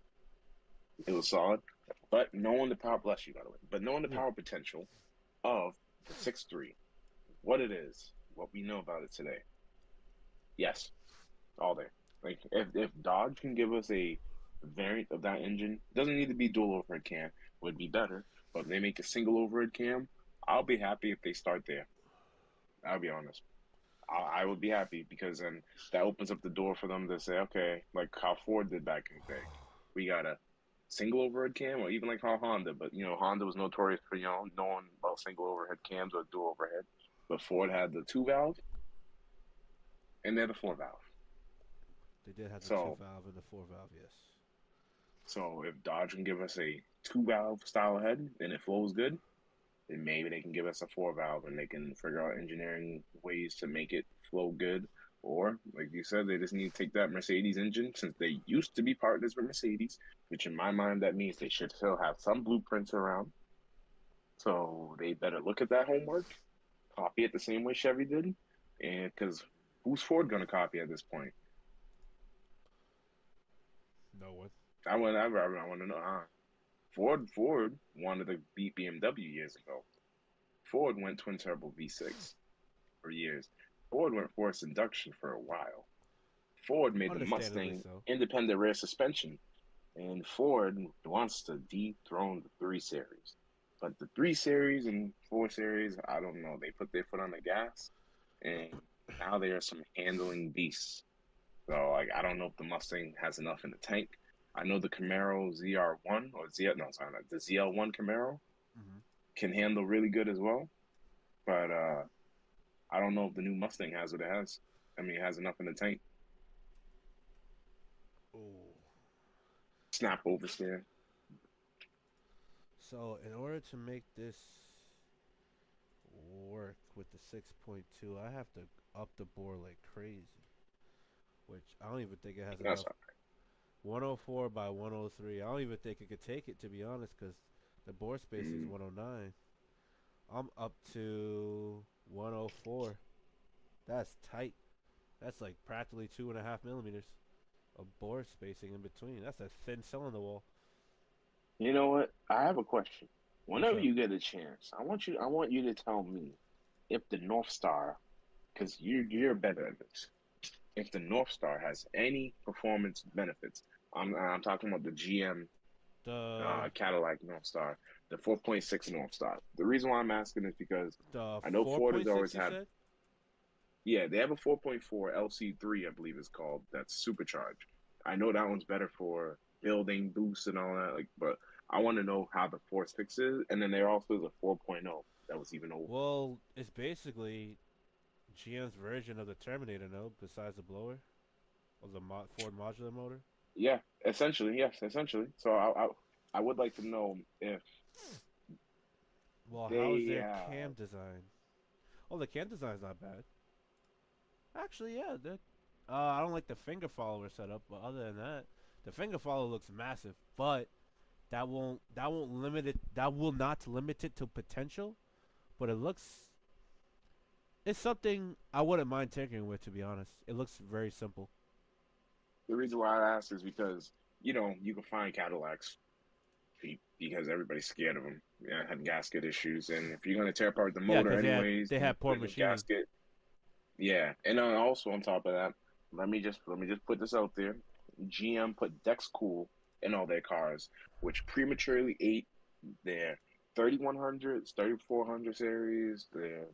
it was solid. But knowing the power, bless you by the way, but knowing the Yeah. power potential of the 6.3, what it is, what we know about it today. Yes, all day. Like if Dodge can give us a variant of that engine, doesn't need to be dual overhead cam, would be better. But if they make a single overhead cam, I'll be happy if they start there. I'll be honest. I would be happy because then that opens up the door for them to say, okay, like how Ford did back in the day. We got a single overhead cam, or even like how Honda, but Honda was notorious for knowing about single overhead cams or dual overhead. But Ford had the two valve and they're the four valve. They did have the two So valve and the four valve, yes. so if Dodge can give us a two valve style head and it flows good, then maybe they can give us a four valve and they can figure out engineering ways to make it flow good. Or, like you said, they just need to take that Mercedes engine since they used to be partners with Mercedes, which in my mind that means they should still have some blueprints around. So they better look at that homework, copy it the same way Chevy did, and because who's Ford gonna copy at this point? No one. I want to know. Ford wanted to beat BMW years ago. Ford went twin turbo V6 for years. Ford went forced induction for a while. Ford made the Understandably Mustang so. independent rear suspension, and Ford wants to dethrone the 3 Series. But the 3 Series and 4 Series, I don't know. They put their foot on the gas, and now they are some handling beasts. So, like, I don't know if the Mustang has enough in the tank. I know the Camaro ZR1 or Z, no, sorry, not the ZL1 Camaro Mm-hmm. can handle really good as well. But I don't know if the new Mustang has what it has. I mean, it has enough in the tank. Oh. Snap oversteer. So in order to make this work with the 6.2, I have to up the bore like crazy, which I don't even think it has That's enough. 104 by 103. I don't even think it could take it, to be honest, because the bore spacing is mm, 109. I'm up to 104. That's tight. That's like practically 2.5 millimeters of bore spacing in between. That's a thin cylinder wall. You know what? I have a question. What's Whenever up? you get a chance, I want you to tell me if the North Star, because you're better at this, if the North Star has any performance benefits. I'm talking about the GM The Cadillac North Star, the 4.6 North Star. The reason why I'm asking is because the I know Ford has always 4.6 you had. said? Yeah, they have a 4.4 LC3, I believe it's called. That's supercharged. I know that one's better for building boosts and all that. Like, but I want to know how the Force Fix is, and then there also is a 4.0 that was even over. Well, it's basically GM's version of the Terminator, no? Besides the blower, or the Ford modular motor. Yeah, essentially, yes, essentially. So I would like to know if Well, how is they their cam have. design? Oh, the cam design's not bad. Actually, yeah. I don't like the finger follower setup, but other than that, the finger follower looks massive. But that won't limit it. That will not limit it to potential. But it looks. It's something I wouldn't mind tinkering with, to be honest. It looks very simple. The reason why I ask is because you can find Cadillacs because everybody's scared of them. Yeah, had gasket issues, and if you're gonna tear apart the Yeah, motor because anyways, they and you had put poor a new machining. gasket. Yeah, and also on top of that, let me just put this out there. GM put Dexcool in all their cars, which prematurely ate their 3100s, 3400 series, their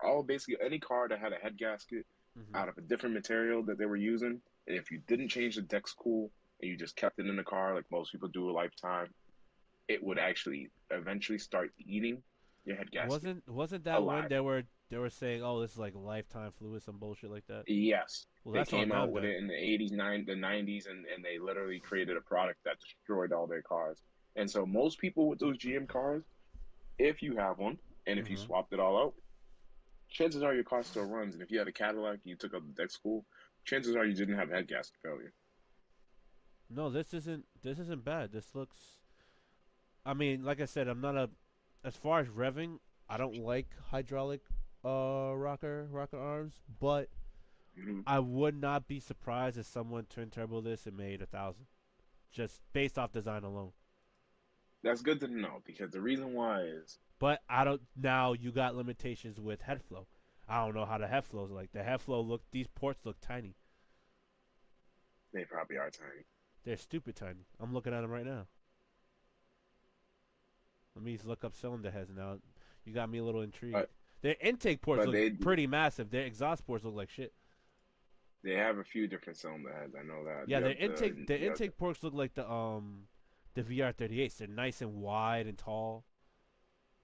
all basically any car that had a head gasket Hmm. out of a different material that they were using. And if you didn't change the Dexcool and you just kept it in the car like most people do a lifetime, it would actually eventually start eating your head gasket Wasn't that when alive. they were saying, oh, this is like lifetime fluid, some bullshit like that? Yes, Well, they that's on came them out with then. it in the 80s, the 90s, and they literally created a product that destroyed all their cars. And so most people with those GM cars, if you have one, and if you Hmm. swapped it all out, chances are your car still runs. And if you had a Cadillac and you took out the deck school, chances are you didn't have head gasket failure. No, this isn't bad. This looks. I mean, like I said, I'm not a. As far as revving, I don't like hydraulic rocker arms, but Hmm. I would not be surprised if someone twin turbo this and made 1,000, just based off design alone. That's good to know because the reason why is But I don't. Now you got limitations with head flow. I don't know how the head flows like. The head flow look. These ports look tiny. they probably are tiny. They're stupid tiny. I'm looking at them right now. Let me just look up cylinder heads now. You got me a little intrigued. But Their intake ports but look they pretty massive. Their exhaust ports look like shit. they have a few different cylinder heads. I know that. Yeah, You have their you have intake ports look like the VR38s. They're nice and wide and tall.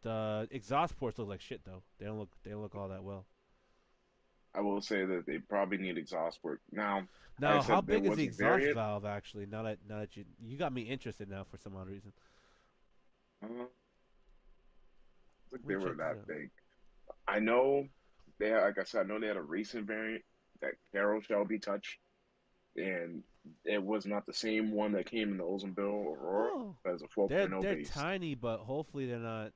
The exhaust ports look like shit though. They don't look all that well. I will say that they probably need exhaust work. Now, I Now, how said there big is the was a exhaust variant. valve actually? Now that you got me interested now for some odd reason. I think Let me they were check this that out. big. I know they had, like I said, I know they had a recent variant that Carol Shelby touched, and it was not the same one that came in the Oldsmobile Aurora Oh, as a 4.0 they're base. tiny, but hopefully they're not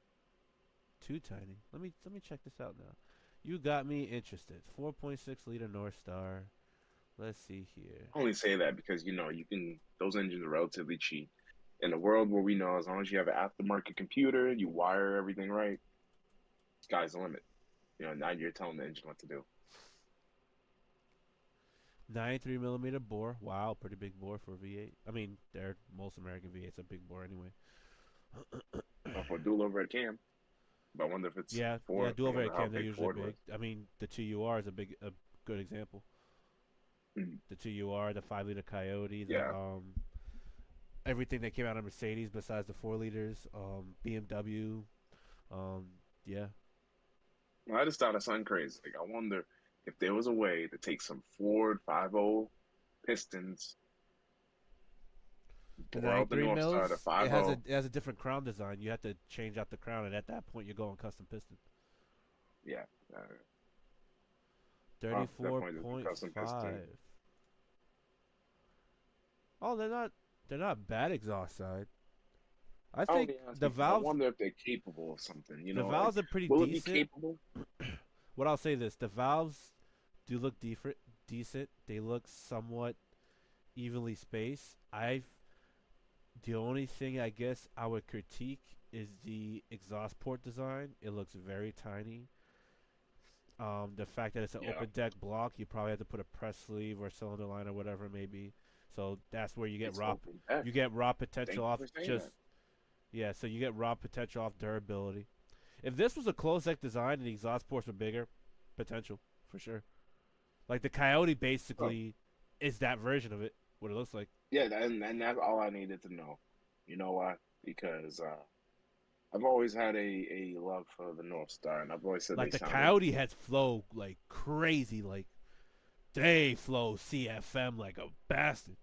too tiny. Let me check this out now. You got me interested. 4.6 liter North Star. Let's see here. I only say that because you can those engines are relatively cheap. In a world where we know as long as you have an aftermarket computer, you wire everything right, sky's the limit. Now you're telling the engine what to do. 93 millimeter bore. Wow, pretty big bore for a V8. I mean, they're most American V8s are big bore anyway. For a dual overhead cam, but I wonder if it's Yeah, Ford. dual I wonder overhead how cam. They're big usually Ford big. was. I mean, the 2UR is a good example. Mhm. The 2UR, the 5 liter Coyote, the Yeah, everything that came out of Mercedes besides the 4 liters, BMW, um, yeah. well, I just thought of something crazy. Like, I wonder if there was a way to take some Ford 5.0 pistons, The bore out the 93 North Star to mils, 5.0. it has a different crown design. You have to change out the crown, and at that point, you're going custom piston. Yeah, definitely the custom piston. 34.5. Oh, they're not bad exhaust side. I I think only ask because I wonder if they're capable of something. the Like, valves are pretty will it be decent. capable? What I'll say this: the valves do look decent. They look somewhat evenly spaced. I've The only thing I guess I would critique is the exhaust port design. It looks very tiny. The fact that it's an Yeah, open deck block, you probably have to put a press sleeve or cylinder line or whatever it may be. So that's where it's open deck. you get raw potential Thank you off for saying that. just yeah. So you get raw potential off durability. If this was a closed deck design and the exhaust ports were bigger, potential for sure. Like the Coyote Oh, basically is that version of it. What it looks like. yeah, and that's all I needed to know. You know why? Because I've always had a love for the North Star, and I've always said they Like the sounded. Coyote heads flow like crazy. Like they flow CFM like a bastard.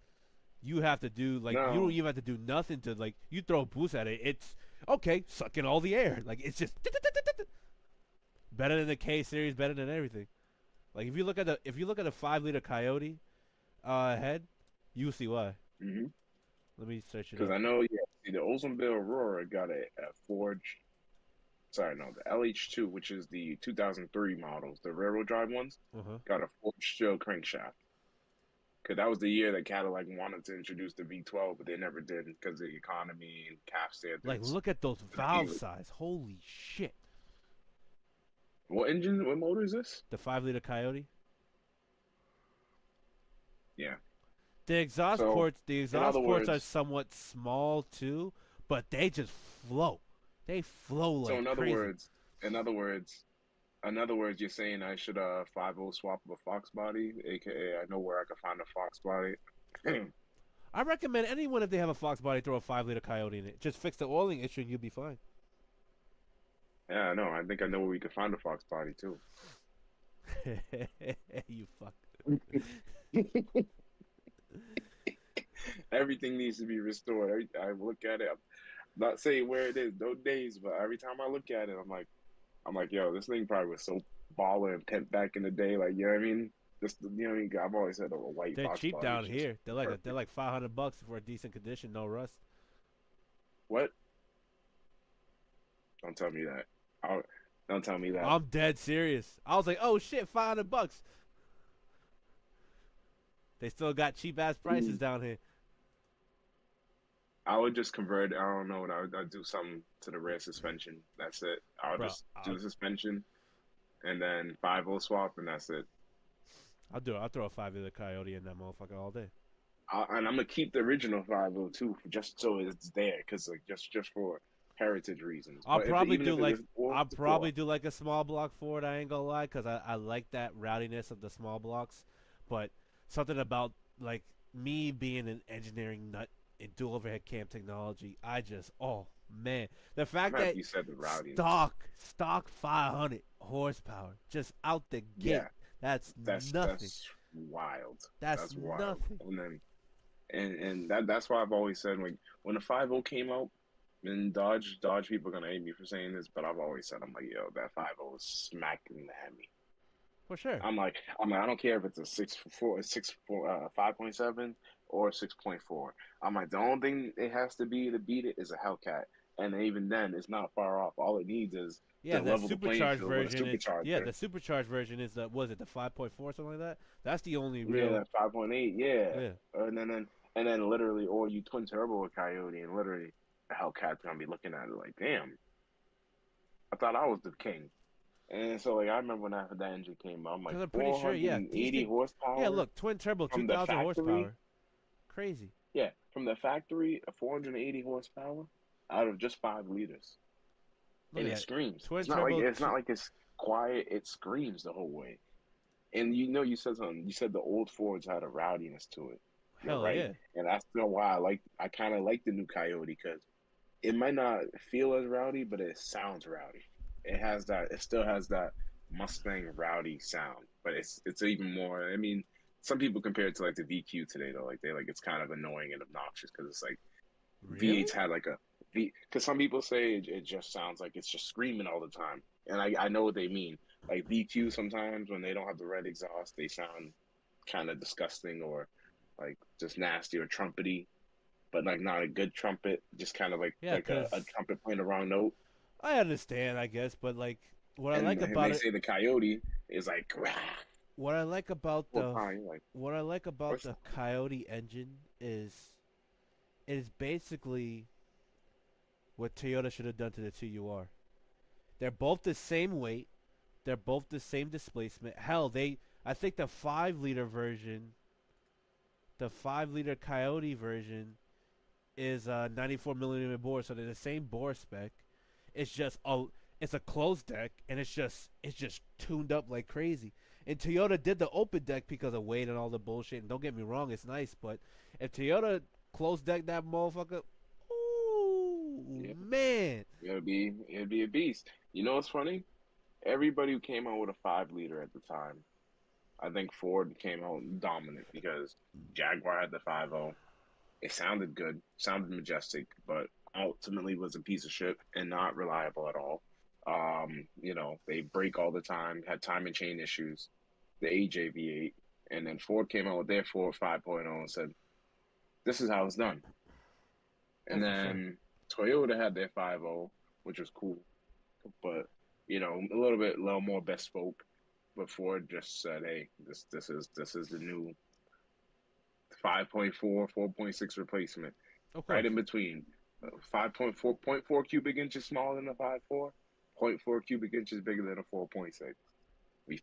You have to do like you don't No, even have to do nothing to like you throw a boost at it. It's okay, sucking all the air. Like it's just better than the K series, better than everything. Like if you look at a 5 liter Coyote head, you see why. hmm Let me search it because up. I know. Yeah, see, the Oldsmobile Aurora got a forged. Sorry, no, the LH2, which is the 2003 models, the railroad drive ones, Uh huh. got a forged steel crankshaft. Because that was the year that Cadillac wanted to introduce the V12, but they never did because of the economy and CAF Like standards. look at those And valve immediately, size. Holy shit. what engine, what motor is this? The 5 liter Coyote. Yeah. The In exhaust other ports are words, somewhat small too, but they just flow. They flow so like in other crazy. words, in other words, in other words, you're saying I should 5.0 swap a Fox body, aka I know where I can find a Fox body. I recommend anyone if they have a Fox body throw a 5 liter Coyote in it. Just fix the oiling issue and you'll be fine. Yeah, I know. I think I know where we could find a Fox body too. You fuck. Everything needs to be restored. I look at it. I'm not saying where it is, no days, but every time I look at it, I'm like, yo, this thing probably was so baller and pent back in the day. Like, you know what I mean? Just you know what I mean? I've always said a white They're Fox cheap body down is just here. They're perfect. like $500 for a decent condition, no rust. What? Don't tell me that. I'll, don't tell me that. I'm dead serious. I was like, oh shit, $500. They still got cheap ass prices Ooh. down here, I would just convert. I don't know. I'd do something to the rear suspension. That's it. I'll bro. just do the suspension and then 5.0 swap, and that's it. I'll do it. I'll throw a 5 liter Coyote in that motherfucker all day. And I'm gonna keep the original 5.0 too, just so it's there, because like just for heritage reasons. I'll But if probably even do if it like was four, I'll it's a four. probably do like a small block Ford. I ain't gonna lie, cause I like that rowdiness of the small blocks, but something about like me being an engineering nut in dual overhead cam technology, I just man, the I'm fact happy that you said the rowdiness. stock 500 horsepower just out the Yeah, gate, that's that's nothing. that's wild. That's That's wild. nothing. And that's why I've always said, like, when the 5.0 came out, and Dodge people are gonna hate me for saying this, but I've always said, I'm like, yo, that 5.0 is smacking the Hemi. For sure. I don't care if it's a 6.4, 6.4, 5.7 or 6.4. I'm like, the only thing it has to be to beat it is a Hellcat, and even then, it's not far off. All it needs is Yeah, to that level the playing supercharged field with a version is yeah, supercharger. the supercharged version is the was it the 5.4 something like that? That's the only Yeah, real that 5.8, yeah. yeah. And then literally, or you twin turbo with Coyote, and literally, the Hellcat's gonna be looking at it like, damn, I thought I was the king. And so, like, I remember when that engine came out, I'm like, Cuz I'm pretty sure, yeah, these 480 things, yeah, horsepower look, twin turbo from the 2000 factory. horsepower. Crazy. Yeah, from the factory, 480 horsepower out of just 5 liters, Look and at it that. screams. Twin It's not like turbo it's not like it's quiet. It screams the whole way. And you said something. You said the old Fords had a rowdiness to it. You're hell right, yeah. and that's why I kind of like the new Coyote, because it might not feel as rowdy, but it sounds rowdy. It still has that Mustang rowdy sound, but it's even more. I mean, some people compare it to like the VQ today, though. Like it's kind of annoying and obnoxious, because it's like Really? V8's had like a V. Because some people say it just sounds like it's just screaming all the time, and I know what they mean. Like VQ, sometimes when they don't have the red exhaust, they sound kind of disgusting, or like just nasty or trumpety, but like not a good trumpet, just kind of Yeah, like a cuz trumpet playing the wrong note. I understand, I guess, but like what I like And about they it say the coyote is like rah, what I like about full time. You're like, what I like about what's the Coyote engine is it is basically what Toyota should have done to the 2UR. They're both the same weight. They're both the same displacement. Hell, I think the 5 liter Coyote version is 94 millimeter bore, so they're the same bore spec. It's just it's a closed deck, and it's just tuned up like crazy. And Toyota did the open deck because of weight and all the bullshit. And don't get me wrong, it's nice, but if Toyota closed deck that motherfucker, ooh yeah, man, it'd be a beast. You know what's funny? Everybody who came out with a 5 liter at the time, I think Ford came out dominant, because Jaguar had the 5.0. It sounded good, sounded majestic, but ultimately was a piece of shit and not reliable at all. They break all the time, had time and chain issues, the AJ V8, and then Ford came out with their Ford 5.0 and said, "This is how it's done." oh And for sure. then Toyota had their 5.0, which was cool, but a little more bespoke. But Ford just said, "Hey, this is the new 5.4, 4.6 replacement, Of right in course. between. 5.4 cubic inches smaller than a 5.4, zero point 0.4 cubic inches bigger than a 4.6. We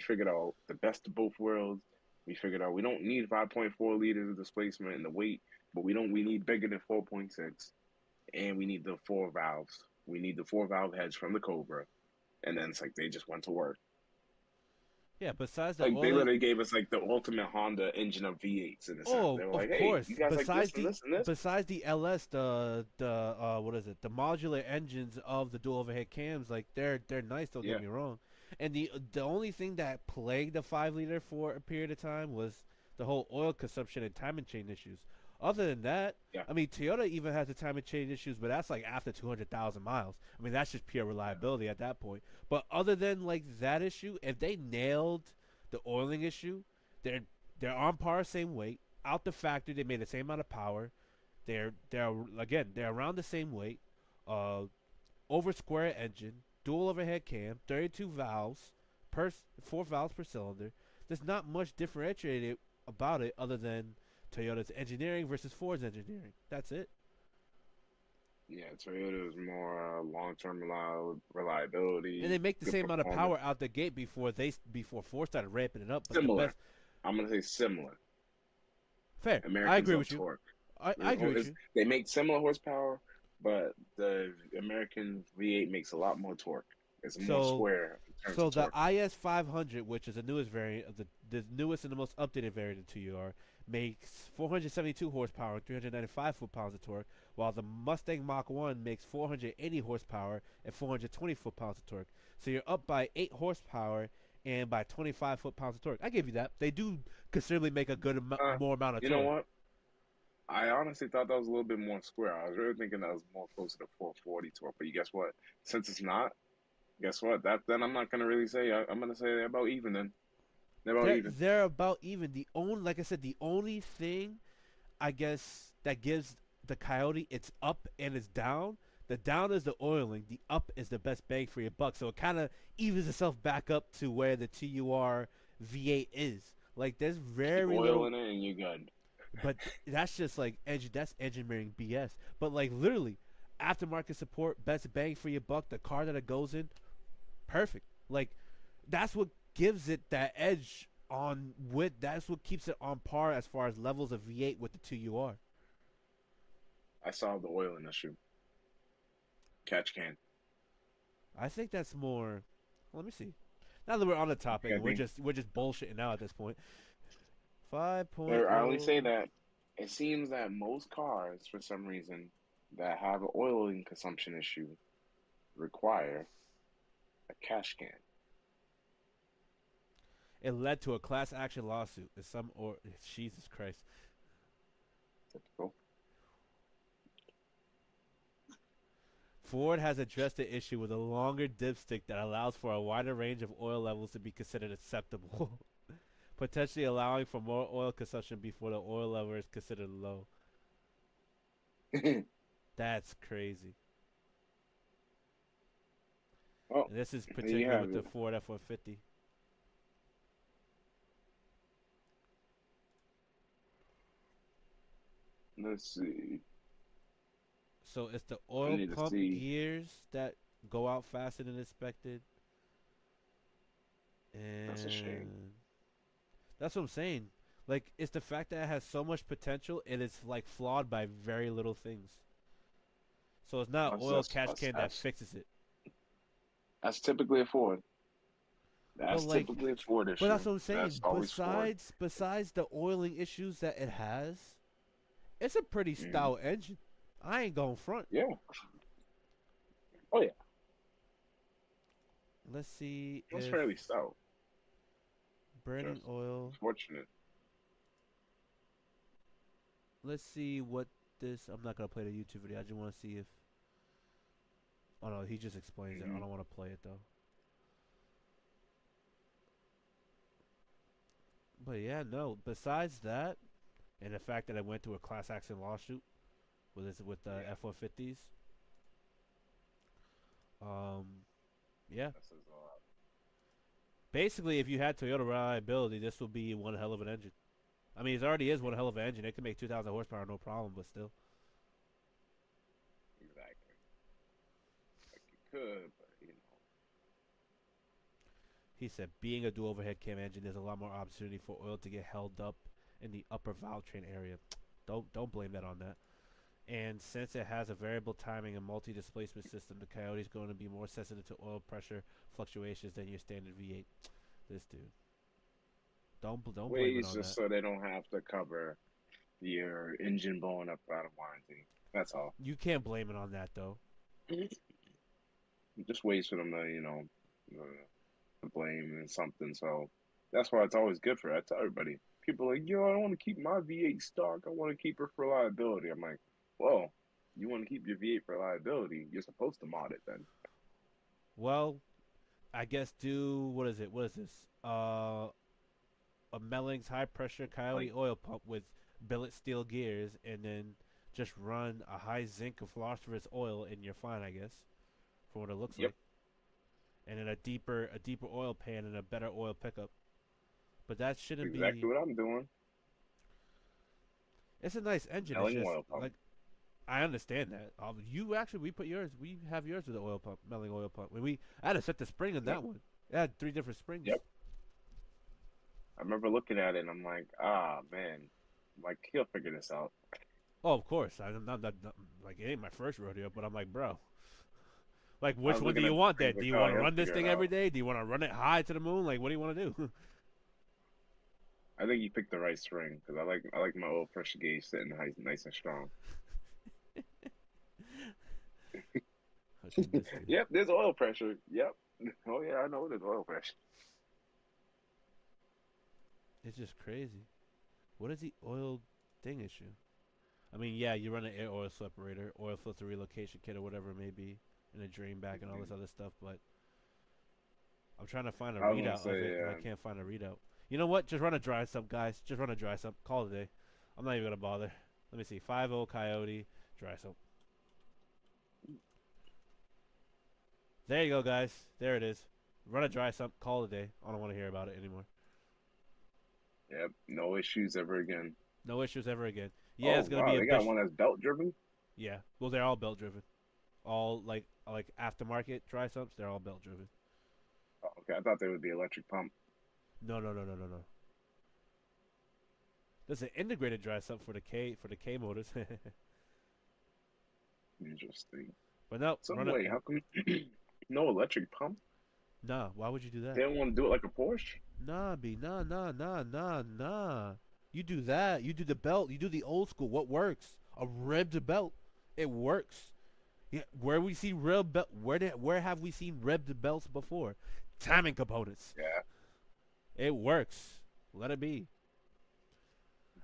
figured out the best of both worlds. We figured out we don't need 5.4 liters of displacement in the weight, but we need bigger than 4.6, and we need the four valves. We need the four valve heads from the Cobra, and then it's like they just went to work. Yeah. Besides the Like they oiling, literally gave us like the ultimate Honda engine of V8s in a sense. They oh, were of like, "Hey, you course. guys like this and this and this." Besides the LS, the what is it? The modular engines of the dual overhead cams, like they're nice. Don't get Yeah, me wrong. And the only thing that plagued the 5 liter for a period of time was the whole oil consumption and time and chain issues. Other than that, yeah, I mean, Toyota even has the time and chain issues, but that's like after 200,000 miles. I mean, that's just pure yeah. reliability at that point. But other than like that issue, if they nailed the oiling issue, they're they're on par, same weight. Out the factory, they made the same amount of power. They're around the same weight. Uh, over square engine, dual overhead cam, 32 valves per 4 valves per cylinder. There's not much differentiated about it other than Toyota's engineering versus Ford's engineering. That's it. Yeah, Toyota is more long-term And they reliability, make the good same amount of power performance. out the gate before Ford started ramping it up. But the Similar. best, I'm gonna say similar. fair. I Americans agree love with you. torque. I agree with you. They make similar horsepower, but the American V8 makes a lot more torque. It's more So square in terms So of the torque. IS 500, which is the newest variant of the newest and the most updated variant of 2UR, makes 472 horsepower and 395 foot-pounds of torque, while the Mustang Mach 1 makes 480 horsepower and 420 foot-pounds of torque. So you're up by 8 horsepower and by 25 foot-pounds of torque. I give you that. They do considerably make a good Uh, more amount of you know torque. what? I honestly thought that was a little bit more square. I was really thinking that was more closer to 440 torque. But you guess what? Since it's not, guess what? That then I'm not gonna really say. I'm gonna say they're about even. Then they're about even. They're about even. The only, like I said, the only thing I guess that gives the Coyote its up and its down. The down is the oiling. The up is the best bang for your buck. So it kind of evens itself back up to where the TUR V8 is. Like there's Keep very oil little, in it, and you're good. but that's just like engine. That's engineering BS. But like literally, aftermarket support, best bang for your buck. The car that it goes in, perfect. Like that's what gives it that edge on with. That's what keeps it on par as far as levels of V8 with the 2UR. I solved the oiling issue. Catch can. I think that's more. Let me see. Now that we're on the topic I and we're think, just bullshitting now at this point. or I only say 5.0. that it seems that most cars, for some reason, that have an oiling consumption issue require a cash can. It led to a class action lawsuit. In some or Jesus Christ. Typical. Ford has addressed the issue with a longer dipstick that allows for a wider range of oil levels to be considered acceptable, potentially allowing for more oil consumption before the oil level is considered low. That's crazy. Oh, And this is there you particularly have with the it. Ford F-150. Let's see. So it's the I oil need to pump see. gears that go out faster than expected, That's a shame. and that's what I'm saying. Like it's the fact that it has so much potential, and it's like flawed by very little things. So it's not That's oil that's catch that's can that that's, fixes it. that's typically a Ford. But That's like, typically a Ford but that's issue. what I'm That's saying. always Ford. Besides the oiling issues that it has, it's a pretty Hmm. stout engine. I ain't going front. Yeah. Oh yeah. Let's see That's fairly if stout. burning Just oil. unfortunate. Let's see what this. I'm not gonna play the YouTube video. I just want to see if. Oh no, he just explains it. I Hmm. don't want to play it though. But yeah, no. Besides that, and the fact that I went through a class action lawsuit with the Yeah. F-150s, yeah. That says a lot. Basically, if you had Toyota reliability, this would be one hell of an engine. I mean, it already is one hell of an engine. It can make 2,000 horsepower, no problem. But still, Exactly. Like you could, but you know. he said being a dual overhead cam engine, there's a lot more opportunity for oil to get held up in the upper valve train area. Don't blame that on that. And since it has a variable timing and multi-displacement system, the Coyote is going to be more sensitive to oil pressure fluctuations than your standard V8. This dude, don't blame it Ways on just that. so they don't have to cover your engine blowing up out of warranty. That's all. You can't blame it on that though. Just ways for them to, to blame and something. So that's why it's always good for. I tell everybody. People are like, yo, I don't want to keep my V8 stock. I want to keep it for reliability. I'm like, well, you want to keep your V8 for reliability. You're supposed to mod it then. Well, I guess do what is it? What is this? A Melling's high pressure Like, Coyote oil pump with billet steel gears, and then just run a high zinc of phosphorus oil, and you're fine, I guess, for what it looks yep, like. And then a deeper oil pan and a better oil pickup. But that shouldn't exactly be. what I'm doing. It's a nice engine. It's Melling just oil pump. like I understand that. You actually, we put yours. We have yours with the oil pump, melting oil pump. When we I had to set the spring on Yep. that one. It had 3 different springs. Yep. I remember looking at it and I'm like, ah man, like he'll figure this out. Oh, of course. I'm not like it ain't my first rodeo, but I'm like, bro, like I which was one do looking you at the want? There? springs Do like, you oh, want to he'll run this figure it thing every out. day? Do you want to run it high to the moon? Like, what do you want to do? I think you picked the right spring because I like my oil pressure gauge sitting nice and strong. Okay, this dude. Yep, there's oil pressure. Yep. Oh yeah, I know there's oil pressure. It's just crazy. What is the oil thing issue? I mean, yeah, you run an air oil separator, oil filter relocation kit, or whatever it may be, and a drain back and all this other stuff, but I'm trying to find a I was gonna readout of it, say, and I can't find a readout. You know what? Just run a dry sump, guys. Just run a dry sump. Call it a day. I'm not even gonna bother. Let me see. 5.0 Coyote dry sump. There you go, guys. There it is. Run a dry sump. Call it a day. I don't want to hear about it anymore. yep, no issues ever again. No issues ever again. Yeah, Oh it's gonna wow, be a they got bitch. one that's belt driven. Yeah. Well, they're all belt driven. All like aftermarket dry sumps. They're all belt driven. Oh, okay, I thought they would be electric pump. No, no, no, no, no, no. There's an integrated dry sump for the K motors. Interesting. But no, Some run it. way, how come no electric pump? Nah, why would you do They that? don't want to do it like a Porsche. Nah, B, nah, nah, nah, nah, nah. You do that. You do the belt. You do the old school. What works? A ribbed belt. It works. Yeah, where we see ribbed belt? Where have we seen ribbed belts before? Timing components. Yeah, It works. Let it be.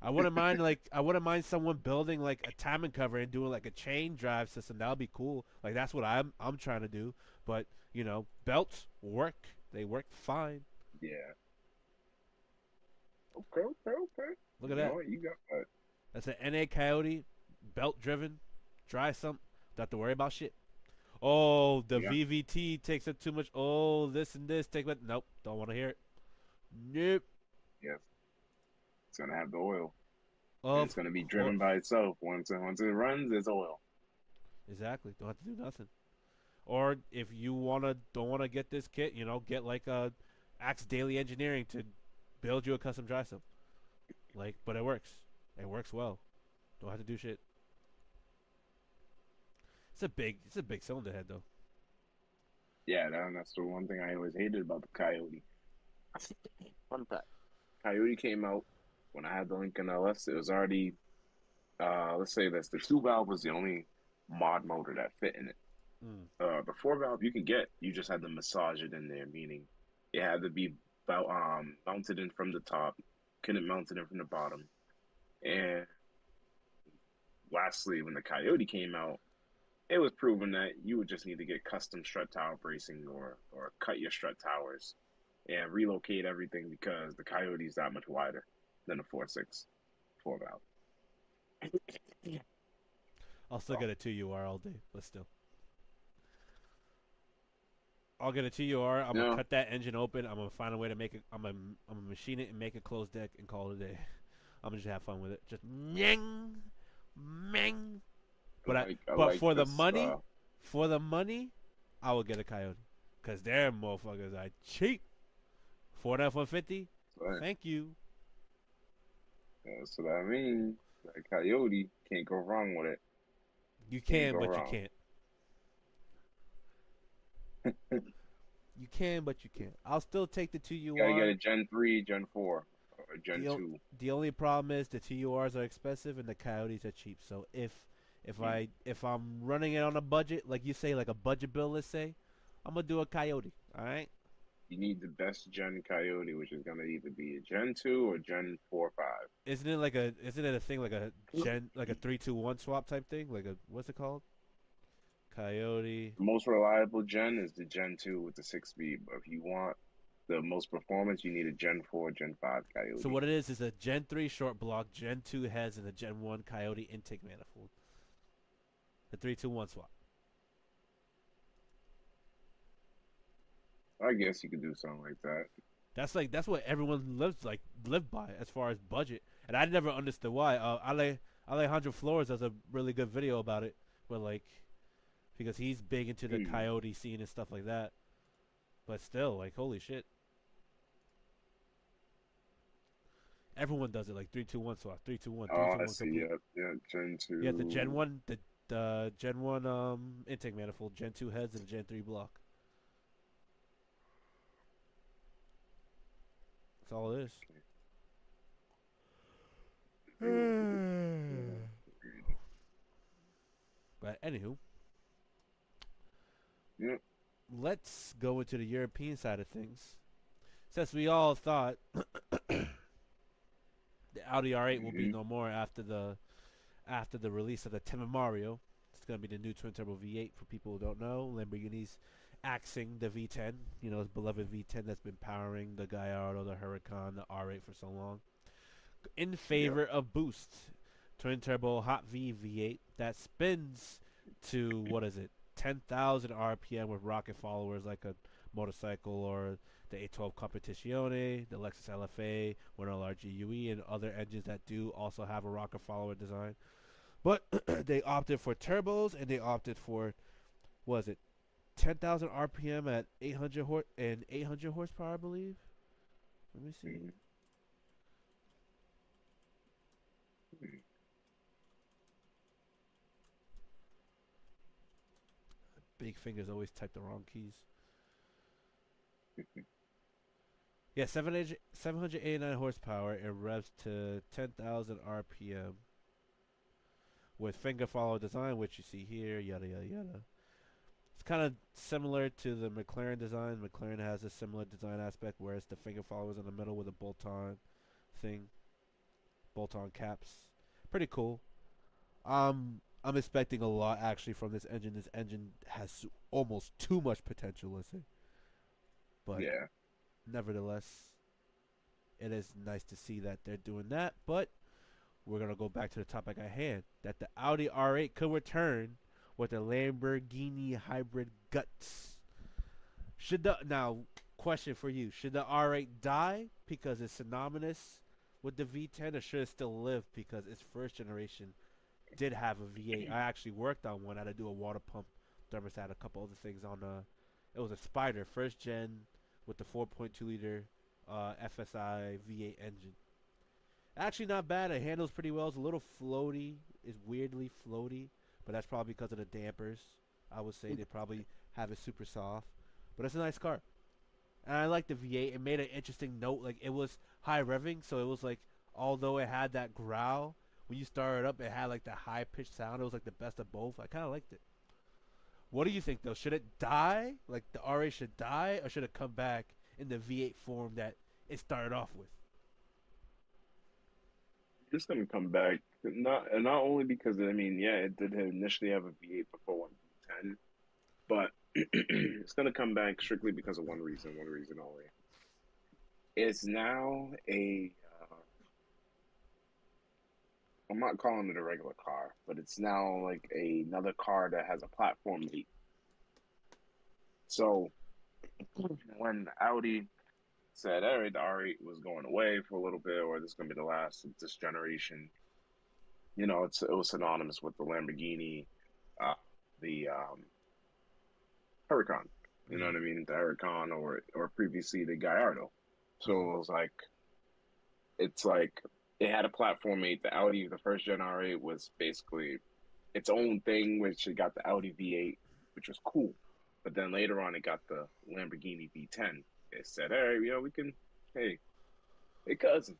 I wouldn't mind someone building like a timing cover and doing like a chain drive system. That would be cool. Like that's what I'm trying to do. But belts work. They work fine. yeah. Okay, okay, okay. Look at You know that. what? You got that. That's an NA Coyote, belt driven, dry sump. Don't have to worry about shit. Oh, the You got. VVT takes up too much. Oh, this and this take it. Nope, don't want to hear it. Nope. Yes, it's gonna have the oil, and it's Of gonna be course. driven by itself. Once it runs, it's oil. Exactly. Don't have to do nothing. Or if you don't wanna get this kit, get like a Axe Daily Engineering to build you a custom dry sump. Like, but it works. It works well. Don't have to do shit. It's a big cylinder head though. Yeah, that's the one thing I always hated about the Coyote. Fun fact: Coyote came out when I had the Lincoln LS. It was already, let's say this: the two valve was the only mod motor that fit in it. Mm. The four valve you can get, you just had to massage it in there, meaning it had to be mounted in from the top, couldn't mount it in from the bottom. And lastly, when the Coyote came out, it was proven that you would just need to get custom strut tower bracing or cut your strut towers and relocate everything because the Coyote is that much wider than a 4.6 four valve. I'll still So get a 2UR all day, but still. I'll get a 2UR. I'm you gonna know, cut that engine open. I'm gonna find a way to make it. I'm gonna machine it and make a closed deck and call it a day. I'm gonna just have fun with it. Just ming, ming. I But like I but like for the this. money, I will get a Coyote, cause their motherfuckers are cheap. Ford F-150. So, Thank you. so that I mean, that Coyote can't go wrong with it. You Can't can, go but you wrong. can't. You can, but you can't. I'll still take the Gotta get 2UR. a Gen 3, Gen 4, or Gen The 2. the only problem is the TURs are expensive and the Coyotes are cheap. So Mm. if I'm running it on a budget, like you say, like a budget bill, let's say, I'm gonna do a Coyote. All right. You need the best Gen Coyote, which is gonna either be a Gen 2 or Gen 4 5. Isn't it a thing like a gen like a 3-2-1 swap type thing? Like a what's it called? Coyote. The most reliable Gen is the Gen 2 with the 6 speed. But if you want the most performance, you need a Gen 4, Gen 5 So Coyote. what it is a Gen 3 short block, Gen 2 heads, and a Gen 1 Coyote intake manifold. The 3-2-1 swap. I guess you could do something like that. That's what everyone lives by as far as budget. and I never understood why. Alejandro Flores does a really good video about it, where like because he's big into the Mm. coyote scene and stuff like that. But still, like holy shit, everyone does it like 3, 2, 1 swap, 3, 2, 1, three, Oh, two, I one see. complete. Yep. Yeah. Gen Yeah, the Gen 2. one, the Gen 1 intake manifold, Gen 2 heads, and Gen 3 block. That's all it is. Okay. They will do. Yeah. Agreed. But anywho, Yep. let's go into the European side of things. Since we all thought the Audi R8 will be Mm-hmm. no more after the release of the Tema Mario. It's gonna be the new twin turbo V8 for people who don't know. Lamborghini's axing the V10, his beloved V10 that's been powering the Gallardo, the Huracan, the R8 for so long, in Yep. favor of Boost, twin turbo hot V V8 that spins to what is it, 10,000 RPM with rocket followers like a motorcycle or the A12 Competizione, the Lexus LFA, or an LRG UE, and other engines that do also have a rocket follower design. But they opted for turbos and they opted for was it 10,000 RPM at 800 horsepower, I believe. Let me see. Mm-hmm. Big fingers always type the wrong keys. Yeah, 789 horsepower. It revs to 10,000 RPM with finger follow design, which you see here. Yada yada yada. It's kind of similar to the McLaren design. McLaren has a similar design aspect, where it's the finger followers in the middle with a bolt-on thing, bolt-on caps. Pretty cool. I'm expecting a lot actually from this engine. This engine has almost too much potential, let's say. But Yeah. nevertheless, it is nice to see that they're doing that. But we're gonna go back to the topic at hand. That the Audi R8 could return with the Lamborghini hybrid guts. Should the now question for you: should the R8 die because it's synonymous with the V10, or should it still live because its first generation did have a V8? I actually worked on one. I had to do a water pump thermostat, a couple other things on a. It was a Spider first gen with the 4.2 liter FSI V8 engine. Actually, not bad. It handles pretty well. It's a little floaty. It's weirdly floaty, but that's probably because of the dampers. I would say they probably have it super soft, but it's a nice car. And I like the V8. It made an interesting note. Like it was high revving, so it was like although it had that growl when you started up, it had like that high pitched sound. It was like the best of both. I kind of liked it. What do you think though? Should it die? Like the RA should die, or should it come back in the V8 form that it started off with? It's gonna come back. Not only because I mean, yeah, it did initially have a V8 before one V10, but it's gonna come back strictly because of one reason only. It's now a I'm not calling it a regular car, but it's now like another car that has a platform leap. So when Audi said, all right, the R8 was going away for a little bit, or this is going to be the last of this generation, it was synonymous with the Lamborghini, uh, the Huracan. You know Mm-hmm. what I mean? The Huracan, or previously the Gallardo. So Mm-hmm. it was like it's like it had a platform mate. The Audi, the first gen R8 was basically its own thing, which it got the Audi V8, which was cool. But then later on, it got the Lamborghini V10. It said, "Hey, we can, hey, hey, cousin,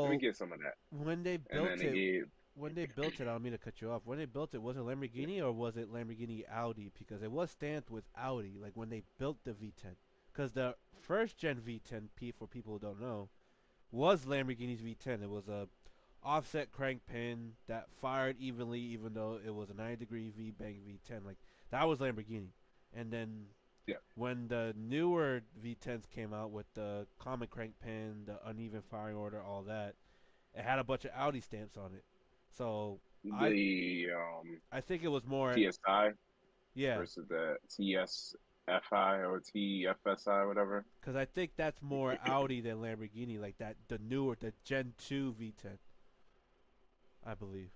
let me Well, get some of that." when they And then built they it, gave, I don't mean to cut you off. When they built it, was it Lamborghini or was it Lamborghini Audi? Because it was stamped with Audi, like when they built the V10. Because the first gen V10P, for people who don't know, was Lamborghini's V10. It was a offset crank pin that fired evenly, even though it was a 90-degree V bang V10. Like that was Lamborghini. And then yeah, when the newer V10s came out with the common crank pin, the uneven firing order, all that, it had a bunch of Audi stamps on it. So I the I think it was more TSI yeah. versus the TS. FI or TFSI, whatever. Because I think that's more Audi than Lamborghini, like that the newer the Gen 2 V10, I believe.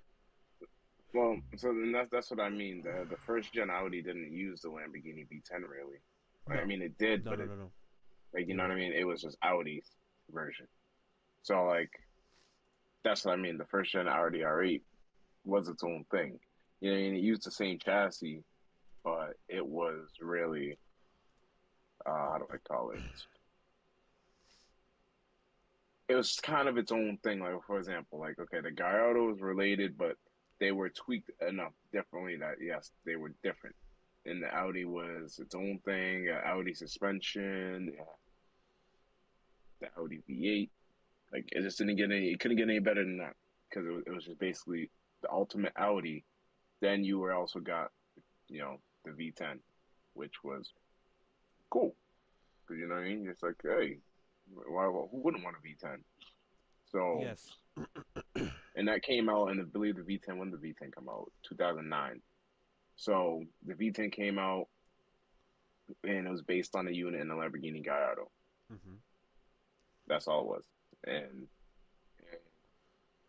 Well, so then that's what I mean. The first gen Audi didn't use the Lamborghini V10 really. I No, mean, it did, no, but no, it no, no. like you You're know what I right. mean. It was just Audi's version. So like that's what I mean. The first gen Audi R8 was its own thing. You know, and it used the same chassis, but it was really how do I call it? It was kind of its own thing. Like for example, like okay, the Gallardo was related, but they were tweaked enough differently that yes, they were different. And the Audi was its own thing. Audi suspension, the Audi V8. Like it just didn't get any. It couldn't get any better than that because it was just basically the ultimate Audi. Then you were also got the V10, which was cool because you know what I mean. It's like hey, who wouldn't want a V10? So Yes. and that came out, and I believe the V10 when the V10 come out 2009. So the V10 came out, and it was based on a unit in the Lamborghini Gallardo. Hmm. That's all it was, and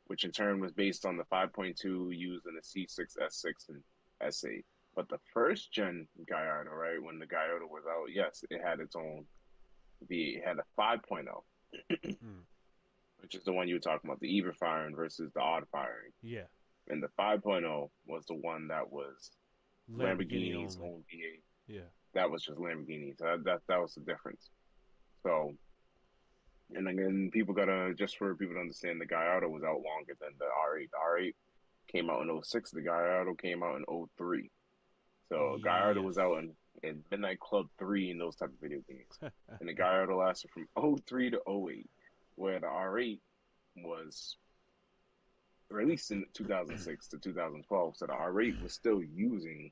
which in turn was based on the 5.2 used in the C6, S6, and S8. But the first gen Gallardo, right, when the Gallardo was out, yes, it had its own V8. It had a 5.0, Mm. which is the one you were talking about, the even firing versus the odd firing. Yeah. And the 5.0 was the one that was Lamborghini Lamborghini's only. own V8. Yeah. That was just Lamborghini. So that was the difference. So and again, people gotta just for people to understand, the Gallardo was out longer than the R8. The R8 came out in '06. The Gallardo came out in '03. So Gallardo was out Yes. in Midnight Club 3 and those type of video games. And the Gallardo lasted from '03 to '08, where the R8 was released in 2006 to 2012. So the R8 was still using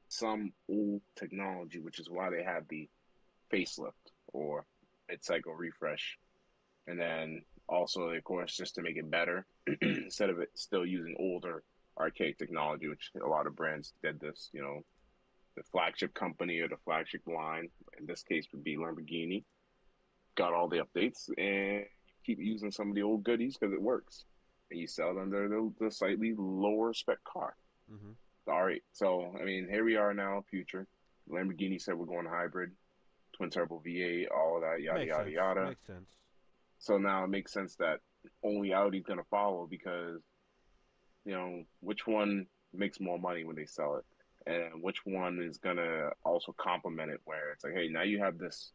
some old technology, which is why they had the facelift or mid-cycle refresh. And then also, of course, just to make it better, instead of it still using older archaic technology, which a lot of brands did this, the flagship company or the flagship line, in this case would be Lamborghini, got all the updates and you keep using some of the old goodies because it works. And you sell them the slightly lower spec car. Hmm. All right. So, I mean, here we are now, future. Lamborghini said we're going hybrid, twin turbo V8, all of that, yada, Makes yada, sense. yada. Makes sense. So now it makes sense that only Audi's going to follow because, which one makes more money when they sell it? And which one is going to also complement it where it's like, hey, now you have this.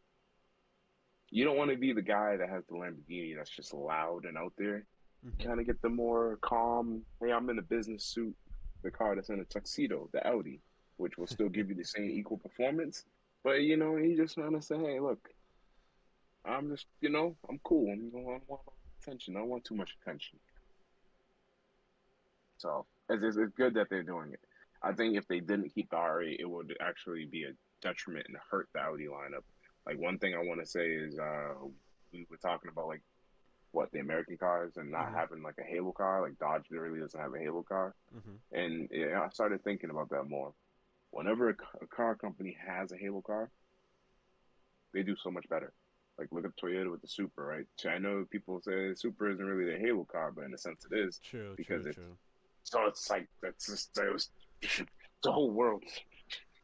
You don't want to be the guy that has the Lamborghini that's just loud and out there. Hmm. Kind of get the more calm, hey, I'm in a business suit, the car that's in a tuxedo, the Audi, which will still give you the same equal performance. But, you just want to say, hey, look, I'm just, I'm cool. I don't want attention. I don't want too much attention. So it's good that they're doing it. I think if they didn't keep the R8, it would actually be a detriment and hurt the Audi lineup. Like one thing I want to say is we were talking about like what the American cars and not Hmm. having like a Halo car. Like Dodge really doesn't have a Halo car, Hmm. and I started thinking about that more. Whenever a car company has a Halo car, they do so much better. Like look at Toyota with the Supra, right? So I know people say the Supra isn't really a Halo car, but in a sense it is True. True. because it's True. so it's like that's just it was the whole world.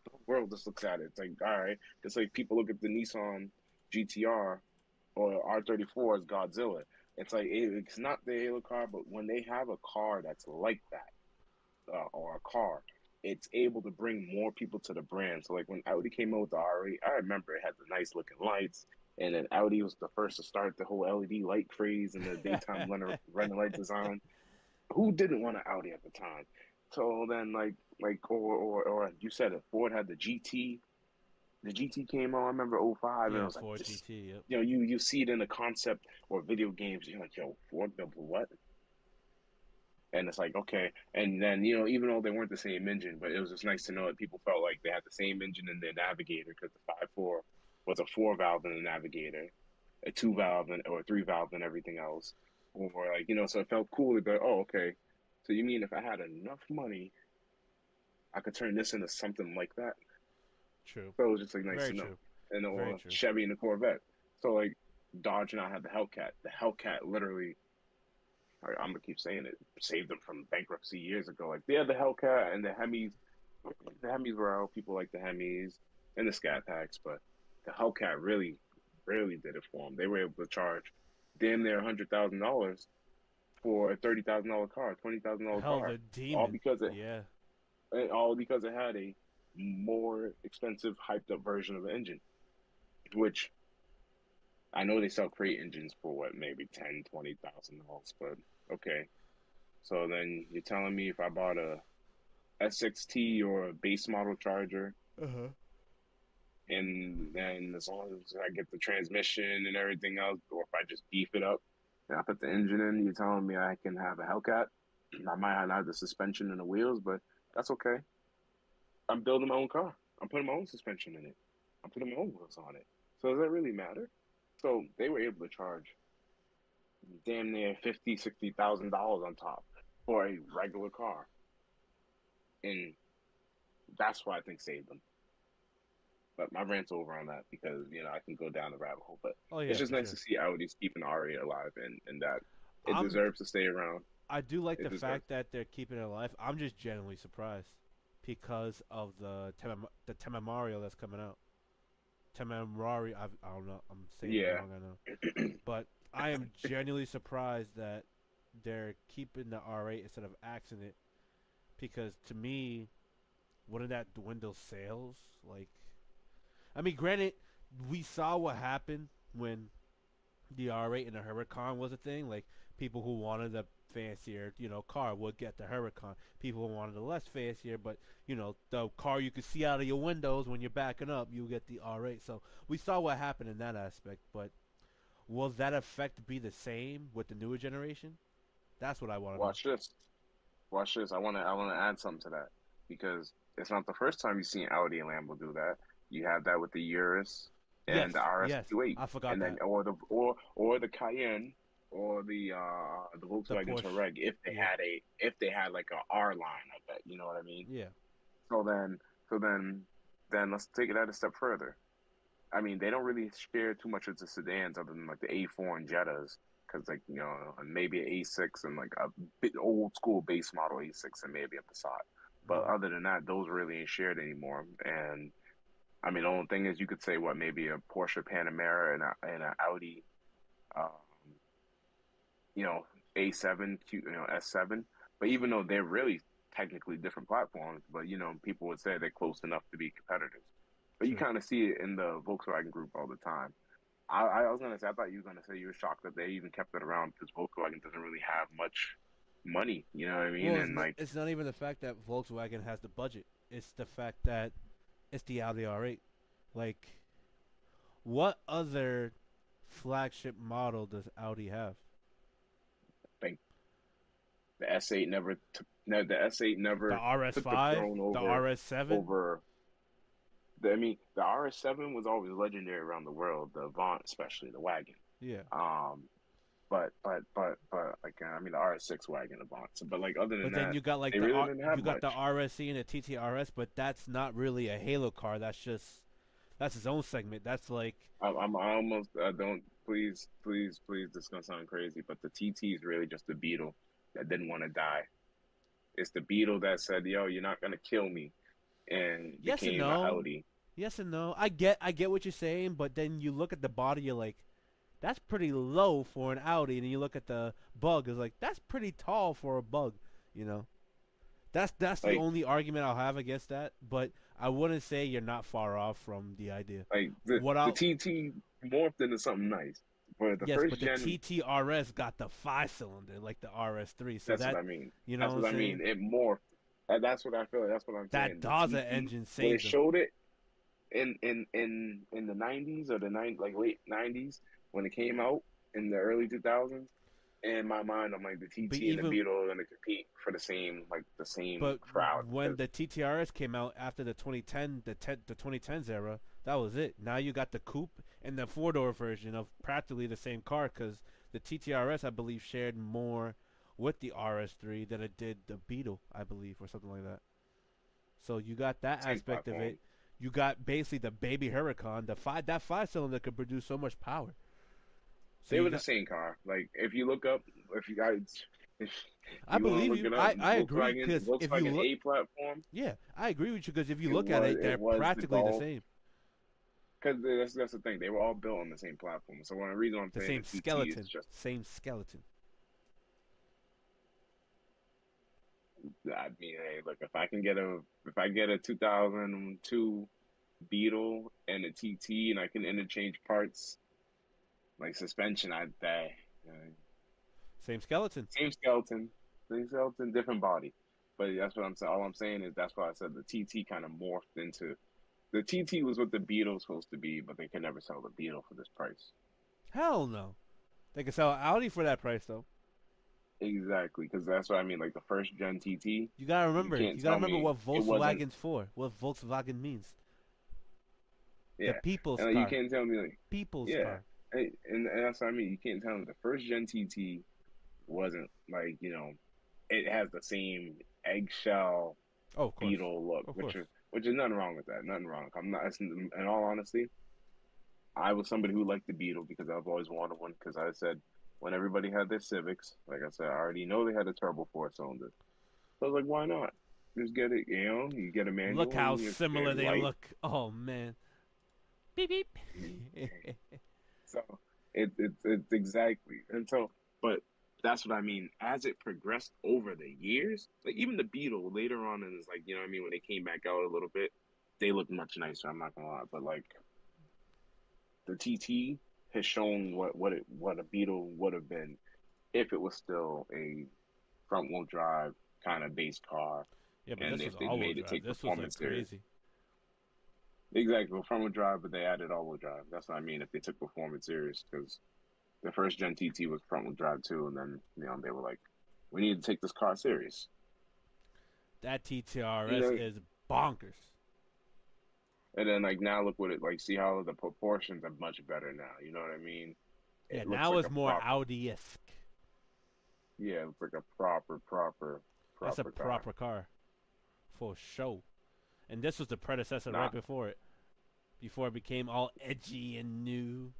The whole world just looks at it. It's like all right, it's like people look at the Nissan GTR or R34 as Godzilla. It's like it's not the Halo car, but when they have a car that's like that, or a car, it's able to bring more people to the brand. So like when Audi came out with the R8, I remember it had the nice looking lights, and then Audi was the first to start the whole LED light craze and the daytime running light design. Who didn't want an Audi at the time? So then or you said it, Ford had the GT. The GT came out, I remember '05, and I Yeah. was like, Ford this, GT. Yep. you see it in the concept or video games, you're like, yo, Ford built what? And it's like, okay. And then, even though they weren't the same engine, but it was just nice to know that people felt like they had the same engine in their Navigator because the 5.4 was a 4 valve in the Navigator, a 2 valve or a 3 valve and everything else. Or like, so it felt cool to go, oh, okay. So you mean if I had enough money, I could turn this into something like that? True. So it was just like nice Very to know. true. And Very or true. Chevy and the Corvette. So like Dodge now had the Hellcat. The Hellcat literally, I'm gonna keep saying it, saved them from bankruptcy years ago. Like they had the Hellcat and the Hemis. The Hemis were out. People like the Hemis and the Scat Packs, but the Hellcat really, really did it for them. They were able to charge damn near $100,000 for a $30,000 car, $20,000 Hell, car, the all demon. because Yeah. it had a more expensive, hyped up version of the engine. Which I know they sell crate engines for what, maybe 10, $20,000, but okay. So then you're telling me if I bought a S6T or a base model Charger, Uh huh. and then as long as I get the transmission and everything else, or if I just beef it up and I put the engine in, you're telling me I can have a Hellcat. I might not have the suspension and the wheels, but that's okay. I'm building my own car. I'm putting my own suspension in it. I'm putting my own wheels on it. So does that really matter? So they were able to charge damn near 50, $60,000 on top for a regular car, and that's why I think saved them. But my rant's over on that because I can go down the rabbit hole. But Oh it's yeah, just for nice to sure. see Audi keeping R8 alive, and that it I'm. deserves to stay around. I do like It the deserves. fact that they're keeping it alive. I'm just genuinely surprised because of the Temamario that's coming out. Temamari. I don't know. I'm saying it Yeah, wrong. I know, but I am genuinely surprised that they're keeping the R8 instead of axing it because to me, wouldn't that dwindle sales? Like, I mean, granted, we saw what happened when the R8 and the Huracan was a thing. Like people who wanted the fancier, car would get the Huracan. People who wanted the less fancier, but the car you could see out of your windows when you're backing up, you get the R8. So we saw what happened in that aspect. But will that effect be the same with the newer generation? That's what I want to know. watch this. Watch this. I want to add something to that because it's not the first time you've seen Audi and Lambo do that. You have that with the Urus and the Yes, yes, RS8, I forgot and then that. or the Cayenne or the The Volkswagen Porsche. Touareg Yeah, if they had like a R line, I bet you know what I mean. yeah. So then so then let's take it out a step further. I mean, they don't really share too much of the sedans other than like the A4 and Jettas, because like and maybe an A6 and like a bit old school base model A6 and maybe a Passat. But Mm. other than that, those really ain't shared anymore. And I mean, the only thing is you could say what maybe a Porsche Panamera and an Audi, um, you know, A7, S7. But even though they're really technically different platforms, but people would say they're close enough to be competitors. But you True. kind of see it in the Volkswagen group all the time. I was gonna say I thought you were gonna say you were shocked that they even kept it around because Volkswagen doesn't really have much money. You know what I mean? Well, And like, it's not even the fact that Volkswagen has the budget. It's the fact that it's the Audi R8. Like, what other flagship model does Audi have? I think the S8 never took no, the S8 The never took the RS5, throne the over RS7. over. I mean, the RS7 was always legendary around the world. The Avant, especially the wagon. Yeah, Um, but like I mean the RS6 wagon Avant. So, but like other than but then that, you got like they really didn't have you got the much. RSE and the TTRS, but that's not really a Halo car. That's its own segment. That's like I almost don't please this is gonna sound crazy, but the TT is really just the Beetle that didn't want to die. It's the Beetle that said, "Yo, you're not gonna kill me," and yes and became a no, Audi. yes and no. I get what you're saying, but then you look at the body, you're like, that's pretty low for an Audi, and you look at the bug, it's like that's pretty tall for a bug. You know, that's the Like only argument I'll have against that. But I wouldn't say you're not far off from the idea. like What the I'll TT morphed into something nice, but the Yes, first but the gen, TTRS got the 5 cylinder like the RS3, so that's what that I mean. you know That's what I'm what I mean. saying. It morphed. That's what I feel. That's what I'm That saying. The Daza TT engine when they saved them. showed it in the '90s or the late '90s when it came out in the early 2000s. In my mind, I'm like the But TT and the even Beetle are going to compete for the same but crowd when because the TTRS came out after the 2010 the 2010s era, that was it. Now you got the coupe and the four-door version of practically the same car because the TTRS I believe shared more with the RS3 than it did the Beetle I believe or something like that. So you got that same aspect of platform. it. You got basically the baby Huracan. That five cylinder could produce so much power. So They you were the got. same car. Like if you look up, if you guys, if I you want to believe look you. it up, I agree because if you Volkswagen look, A platform. yeah, I agree with you because if you look at it, It they're was the practically the Golf. same. Because that's the thing. They were all built on the same platform. So one reason I'm The saying same the TT is skeleton. just, Same skeleton. I mean, hey, look, if I get a 2002 Beetle and a TT and I can interchange parts like suspension, I'd pay. Same skeleton. Same same skeleton, different body. But that's what I'm saying. All I'm saying is that's why I said the TT kind of morphed into the TT was what the Beetle's supposed to be, but they can never sell the Beetle for this price. Hell no. They can sell an Audi for that price though. Exactly, because that's what I mean. Like the first gen TT, You gotta you remember. can't You gotta tell remember me what it wasn't. Volkswagen's for. What Volkswagen means. The Yeah, people's and like, you car. can't tell me like, People's yeah, car. and that's what I mean. You can't tell me the first gen TT wasn't like it has the same eggshell Oh, of course. Beetle look, Of course. which is nothing wrong with that. Nothing wrong. I'm not. In all honesty, I was somebody who liked the Beetle because I've always wanted one. Because I said when everybody had their Civics, like I said, I already know they had a turbo four cylinder. So I was like, why not? Just get it. You get a Look manual how and similar they're they light. look. Oh man. Beep beep. So it's exactly. And so, but that's what I mean. As it progressed over the years, like even the Beetle later on, and it's like what I mean, when they came back out a little bit, they look much nicer. I'm not gonna lie, but like the TT has shown what a Beetle would have been if it was still a front wheel drive kind of base car, Yeah, but and this was if they all-wheel made it drive. take This was like performance serious. crazy. Exactly, front wheel drive, but they added all wheel drive. That's what I mean. If they took performance serious, because the first gen TT was front wheel drive too, and then they were like, we need to take this car serious. That And TTRS then is bonkers. like now look what it like. See how the proportions are much better now. You know what I mean? Yeah, It looks now like it's a more proper, Audi-esque. yeah, it looks like a That's a proper car. proper car for show. And this was the predecessor right Nah, before it. Before it became all edgy and new.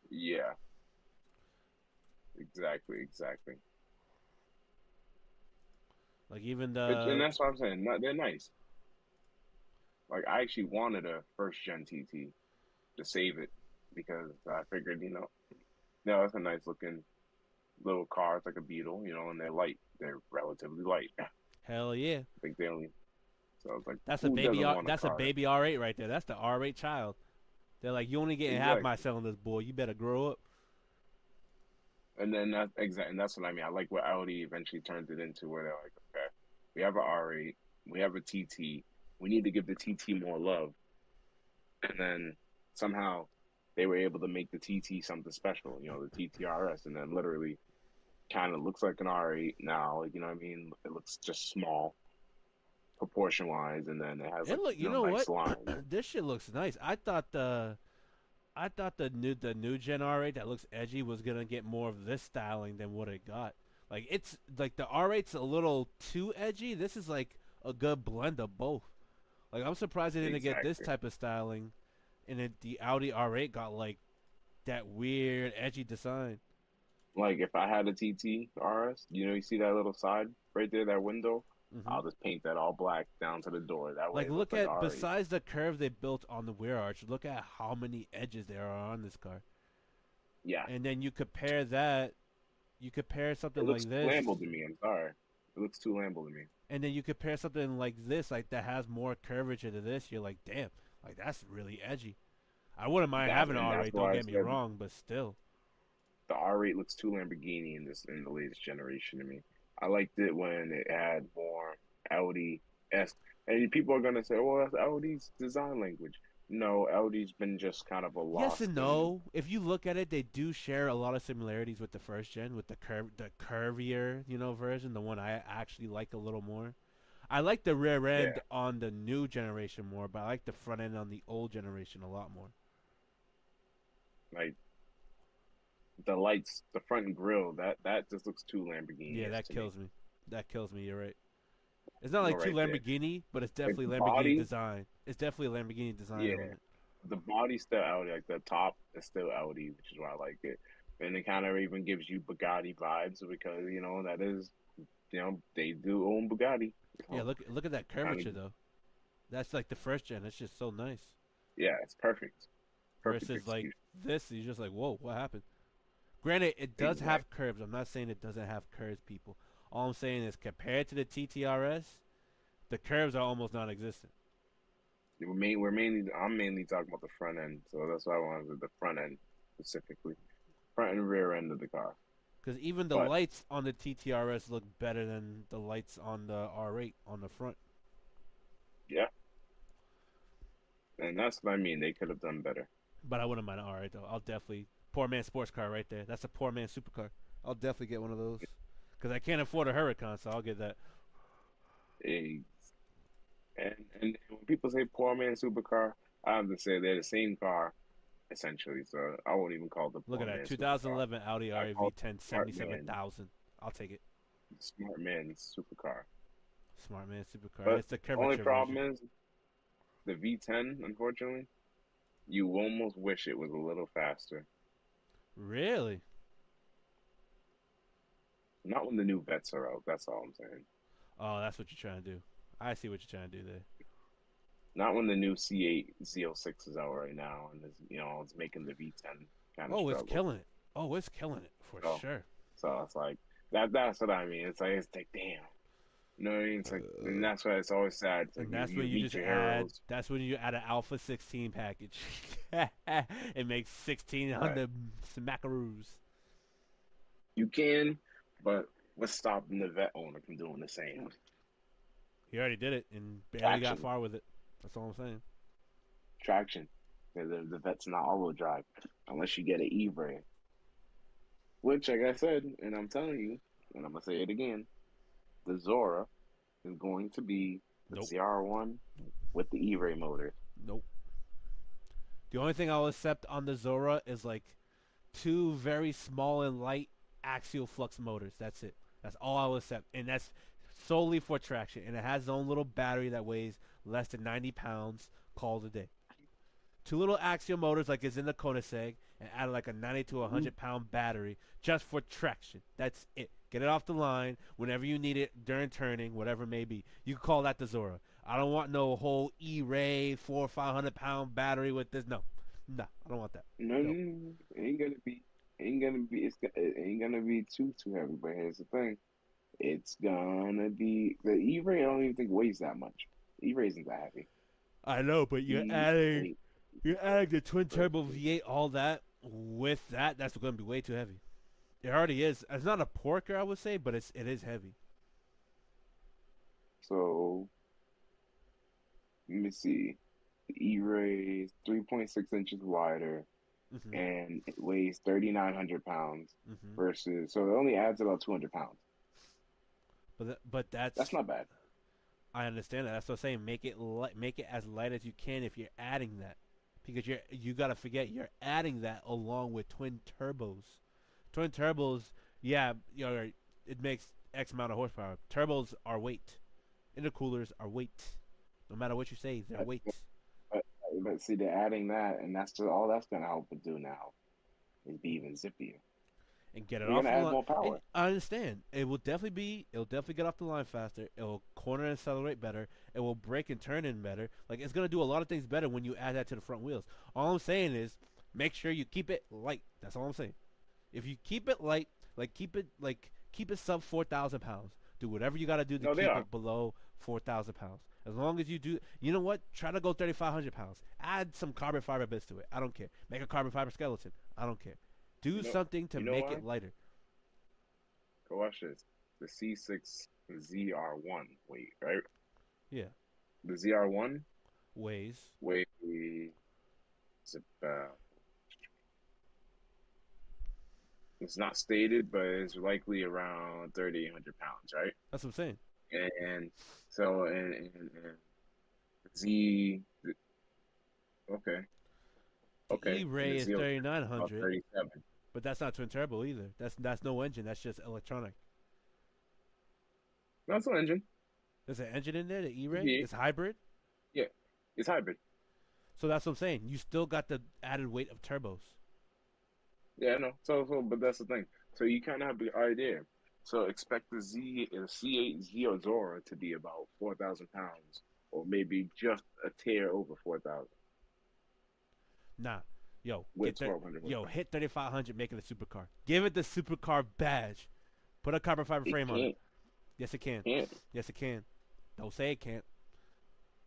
yeah, exactly. Like even And the that's what I'm saying. They're nice. Like I actually wanted a first gen TT to save it because I figured, no, it's a nice looking little car. It's like a Beetle, and they're light. They're relatively light. I hell yeah. think they only. So I was like, That's a who baby doesn't R want a that's a car? baby R8 right there. That's the R8 child. They're like, you only getting half my Exactly. cylinders, boy. You better grow up. And then and that's what I mean. I like what Audi eventually turned it into, where they're like, okay, we have an R8, we have a TT, we need to give the TT more love, and then somehow they were able to make the TT something special. The TTRS, and then literally kind of looks like an R8 now. Like what I mean, it looks just small proportion wise, and then it has It like look, you know nice what? lines. This shit looks nice. I thought the new Gen R8 that looks edgy was gonna get more of this styling than what it got. Like it's like the R8's a little too edgy. This is like a good blend of both. Like I'm surprised they didn't get this Exactly. type of styling, and the Audi R8 got like that weird edgy design. Like if I had a TT RS, you see that little side right there, that window. Hmm. I'll just paint that all black down to the door. That way Like it looks look like at R8. besides the curve they built on the rear arch, look at how many edges there are on this car. Yeah, And then you compare it something looks like too Lambo this, to me. I'm sorry, it looks too Lambo to me. and then you compare something like this, like that has more curvature to this. You're like, damn, like that's really edgy. I wouldn't mind having an That's R8. Don't why I get me said wrong, but still, the R8 looks too Lamborghini in the latest generation to me. I liked it when it had more Audi esque, and people are gonna say, "Well, that's Audi's design language." No, Audi's been just kind of a yes and lost in. no. If you look at it, they do share a lot of similarities with the first gen, with the curvier, version, the one I actually like a little more. I like the rear end Yeah, on the new generation more, but I like the front end on the old generation a lot more. like the lights, the front grille, that just looks too Yeah, Lamborghini-esque that to me. kills me. That kills me. You're right. It's not like too right there. Lamborghini, but it's Like definitely the Lamborghini body, design. It's definitely a Lamborghini design yeah, element. the body's still Audi. Like the top is still Audi, which is why I like it. And it kind of even gives you Bugatti vibes because that is they do own Bugatti. Yeah, So look at that kind of curvature though. That's like the first gen. It's just so nice. yeah, it's perfect, perfect Versus like execution. this, you're just like, whoa, what happened? Granted, it does have Exactly. curves. I'm not saying it doesn't have curves, people. All I'm saying is compared to the TTRS, the curves are almost non-existent. I'm mainly talking about the front end, so that's why I wanted the front end specifically, front and rear end of the car. Because even the But lights on the TTRS look better than the lights on the R8 on the front. yeah, and that's what I mean. They could have done better. But I wouldn't mind an R8 though. I'll definitely poor man sports car right there. That's a poor man supercar. I'll definitely get one of those because I can't afford a Huracan, so I'll get that. Eh, and when people say poor man supercar, I have to say they're the same car essentially. So I won't even call it the Look at poor that man supercar. 2011 Audi I R8 call it V10 the smart man, 77,000. I'll take it. smart man supercar. Smart man supercar. And But it's the the only curvature problem version. is the V10. Unfortunately, you almost wish it was a little faster. Really? Not when the new vets are out. That's all I'm saying. Oh, that's what you're trying to do. I see what you're trying to do there. Not when the new C8 Z06 is out right now, and it's making the V10 kind of Oh, it's struggle. killing it. Oh, it's killing it for So, sure. so it's like that. That's what I mean. It's like damn. You know what I mean? It's like, and Uh, that's why it's always sad. It's like and you, that's when you you meet just your add. heroes, That's when you add an Alpha 16 package. It makes 16 on right? the smackaroos. You can, but what's stopping the vet owner from doing the same? He already did it and barely got Traction, far with it. That's all I'm saying. traction. The vet's not all-wheel drive unless you get an E-brake, which, like I said, and I'm telling you, and I'm gonna say it again, the Zora is going to be the Nope. ZR1 with the E-ray motor. Nope. The only thing I'll accept on the Zora is like two very small and light axial flux motors. That's it. That's all I'll accept, and that's solely for traction. And it has its own little battery that weighs less than 90 pounds. Called a day. Two little axial motors like is in the Koenigsegg, and add like a 90 to Mhm. 100-pound battery just for traction. That's it. Get it off the line whenever you need it during turning, whatever it may be. You can call that the Zora. I don't want no whole E-Ray 400 or 500 pound battery with this. No, no, I don't want that. No, no, No. no, it ain't gonna be too heavy. But here's the thing: it's gonna be the E-ray. I don't even think weighs that much. E-ray isn't that heavy. I know, but E-ray you're adding the twin turbo versus V8, all that with that. That's going to be way too heavy. It already is. It's not a porker, I would say, but it is heavy. so let me see. The E-ray is 3.6 inches wider Hmm. and it weighs 3,900 pounds Hmm. versus so it only adds about 200 pounds. But That's that's not bad. I understand that. That's what I'm saying. Make it as light as you can if you're adding that, because you gotta forget you're adding that along with twin turbos. Twin turbos, yeah, it makes X amount of horsepower. Turbos are weight. Intercoolers are weight. No matter what you say, they're But, weight. but, but see, they're adding that, and that's just all that's gonna help it do now is be even zippier. And get it They're off gonna the add line. more And power. I understand. It'll definitely get off the line faster. It'll corner and accelerate better. It will brake and turn in better. Like it's gonna do a lot of things better when you add that to the front wheels. All I'm saying is make sure you keep it light. That's all I'm saying. If you keep it light, keep it sub 4,000 pounds. Do whatever you gotta do to No, they keep are. it below 4,000 pounds. As long as you do, you know what? Try to go 3,500 pounds. Add some carbon fiber bits to it. I don't care. Make a carbon fiber skeleton. I don't care. Do something to You know make it why? lighter. Go watch this. The C6 ZR1 weight, right? Yeah. The ZR1 Weighs. weighs about. It's not stated, but it's likely around 3,800 pounds, right? That's what I'm saying. And so, and Z, okay, The okay, and the E-Ray is Z06 is about 3,900, 37. but that's not twin turbo either. That's no engine. That's just electronic. That's an engine. There's an engine in there, the E-Ray. V8. It's hybrid. Yeah, it's hybrid. So that's what I'm saying. You still got the added weight of turbos. Yeah, I know. But that's the thing. So you kind of have the idea. So expect the C8 Zora to be about 4,000 pounds, or maybe just a tear over 4,000 Nah, yo, with 1,200 horsepower. hit 3,500, make it a supercar. Give it the supercar badge. Put a carbon fiber It frame on it. can't, Yes, it can. can't, Yes, it can. Don't say it can't.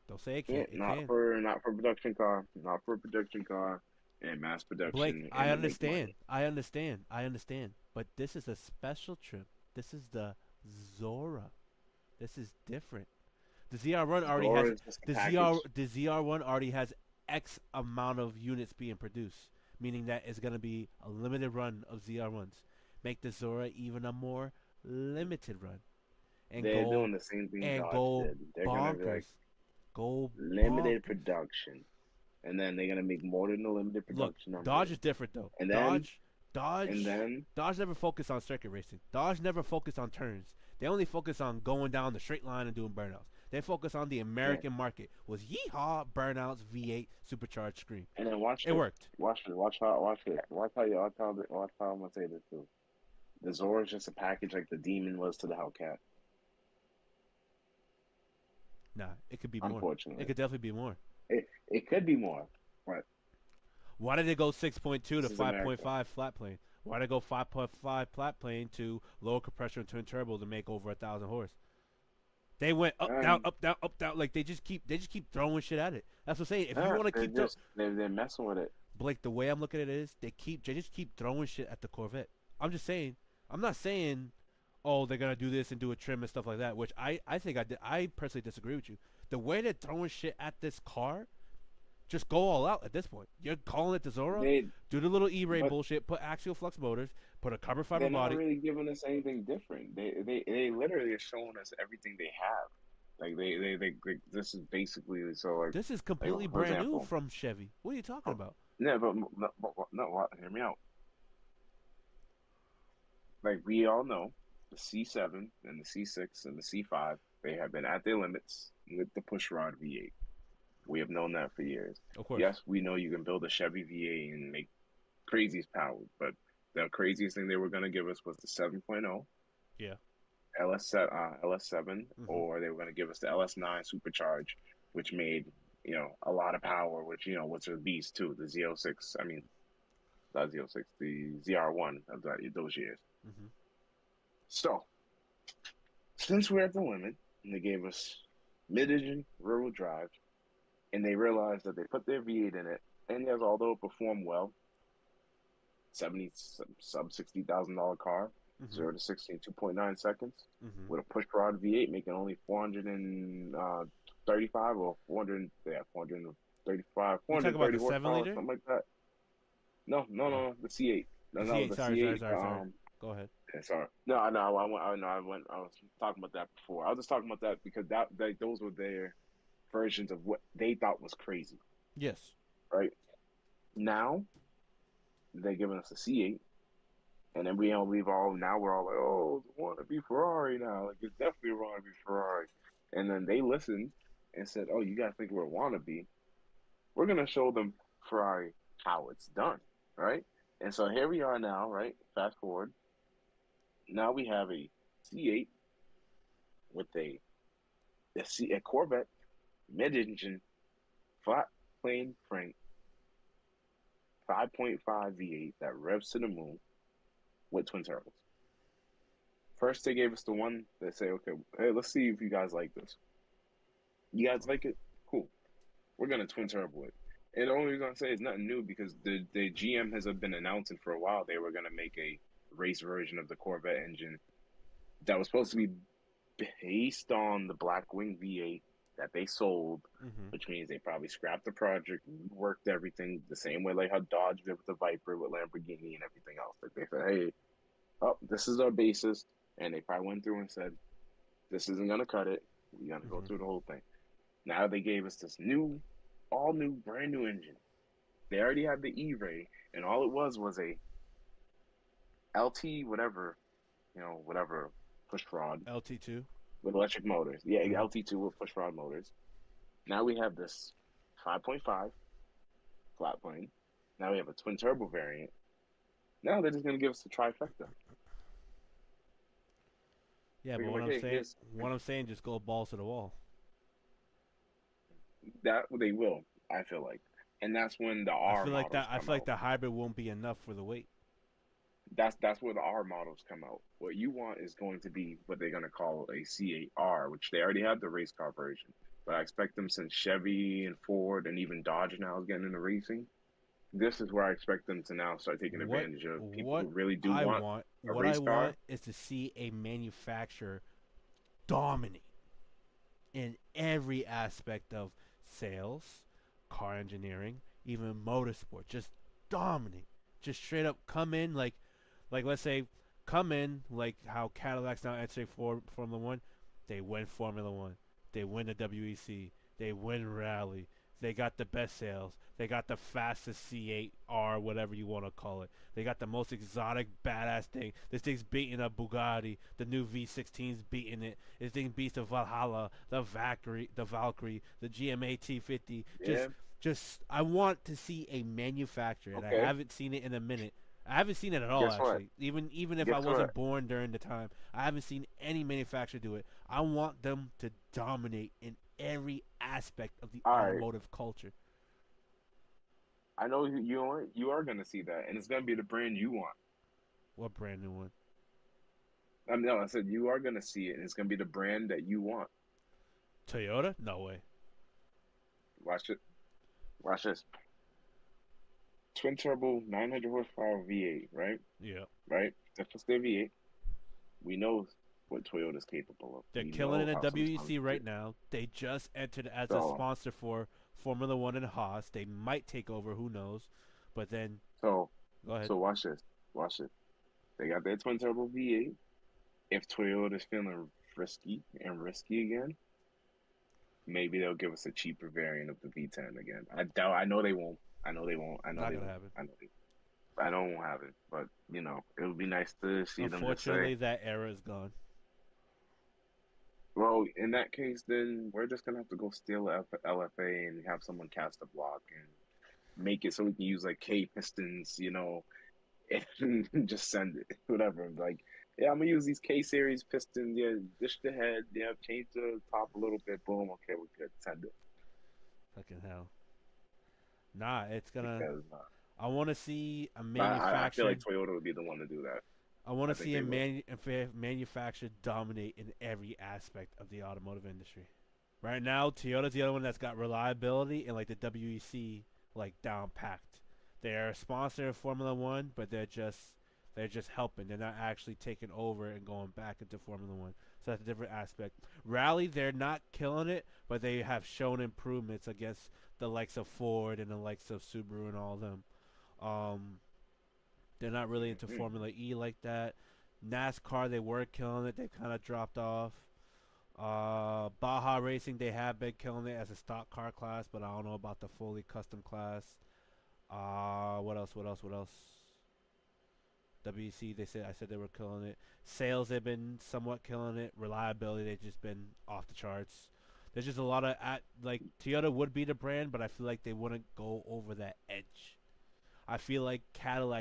Don't say it can't. can't. It can. Not for production car, not for a production car, and mass Blake, production, I and to make understand. money. I understand. I understand. But this is a special trim. This is the Zora. This is different. The ZR1 already Zora has is just a package. the ZR1 already has X amount of units being produced, meaning that it's gonna be a limited run of ZR1s. Make the Zora even a more limited run and They're doing the same thing Dodge go did. They're gonna be bonkers. like Go limited bonkers. production, and then they're gonna make more than the limited Look, production Dodge number, is different though. and then and Dodge, then Dodge never focused on circuit racing. Dodge never focused on turns. They only focus on going down the straight line and doing burnouts. They focus on the yeah, American market. Was yeehaw burnouts V8 supercharged scream. and then watch It this. worked. Watch how you watch how I'm gonna say this too. The Zora is just a package like the Demon was to the Hellcat. Nah, it could be more. It Unfortunately, could definitely be more. it could be more, but Why did they go 6.2 to this is America. 5.5 flat plane? Why did they go 5.5 flat plane to lower compression twin turbo to make over 1,000 horse? They went up down Um, up down up down like they just keep throwing shit at it. That's what I'm saying. If you want to keep they're messing with it. Blake, the way I'm looking at it is they just keep throwing shit at the Corvette. I'm just saying. I'm not saying, oh, they're gonna do this and do a trim and stuff like that. Which I think I personally disagree with you. The way they're throwing shit at this car, just go all out at this point. You're calling it the Zora. They Do the little E-Ray but bullshit. Put axial flux motors. Put a carbon fiber they're not body. really giving us anything different. They literally are showing us everything they have. Like this is basically so This is like completely for brand new example, from Chevy. What are you talking about? no, no, hear me out. Like we all know, the C7 and the C6 and the C5 they have been at their limits with the pushrod V8. We have known that for years. Of course. Yes, we know you can build a Chevy V8 and make craziest power, but the craziest thing they were going to give us was the 7.0 Yeah. LS7, Mm-hmm. or they were going to give us the LS9 supercharge, which made a lot of power, which was a beast too. The Z06, I mean not Z06, the ZR1 of those years. Mm-hmm. So since we're at the limit, and they gave us mid-engine rear-wheel drive, and they realized that they put their V8 in it, and yes, although it performed well, 70 sub $60,000 car, Mm-hmm. 0 to 60 in 2.9 seconds, Mm-hmm. with a push rod V8 making only 435 or 400, yeah, 435, You talking about 430 the seven horsepower, liter? something like that. No, no, Oh, no, the C8. No, the no, C8. the Sorry, sorry, C8. sorry, sorry. Go ahead. Yeah, sorry. No, no, I was talking about that before. I was just talking about that because those were their versions of what they thought was crazy, Yes. right? Now they're giving us a C8, and then we're all like, oh, it's want to be Ferrari now. Like it's definitely want to be Ferrari. And then they listened and said, oh, you guys think we're a wannabe? We're gonna show them Ferrari how it's done, right? And so here we are now, right? Fast forward. Now we have a C8 with a Corvette mid-engine flat plane crank 5.5 V8 that revs to the moon with twin turbos. First, they gave us the one that say, okay, hey, let's see if you guys like this. You guys like it? Cool. We're gonna twin turbo it. And the only reason I say it's nothing new because the GM has been announcing for a while they were gonna make a race version of the Corvette engine that was supposed to be based on the Blackwing V8 that they sold, Mm-hmm. which means they probably scrapped the project, worked everything the same way like how Dodge did with the Viper, with Lamborghini, and everything else. Like they said, hey, oh, this is our basis, and they probably went through and said, this isn't gonna cut it. We gotta go Mm-hmm. through the whole thing. Now they gave us this new, all new, brand new engine. They already had the E-Ray, and all it was a LT whatever, whatever push rod. LT2. with electric motors. Yeah, Uh-huh. LT2 with push rod motors. Now we have this 5.5 flat plane. Now we have a twin turbo variant. Now they're just gonna give us a trifecta. Yeah, but They're like, hey, here's what I'm saying, just go balls to the wall. that they will. I feel like, and that's when the R models I come feel like out. the hybrid won't be enough for the weight. That's where the R models come out. What you want is going to be what they're gonna call a C8R, which they already have the race car version. But I expect them since Chevy and Ford and even Dodge now is getting into racing. This is where I expect them to now start taking advantage of people who really do want a What I race want car. is to see a manufacturer dominate in every aspect of sales, car engineering, even motorsport. Just dominate. Just straight up come in like let's say come in like how Cadillac's now entering for Formula One. They win Formula One. They win the WEC. They win Rally. They got the best sales. They got the fastest C8R, whatever you want to call it. They got the most exotic, badass thing. This thing's beating a Bugatti. The new V16's beating it. This thing beats the Valhalla, the Valkyrie, the GMA T50. Yeah. I want to see a manufacturer, and I Okay. haven't seen it in a minute. I haven't seen it at all, Guess what? actually. Even if I Guess what? wasn't born during the time, I haven't seen any manufacturer do it. I want them to dominate in every aspect of the All right. automotive culture. I know you are gonna see that, and it's gonna be the brand you want. What brand new one? I mean, no, I said you are gonna see it, and it's gonna be the brand that you want. Toyota? No way. Watch it. Watch this. Twin turbo, 900 horsepower V8, right? Yeah. Right. That's just their V8. We know what Toyota's capable of. They're We killing it know in how sometimes WEC right shit. now. They just entered as a So, sponsor for Formula One and Haas. They might take over, who knows? But then, so, go ahead. so watch this. Watch this. They got their twin turbo V8. If Toyota's feeling frisky and risky again, maybe they'll give us a cheaper variant of the V10 again. I doubt. I know they won't. I know they won't. I know Not they gonna won't. happen. I know they. I don't have it, but it would be nice to see them just say, Unfortunately, that era is gone. "Well, in that case, then we're just gonna have to go steal a LFA and have someone cast a block and make it so we can use like K pistons, and just send it, whatever." Like, yeah, I'm gonna use these K series pistons. Yeah, dish the head. Yeah, change the top a little bit. Boom. Okay, we're good. Send it Fucking hell. Nah, it's gonna. because I want to see a I feel like manufactured. Toyota would be the one to do that. I want to I think see they will. a manufacturer dominate in every aspect of the automotive industry. Right now, Toyota's the other one that's got reliability and like the WEC like down packed. They're a sponsor of Formula One, but they're just helping. They're not actually taking over and going back into Formula One. So that's a different aspect. Rally, they're not killing it, but they have shown improvements against the likes of Ford and the likes of Subaru and all of them. Um, they're not really into Mhm. Formula E like that. NASCAR, they were killing it. They kind of dropped off. Baja Racing, they have been killing it as a stock car class, but I don't know about the fully custom class. What else? What else? What else? WEC, I said they were killing it. Sales, they've been somewhat killing it. Reliability, they've just been off the charts. There's just a lot of like Toyota would be the brand, but I feel like they wouldn't go over that edge. I feel like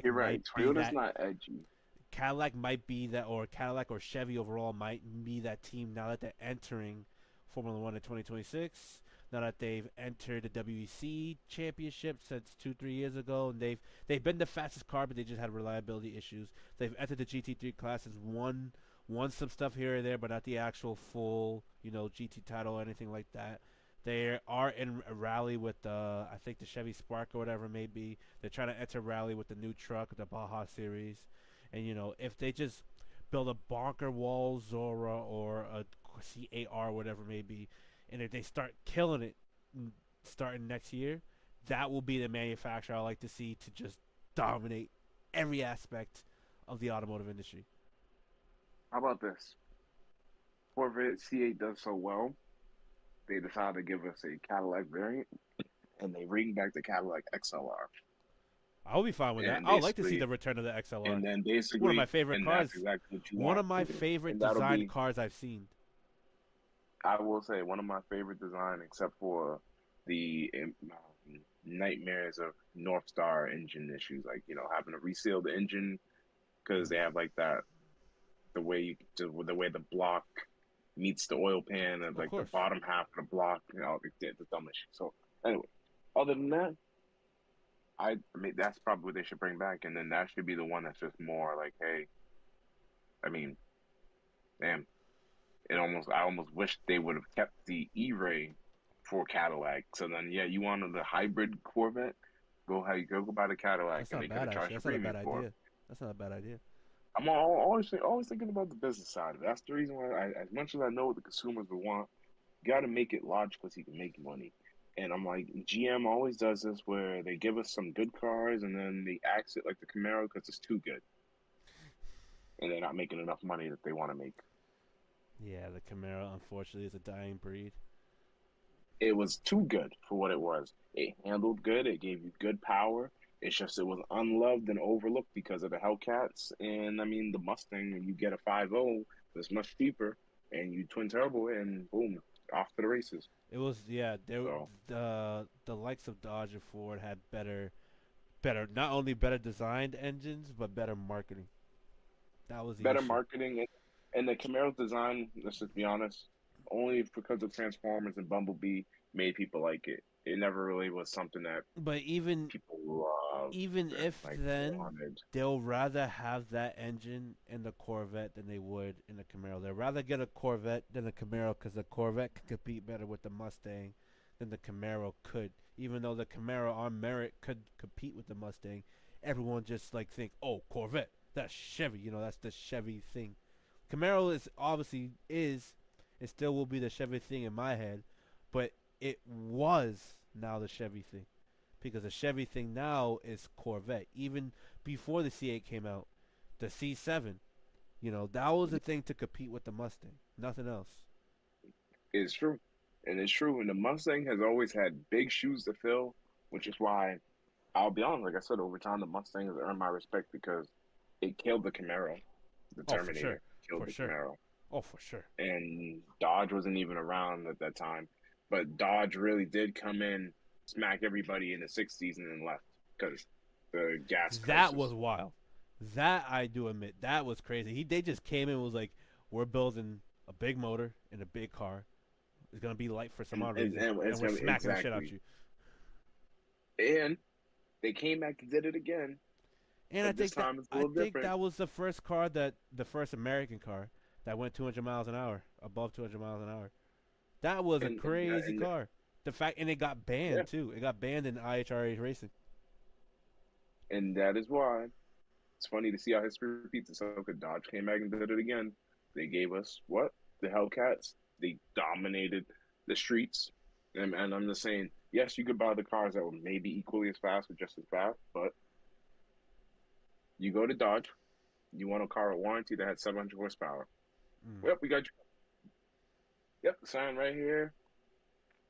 You're right. Toyota's not edgy. Cadillac might be that, or Cadillac or Chevy overall might be that team now that they're entering Formula One in 2026. Now that they've entered the WEC championship since 2 3 years ago, and they've been the fastest car, but they just had reliability issues. They've entered the GT3 classes, won some stuff here or there, but not the actual full GT title or anything like that. They are in a rally with I think the Chevy Spark or whatever it may be. They're trying to enter rally with the new truck, the Baja Series. And if they just build a bonker wall Zora or a C8R, whatever it may be, and if they start killing it starting next year, that will be the manufacturer I like to see to just dominate every aspect of the automotive industry. How about this? Corvette C8 does so well, they decided to give us a Cadillac variant, and they bring back the Cadillac XLR, I'll be fine with that. and I'd like to see basically, the return of the XLR. and then It's one of my basically, favorite and that's cars. exactly what you One want, of my favorite and that'll designed be cars I've seen. I will say one of my favorite design, except for the nightmares of North Star engine issues, like having to reseal the engine because they have like that the way the block meets the oil pan and Of like the course. bottom half of the block, the dumb issue. So anyway, other than that, I mean that's probably what they should bring back, and then that should be the one that's just more like, hey, I mean, damn, I almost wish they would have kept the E-Ray for Cadillac. So then, yeah, you wanted the hybrid Corvette, go buy the Cadillac, That's and not they could bad have actually. charged you That's not a bad premium for it. idea. That's not a bad idea. Always thinking about the business side of it. That's the reason why, as much as I know what the consumers would want, you got to make it logical so you can make money. And I'm like, GM always does this where they give us some good cars and then they axe it like the Camaro because it's too good, and they're not making enough money that they want to make. Yeah, the Camaro unfortunately is a dying breed. It was too good for what it was. It handled good. It gave you good power. It's just it was unloved and overlooked because of the Hellcats. And I mean, the Mustang, you get a 5.0 that's much cheaper, and you twin turbo it, and boom, off to the races. It was yeah. So The likes of Dodge and Ford had better not only better designed engines but better marketing. That was the better issue. marketing and the Camaro's design. Let's just be honest, only because of Transformers and Bumblebee made people like it. It never really was something that But people loved even and if like then wanted. they'll rather have that engine in the Corvette than they would in the Camaro. They'd rather get a Corvette than a Camaro because the Corvette could compete better with the Mustang than the Camaro could. Even though the Camaro on merit could compete with the Mustang, everyone just like think, oh, Corvette, that's Chevy. That's the Chevy thing. Camaro is obviously is, it still will be the Chevy thing in my head, but it was now the Chevy thing because the Chevy thing now is Corvette. Even before the C8 came out, the C7, that was the thing to compete with the Mustang. Nothing else. It's true. And it's true. And the Mustang has always had big shoes to fill, which is why I'll be honest, like I said, over time the Mustang has earned my respect because it killed the Camaro. The Oh, for sure, Terminator killed for the sure. Camaro. Oh, for sure. And Dodge wasn't even around at that time. But Dodge really did come in, smack everybody in the 60s and then left because the gas That was prices. wild. That I do admit, that was crazy. They just came in and was like, we're building a big motor in a big car. It's gonna be light for some And, odd and, reason, and and it's we're gonna be smacking the shit out exactly. you. And they came back and did it again, And but this time it's a I little think different. that was the first American car that went 200 miles an hour, above 200 miles an hour. That was a crazy And car. The fact, and it got yeah, banned too. It got banned in IHRA racing. and that is why it's funny to see how history repeats itself. Because Dodge came back and did it again. They gave us what the Hellcats. They dominated the streets, and I'm just saying, yes, you could buy the cars that were maybe equally as fast or just as fast, but you go to Dodge, you want a car with warranty that had 700 horsepower. Mm. Yep, we got you. Yep, sign right here.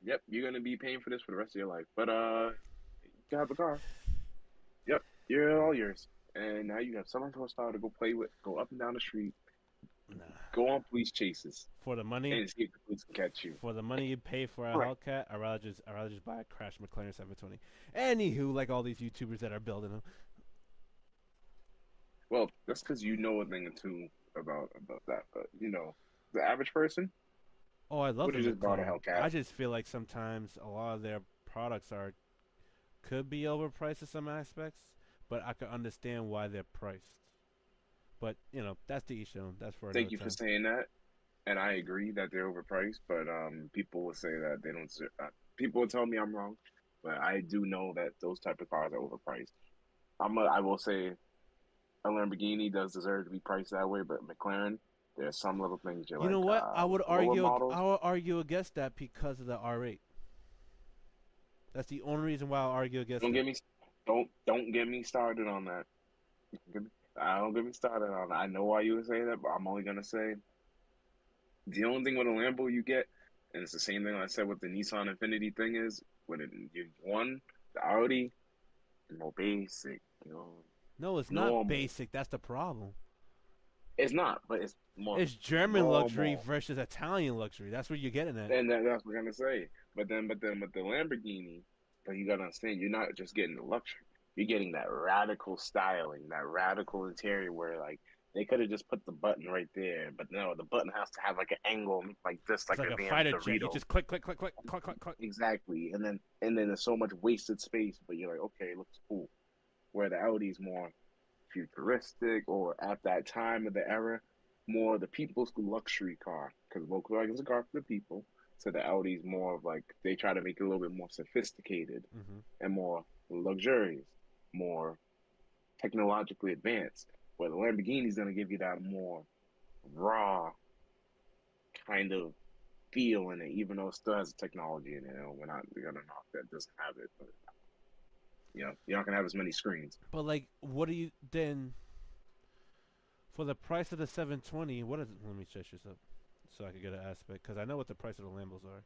Yep, you're gonna be paying for this for the rest of your life. But you can have the car. Yep, you're all yours. And now you have 700 horsepower to go play with, go up and down the street, Nah. go on police chases, For the money, and see if the police can catch you. you pay for a Right. Hellcat, I rather just buy a Crash McLaren 720. Anywho, like all these YouTubers that are building them. Well, that's because you know a thing or two about that. But the average person Oh, I love would the have just bought a McLaren. Hellcat. I just feel like sometimes a lot of their products are could be overpriced in some aspects, but I could understand why they're priced. But that's the each own. That's for Thank another you for time. saying that, and I agree that they're overpriced. But people will say that they don't. People will tell me I'm wrong, but I do know that those type of cars are overpriced. I will say a Lamborghini does deserve to be priced that way, but McLaren, there's some little things you're You know like, what? with the lower I models, would argue against that because of the R8. That's the only reason why I'll argue against don't that. get me, don't get me started on that. I don't get me started on that. I know why you would say that, but I'm only gonna say the only thing with a Lambo you get, and it's the same thing I said with the Nissan Infinity thing is when the Audi, more basic, No, it's not normal. basic. That's the problem. It's not, but It's German luxury more. versus Italian luxury. That's what you're getting at. And that's what I'm gonna say. But then, with the Lamborghini, but you gotta understand, you're not just getting the luxury. You're getting that radical styling, that radical interior where like they could have just put the button right there, but no, the button has to have like an angle like this, It's like like a a damn fighter jet. You Dorito. just click, click, click, click, click, click, click. Exactly. And then there's so much wasted space, but you're like, okay, it looks cool. Where the Audi's more futuristic, or at that time of the era, more the people's luxury car. Because Volkswagen is a car for the people. So the Audi's more of like they try to make it a little bit more sophisticated Mm-hmm. and more luxurious, more technologically advanced. Where the Lamborghini's gonna give you that more raw kind of feel in it, even though it still has technology in it. We're not gonna knock that doesn't have it, but you're not gonna have as many screens. But like, what do you then for the price of the 720? What is? Let me check this up so I can get an aspect because I know what the price of the Lambos are.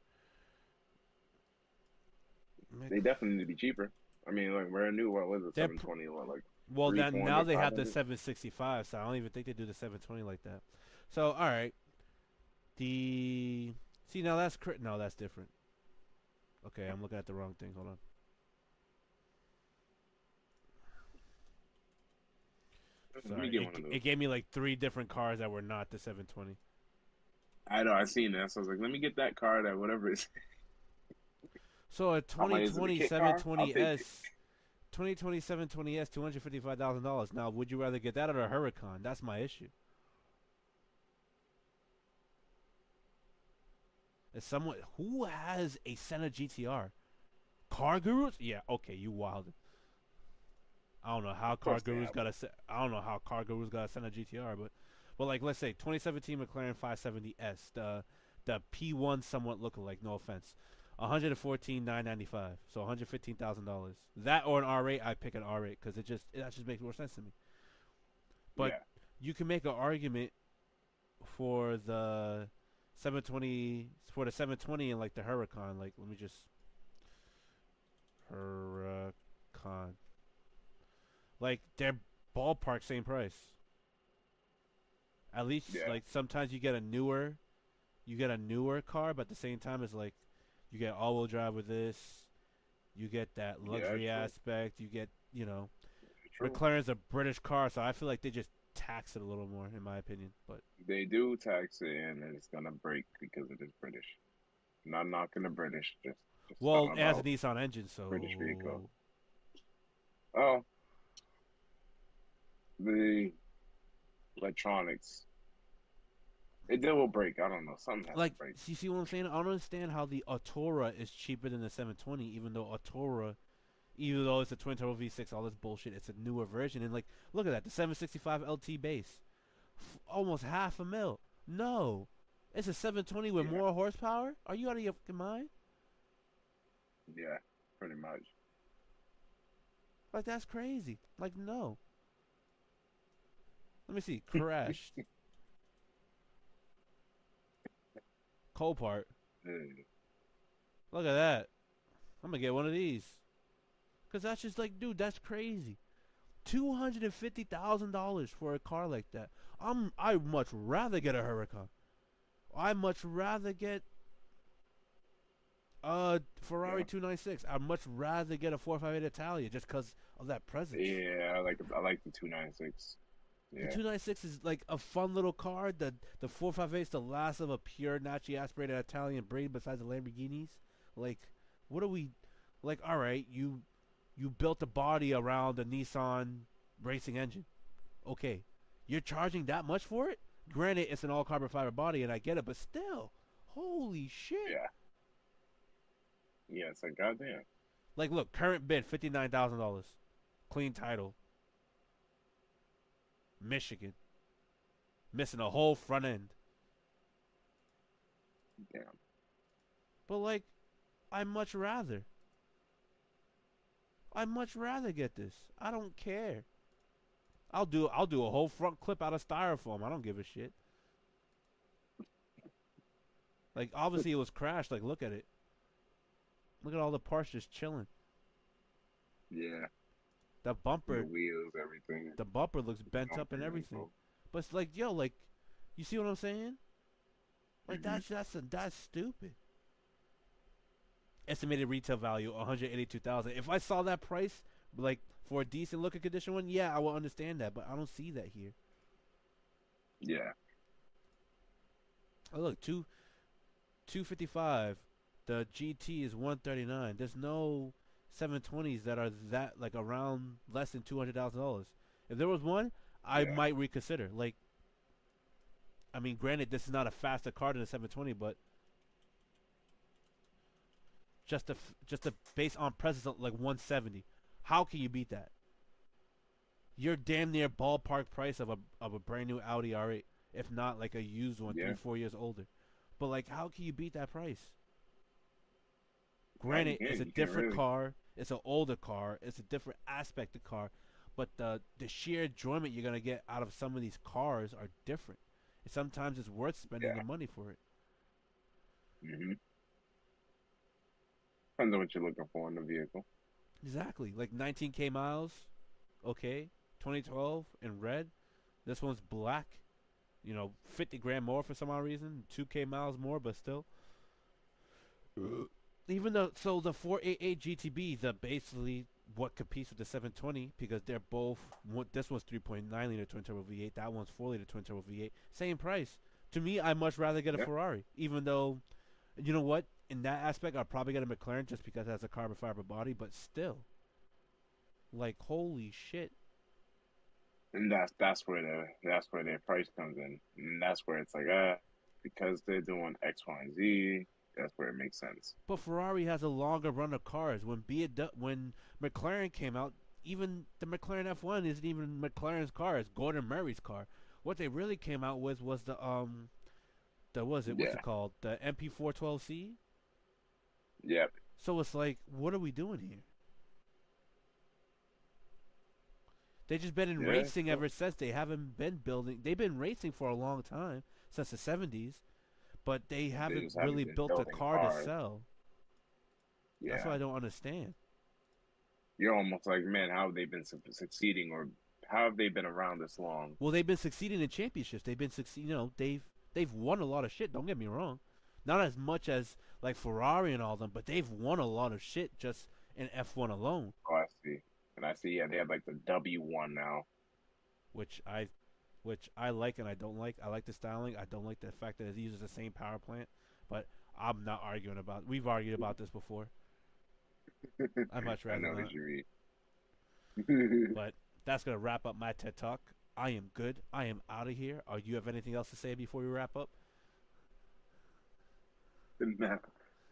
They definitely need to be cheaper. I mean, like brand new, what was it, They're 720? What, like well, three, that four now hundred, they five have the hundred? 765, so I don't even think they do the 720 like that. So all right, the see now that's no, that's different. Okay, I'm looking at the wrong thing. Hold on. Let me Sorry, get one of it those. gave me like three different cars that were not the 720. I know, I seen that. So I was like, let me get that car that whatever is. So a How much is it? A 2020 kit car? I'll take it. 720S, 2020 720S, $255,000. Now, would you rather get that or a Huracan? That's my issue. As someone who has a Senna GTR, Car Gurus? Yeah, okay, you wild. I don't know how Of Car course they Gurus have got one. a. I don't know how Car Gurus got a Senna GTR, but like let's say 2017 McLaren 570S, the P1 somewhat lookalike. No offense. 114,995, so $115,000. That or an R8, I pick an R8 because that just makes more sense to me. But Yeah, you can make an argument for the 720 and like the Huracan. Like let me just Huracan. Like they're ballpark same price. At least yeah, like sometimes you get a newer car, but at the same time it's like you get all-wheel drive with this. You get that yeah. luxury True, aspect. You get true. McLaren's a British car, so I feel like they just tax it a little more, in my opinion. But They do tax it, and it's gonna break because it is British. Not knocking the British, just well, talking it has a about Nissan engine, British vehicle. so Oh, the electronics. It will break. I don't know. Something has to like break. you see what I'm saying? I don't understand how the Autora is cheaper than the 720, even though it's a twin turbo V6, all this bullshit. It's a newer version, and like look at that, the 765 LT base, almost half a mil. No, it's a 720 with Yeah, more horsepower. Are you out of your fucking mind? yeah, pretty much. Like that's crazy. Like no. Let me see. Crashed. Copart. Yeah, Look at that. I'm gonna get one of these. Cause that's just like, dude, that's crazy. $250,000 for a car like that. I'd much rather get a Huracan. I much rather get a Ferrari yeah. 296. I'd much rather get a 458 Italia just because of that presence. Yeah, I like the 296. The Yeah, 296 is like a fun little car. The 458 is the last of a pure naturally aspirated Italian breed besides the Lamborghinis. Like, what are we like? All right, you built the body around the Nissan racing engine. Okay, you're charging that much for it? Granted, it's an all carbon fiber body, and I get it, but still, holy shit! yeah, yeah. It's like goddamn. Like, look, current bid $59,000, clean title, Michigan, missing a whole front end. Damn. But like, I much rather, I much rather get this. I don't care. I'll do a whole front clip out of styrofoam. I don't give a shit. Like, obviously it was crashed. Like, look at it. Look at all the parts just chilling. Yeah, The the bumper wheels, everything. the bumper looks The bent up and bumper everything. info. But it's like, yo, like You see what I'm saying? Like Hmm. that's stupid. Estimated retail value 182,000. If I saw that price, like for a decent looking condition one, yeah, I will understand that. But I don't see that here. Yeah, Oh look, 255. The GT is 139. There's no 720s that are that like around less than $200,000. If there was one, I yeah, might reconsider. Like, I mean, granted, this is not a faster car than a 720, but just a base on presence of like 170. How can you beat that? You're damn near ballpark price of a brand new Audi R8, if not like a used one, yeah. 3 4 years older. But like, how can you beat that price? No, you Granted, it's can't. a You can't different really. car, it's an older car, it's a different aspect of car, but the sheer enjoyment you're gonna get out of some of these cars are different. And sometimes it's worth spending the Yeah. money for it. Hmm. Depends on what you're looking for in the vehicle. Exactly, like 19K miles, okay, 2012 in red. This one's black. 50 grand more for some odd reason, 2K miles more, but still. Even though, so the 488 GTB, the basically what competes with the 720 because they're both. This one's 3.9 liter twin turbo V8. That one's 4 liter twin turbo V8. Same price. To me, I much rather get a Yeah. Ferrari. Even though, you know what, in that aspect, I'll probably get a McLaren just because it has a carbon fiber body. But still, like holy shit. And that's where their price comes in, and that's where it's like because they're doing X, Y, and Z. That's where it makes sense. But Ferrari has a longer run of cars. When McLaren came out, even the McLaren F1 isn't even McLaren's car. It's Gordon Murray's car. What they really came out with was the what's Yeah. it called, the MP412C. Yep. So it's like, what are we doing here? They just been in Yeah. racing So ever since. They haven't been building. They've been racing for a long time since the 70s, but they they haven't just really haven't been built a building car to cars. sell. That's what Yeah. I don't understand. You're almost like, man, how have they been succeeding, or how have they been around this long? Well, they've been succeeding in championships. They've been succeeding. They've won a lot of shit. Don't get me wrong, not as much as like Ferrari and all them, but they've won a lot of shit just in F1 alone. Oh, I see. And I see. Yeah, they have like the W1 now. Which I, which I like and I don't like. I like the styling. I don't like the fact that it uses the same power plant. But I'm not arguing about. We've argued about this before. I'd much I rather know what not. you mean. But that's gonna wrap up my TED talk. I am good. I am out of here. Or you have anything else to say before we wrap up? Nah,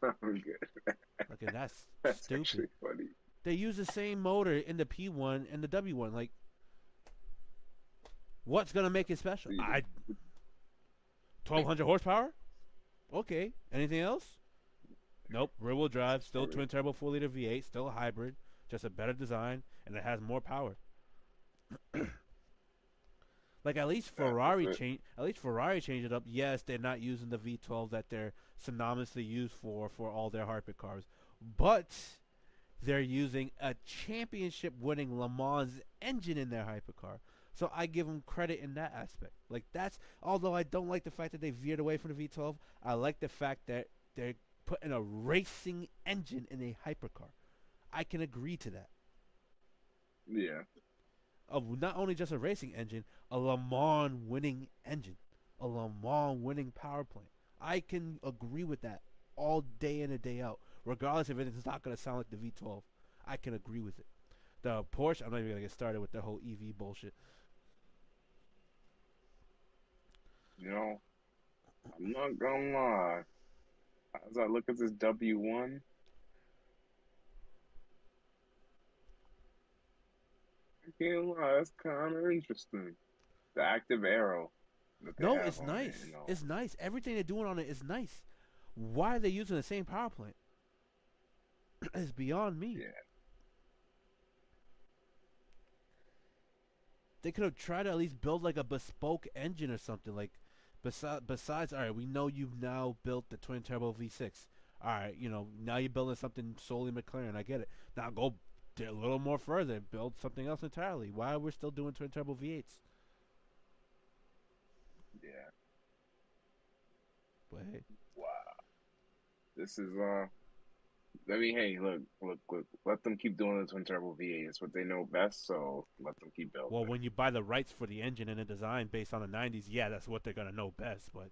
I'm good. Okay, that's That's stupid. actually funny. They use the same motor in the P1 and the W1. Like, what's gonna make it special? See, 1,200 horsepower. Okay. Anything else? Nope. Rear wheel drive, still probably twin turbo 4 liter V8, still a hybrid, just a better design, and it has more power. Like that's it. At least Ferrari changed it up. Yes, they're not using the V12 that they're synonymously used for all their hyper cars, but they're using a championship winning Le Mans engine in their hypercar. So I give them credit in that aspect. Like that's although I don't like the fact that they veered away from the V12, I like the fact that they're putting a racing engine in a hypercar. I can agree to that. Yeah, Of not only just a racing engine, a Le Mans winning engine, a Le Mans winning power plant. I can agree with that all day in and day out, regardless if it's not going to sound like the V12. I can agree with it. The Porsche, I'm not even gonna get started with the whole EV bullshit. you know, I'm not gonna lie. As I look at this W1, I can't lie, that's kind of interesting. The active arrow that they No, have it's on it, nice. It's nice. Everything they're doing on it is nice. Why are they using the same power plant? It's beyond me. yeah, They could have tried to at least build like a bespoke engine or something. Like, besides, all right, we know you've now built the twin turbo V6. All right, now you're building something solely McLaren. I get it. Now go a little more further, build something else entirely. Why are we still doing twin turbo V8s? yeah. But hey, Wow. This is I mean, hey, look. Let them keep doing the twin turbo V8. It's what they know best, so let them keep building well, it. when you buy the rights for the engine and the design based on the '90s, yeah, that's what they're gonna know best. But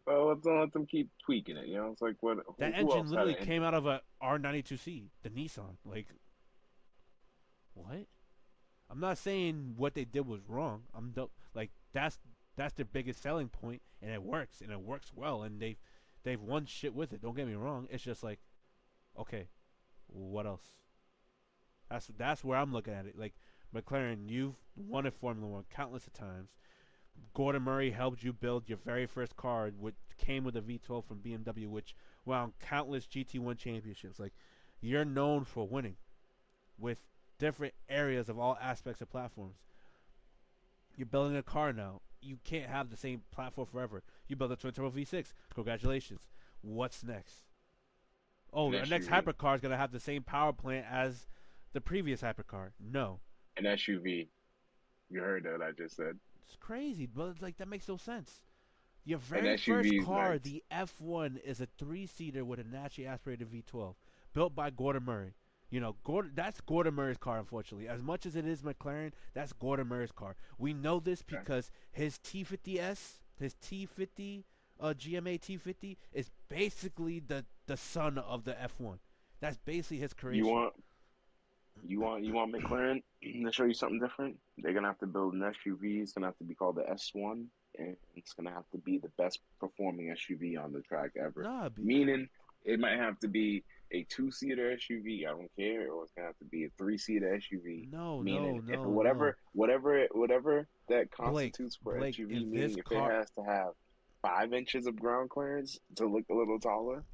Well, let them keep tweaking it. It's like what? that Who engine else had literally an came engine? out of a R92C, the Nissan. Like, what? I'm not saying what they did was wrong. Like that's their biggest selling point, and it works well, and they've won shit with it. Don't get me wrong. It's just like, okay, what else? That's where I'm looking at it. Like McLaren, you've won a Formula One countless of times. Gordon Murray helped you build your very first car, which came with a V12 from BMW, which won countless GT1 championships. Like, you're known for winning with different areas of all aspects of platforms. You're building a car now. You can't have the same platform forever. You build a twin turbo V6. Congratulations. What's next? Oh, An the next SUV, hypercar is gonna have the same power plant as the previous hypercar. No, an SUV. You heard that I just said. it's crazy, but it's like that makes no sense. Your An very first SUV is car, next. the F1, is a three-seater with a naturally aspirated V12, built by Gordon Murray. That's Gordon Murray's car, unfortunately. As much as it is McLaren, that's Gordon Murray's car. We know this Okay. because his T50S, his T50, GMA T50, is basically the son of the F1. That's basically his You creation. want you want McLaren to show you something different? They're gonna have to build an SUV. It's gonna have to be called the S1, and it's gonna have to be the best performing SUV on the track ever. Nah, be Meaning, it might have to be a two-seater SUV. I don't care, or it's gonna have to be a three-seater SUV. no, Meaning, no, if no, no. whatever that Blake, constitutes for Blake, SUV, if this meaning if it car, has to have 5 inches of ground clearance to look a little taller,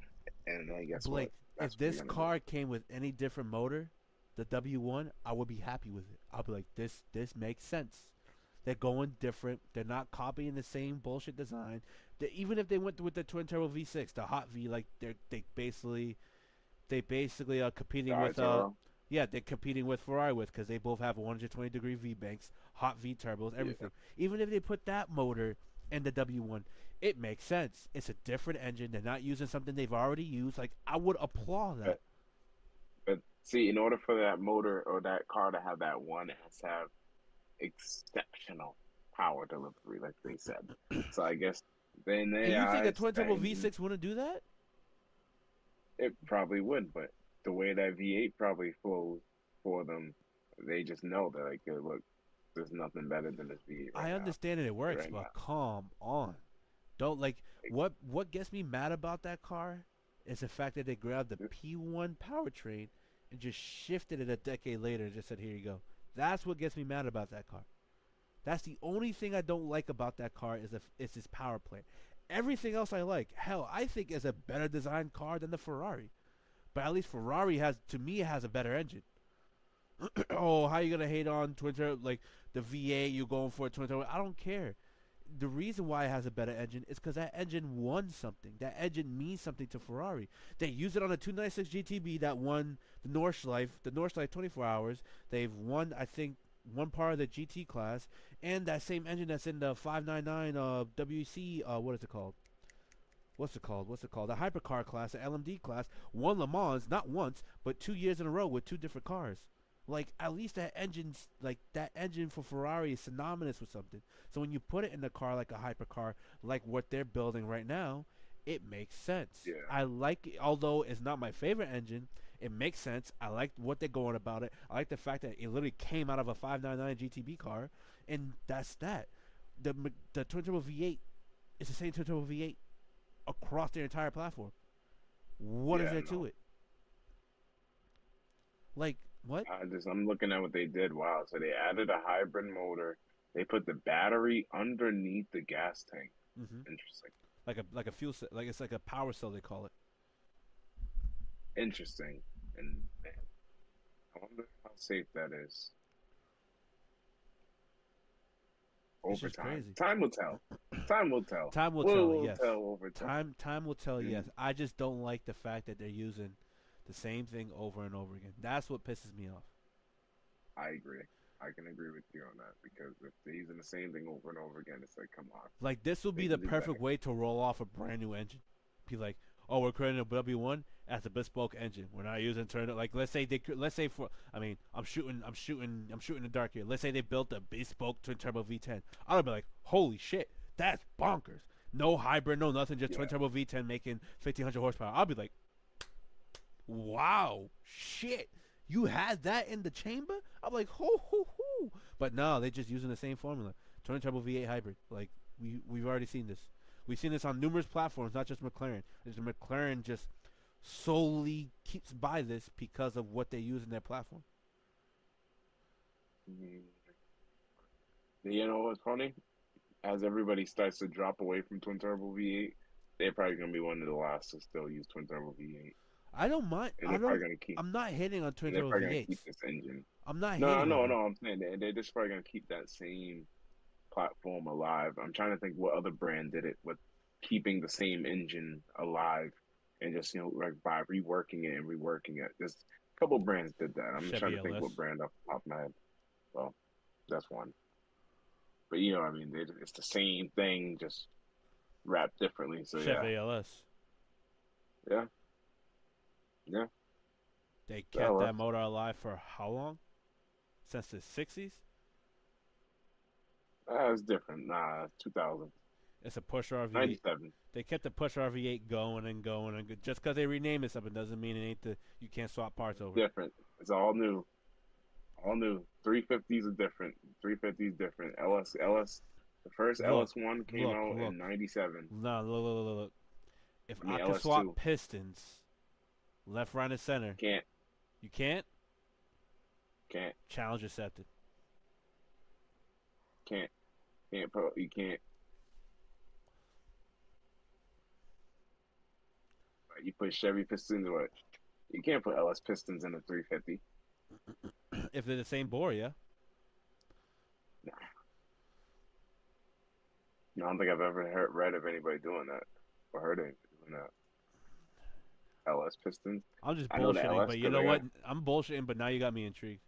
and then guess what? Blake, if That's what this they're gonna do. car came with any different motor, the W1, I would be happy with it. I'll be like, this makes sense. They're going different. They're not copying the same bullshit design. Even if they went with the twin turbo V6, the hot V, like they basically are The competing with iToro, yeah, they're competing with Ferrari with because they both have 120-degree V banks, hot V turbos, yeah. everything. Even if they put that motor in the W1, it makes sense. It's a different engine. They're not using something they've already used. Like, I would applaud that. But see, in order for that motor or that car to have that one, it has to have exceptional power delivery, like they said. So I guess in And their you think a eyes, twin that turbo engine V6 wouldn't do that? it probably would, but the way that V8 probably flows for them, they just know that like, look, there's nothing better than this V8 I right now, understand that it works, right now. but come on. Don't like Like, what gets me mad about that car is the fact that they grabbed the P1 powertrain and just shifted it a decade later and just said, "Here you go." That's what gets me mad about that car. That's the only thing I don't like about that car is its power plant. Everything else I like. Hell, I think is a better designed car than the Ferrari. But at least Ferrari to me, has a better engine. Oh, how you gonna hate on twin turbo like the V8? You going for a twin turbo? I don't care. The reason why it has a better engine is because that engine won something. That engine means something to Ferrari. They use it on the 296 GTB that won the Nordschleife 24 hours. They've won, I think, one part of the GT class, and that same engine that's in the 599 WC. What is it called? What's it called? What's it called? The hypercar class, the LMD class, won Le Mans not once but 2 years in a row with two different cars. Like, at least that engine for Ferrari is synonymous with something. So when you put it in a car like a hypercar, like what they're building right now, it makes sense. yeah, I like it, although it's not my favorite engine. It makes sense. I like what they're going about it. I like the fact that it literally came out of a 599 GTB car, and that's that. The twin turbo V8 is the same twin turbo V8 across their entire platform. What is yeah, there to no. it? Like, what? I'm looking at what they did. Wow, so they added a hybrid motor. They put the battery underneath the gas tank. Mm-hmm. Interesting. Like a fuel cell, like it's like a power cell they call it. Interesting. And man, I wonder how safe that is It's over just time. crazy. Time will tell. Time will tell. Time will Will tell. will Yes, tell over time. time will tell. Yes, And I just don't like the fact that they're using the same thing over and over again. That's what pisses me off. I agree. I can agree with you on that because if they're using the same thing over and over again, it's like, come on, Like this will they be the can do perfect better. way to roll off a brand new engine. Be like, oh, we're creating a W1 as a bespoke engine. We're not using internal. Like let's say for, I mean, I'm shooting the dark here. Let's say they built a bespoke twin turbo V10. I'll be like, holy shit, that's bonkers. No hybrid, no nothing, just twin Yeah. turbo V10 making 1500 horsepower. I'll be like, wow, shit. You had that in the chamber? I'm like, ho. But no, they're just using the same formula. Twin turbo V8 hybrid. Like we've already seen this. We've seen this on numerous platforms, not just McLaren. There's McLaren just solely keeps by this because of what they use in their platform. Mhm. You know what's funny? As everybody starts to drop away from twin turbo V8, they're probably gonna be one of the last to still use twin turbo V8, I don't mind. and they're probably gonna keep I'm not hating on twin and they're turbo probably gonna keep V8s. this engine. I'm not No, hating on no, them. no. I'm saying they're just probably gonna keep that same platform alive. I'm trying to think what other brand did it with keeping the same engine alive and just like by reworking it. There's a couple brands did that. I'm trying Chevy to think what LS. brand off the top of my head. Well, that's one. But what I mean, it's the same thing, just wrapped differently. So yeah, Chevy LS. yeah, yeah. They The kept that LS. motor alive for how long? Since the 60s? It's different. Nah, 2000, It's a push RV8. 97. They kept the push RV8 going and going and just because they rename it something doesn't mean it ain't the you can't swap parts over. Different. It's all new. All new. 350s are different. 350s different. LS. The first Look, LS1 came look, out in look. 97. No, look. If I I mean can swap LS2. pistons left, right, and center, Can't. you can't. Can't. Challenge accepted. Can't. Can't put. You can't. You put Chevy pistons. What? You can't put LS pistons in a 350. If they're the same bore, yeah. Nah. I don't think I've ever read of anybody doing that or heard anybody doing that. LS pistons. I'm just I know the bullshitting, LS but you because know I what? got. I'm bullshitting, but now you got me intrigued.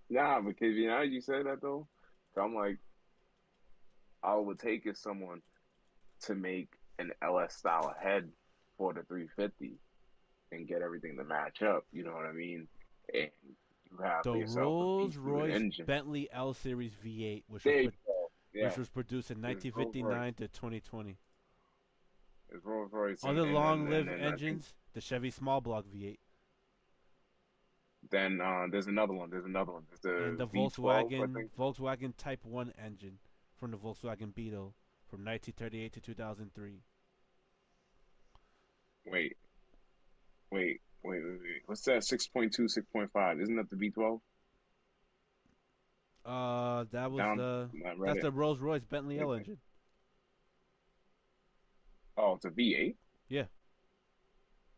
Nah, because you said that though. So I'm like, all it would take is someone to make an LS style head for the 350 and get everything to match up. You know what I mean? And you have The yourself a Rolls beast of an Royce engine. Bentley L Series V8, There you go. which Yeah, was produced in it's Rolls Royce. 1959 to 2020. It's Rolls Royce, Other and long-lived then I think engines, the Chevy Small Block V8 then there's another one. There's another one. There's and the the V12, I think. Volkswagen Type 1 engine from the Volkswagen Beetle from 1938 to 2003. Wait, wait. What's that? 6.2, 6.5. Isn't that the V12? That was Down. I read that's it. the Rolls Royce Bentley L engine. Oh, it's a V8. Yeah,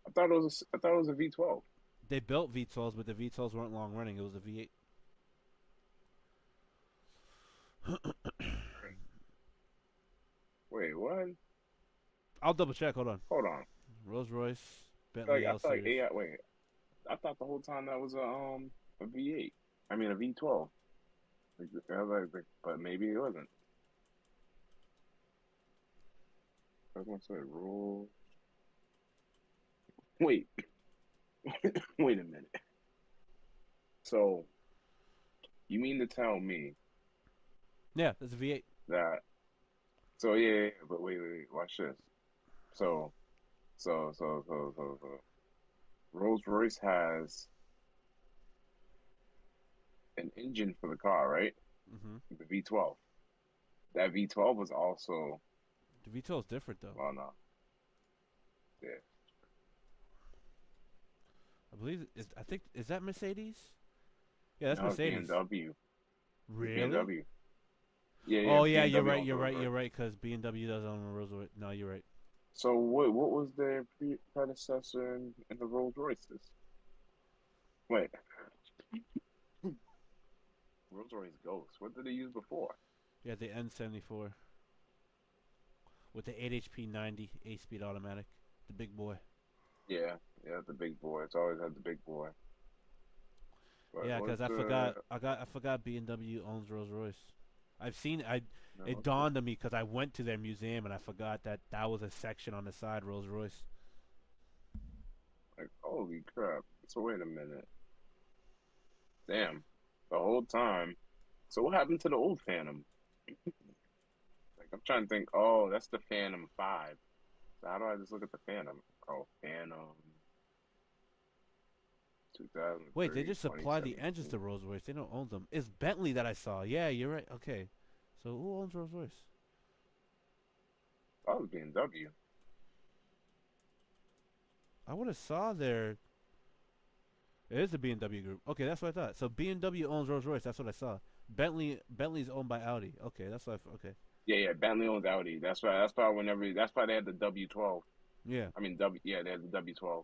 I thought it was a V12. they built V12s, but the V12s weren't long running. It was a V8. Wait, what? I'll double check. Hold on. Hold on. Rolls Royce Bentley I L feel like series. AI. Wait, I thought the whole time that was a V8. I mean a V12. But maybe it wasn't. I was gonna say rule. Wait, wait a minute. So you mean to tell me Yeah, that's a V8. that? So but watch this. So so Rolls Royce has an engine for the car, right? Mm-hmm. The V12. That V12 was also, The V12 is different though. well, no, yeah, I believe I think is that Mercedes? Yeah, that's no, it's Mercedes. BMW. It's Really? BMW. Yeah, Oh it's yeah, BMW owns Rolls you're Royce. right. Because BMW does own a Rolls Royce. No, you're right. So what was their predecessor in the Rolls Royces? Wait, Rolls Royce Ghost. What did they use before? Yeah, the N74 with the 8 HP 90 8-speed automatic, the big boy. Yeah, the big boy. It's always had the big boy. What Yeah, was because I the? forgot. I forgot B&W owns Rolls Royce. I've seen. No, It what's the? dawned on me because I went to their museum and I forgot that that was a section on the side Rolls Royce. Like, holy crap! So wait a minute. Damn, the whole time. So what happened to the old Phantom? Like I'm trying to think. Oh, that's the Phantom 5. So how do I just look at the Phantom? Oh, Phantom Wait, they 2003, just supply the engines 2017. to Rolls Royce. They don't own them. It's Bentley that I saw. Yeah, you're right. Okay, so who owns Rolls Royce? That was BMW. I would have saw their. It is the B&W group. Okay, that's what I thought. So B&W owns Rolls Royce. That's what I saw. Bentley's owned by Audi. Okay, that's what. Okay, Yeah, yeah. Bentley owns Audi. That's why whenever that's why they had the W12. yeah, I mean W. Yeah, they had the W12.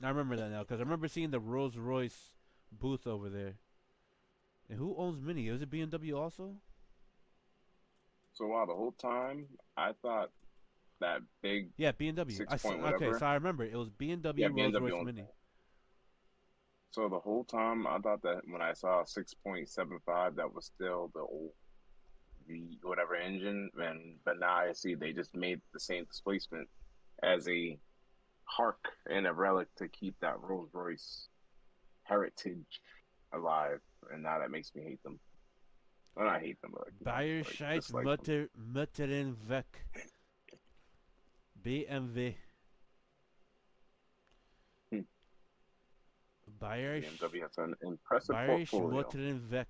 I remember that now because I remember seeing the Rolls Royce booth over there. And who owns Mini? Is it B&W also? So while the whole time I thought that big Yeah, B&W. six point Okay, so whatever. I remember it was Yeah, B&W Rolls BMW Royce owns Mini. that. So the whole time I thought that when I saw 6.75, that was still the old V whatever engine, and but now I see they just made the same displacement as a hark and a relic to keep that Rolls Royce heritage alive, and now that makes me hate them. Well, not hate them, but like Bayerisches dislike them. Motorenwerk. BMW. Hmm. Bayerisch, BMW has an impressive Bayerisch portfolio. Motorenwerk.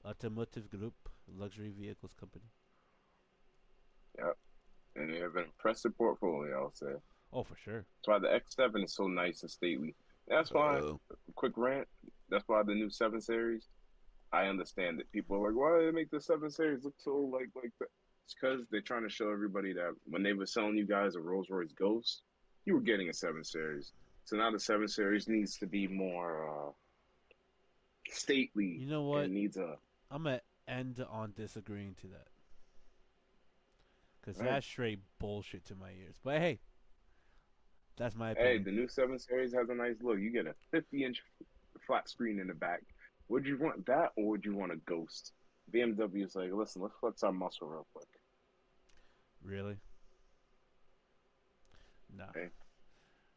Automotive Group. Luxury vehicles company. Yep, and they have an impressive portfolio. I'll say that's Oh, for sure. why the X7 is so nice and stately. That's why, quick rant. That's why the new 7 Series. I understand that people are like, why do they make the 7 Series look so like that? It's because they're trying to show everybody that when they were selling you guys a Rolls Royce Ghost, you were getting a 7 Series. So now the 7 Series needs to be more stately You know what? and needs a I'm going to end on disagreeing to that. Because hey, that's straight bullshit to my ears. But hey, that's my hey, opinion. the new 7 Series has a nice look. You get a 50-inch flat screen in the back. Would you want that or would you want a Ghost? BMW is like, listen, let's flex our muscle real quick. Really? Nah. Okay,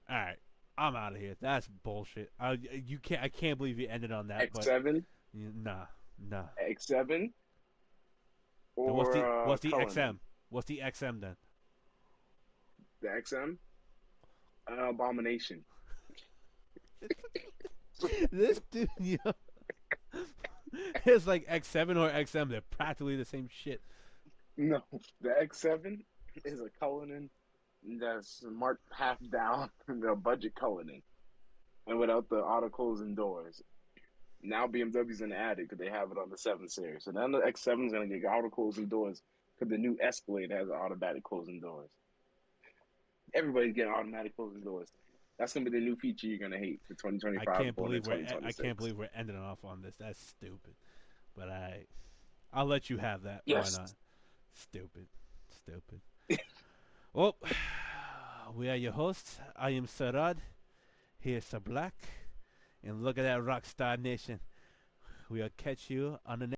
All right. I'm out of here. That's bullshit. You can't. I can't believe you ended on that. But X7, nah, nah. X7, Then or what's the Cullinan. XM? What's the XM then? The XM, Abomination. This dude, it's like X7 or XM. They're practically the same shit. No, the X7 is a Cullinan that's marked half down, the budget Cullinan, and without the auto closing doors. Now BMW's gonna add it because they have it on the 7 Series. So now the X7 is gonna get auto closing doors because the new Escalade has automatic closing doors. Everybody's getting automatic closing doors. That's gonna be the new feature you're gonna hate for I 2025 can't going believe into I can't 2026. believe we're ending off on this. That's stupid. But I'll let you have that. Why Yes. not? Stupid, stupid. Well, we are your hosts. I am Sarad. Here's Black, and look at that Rockstar Nation. We'll catch you on the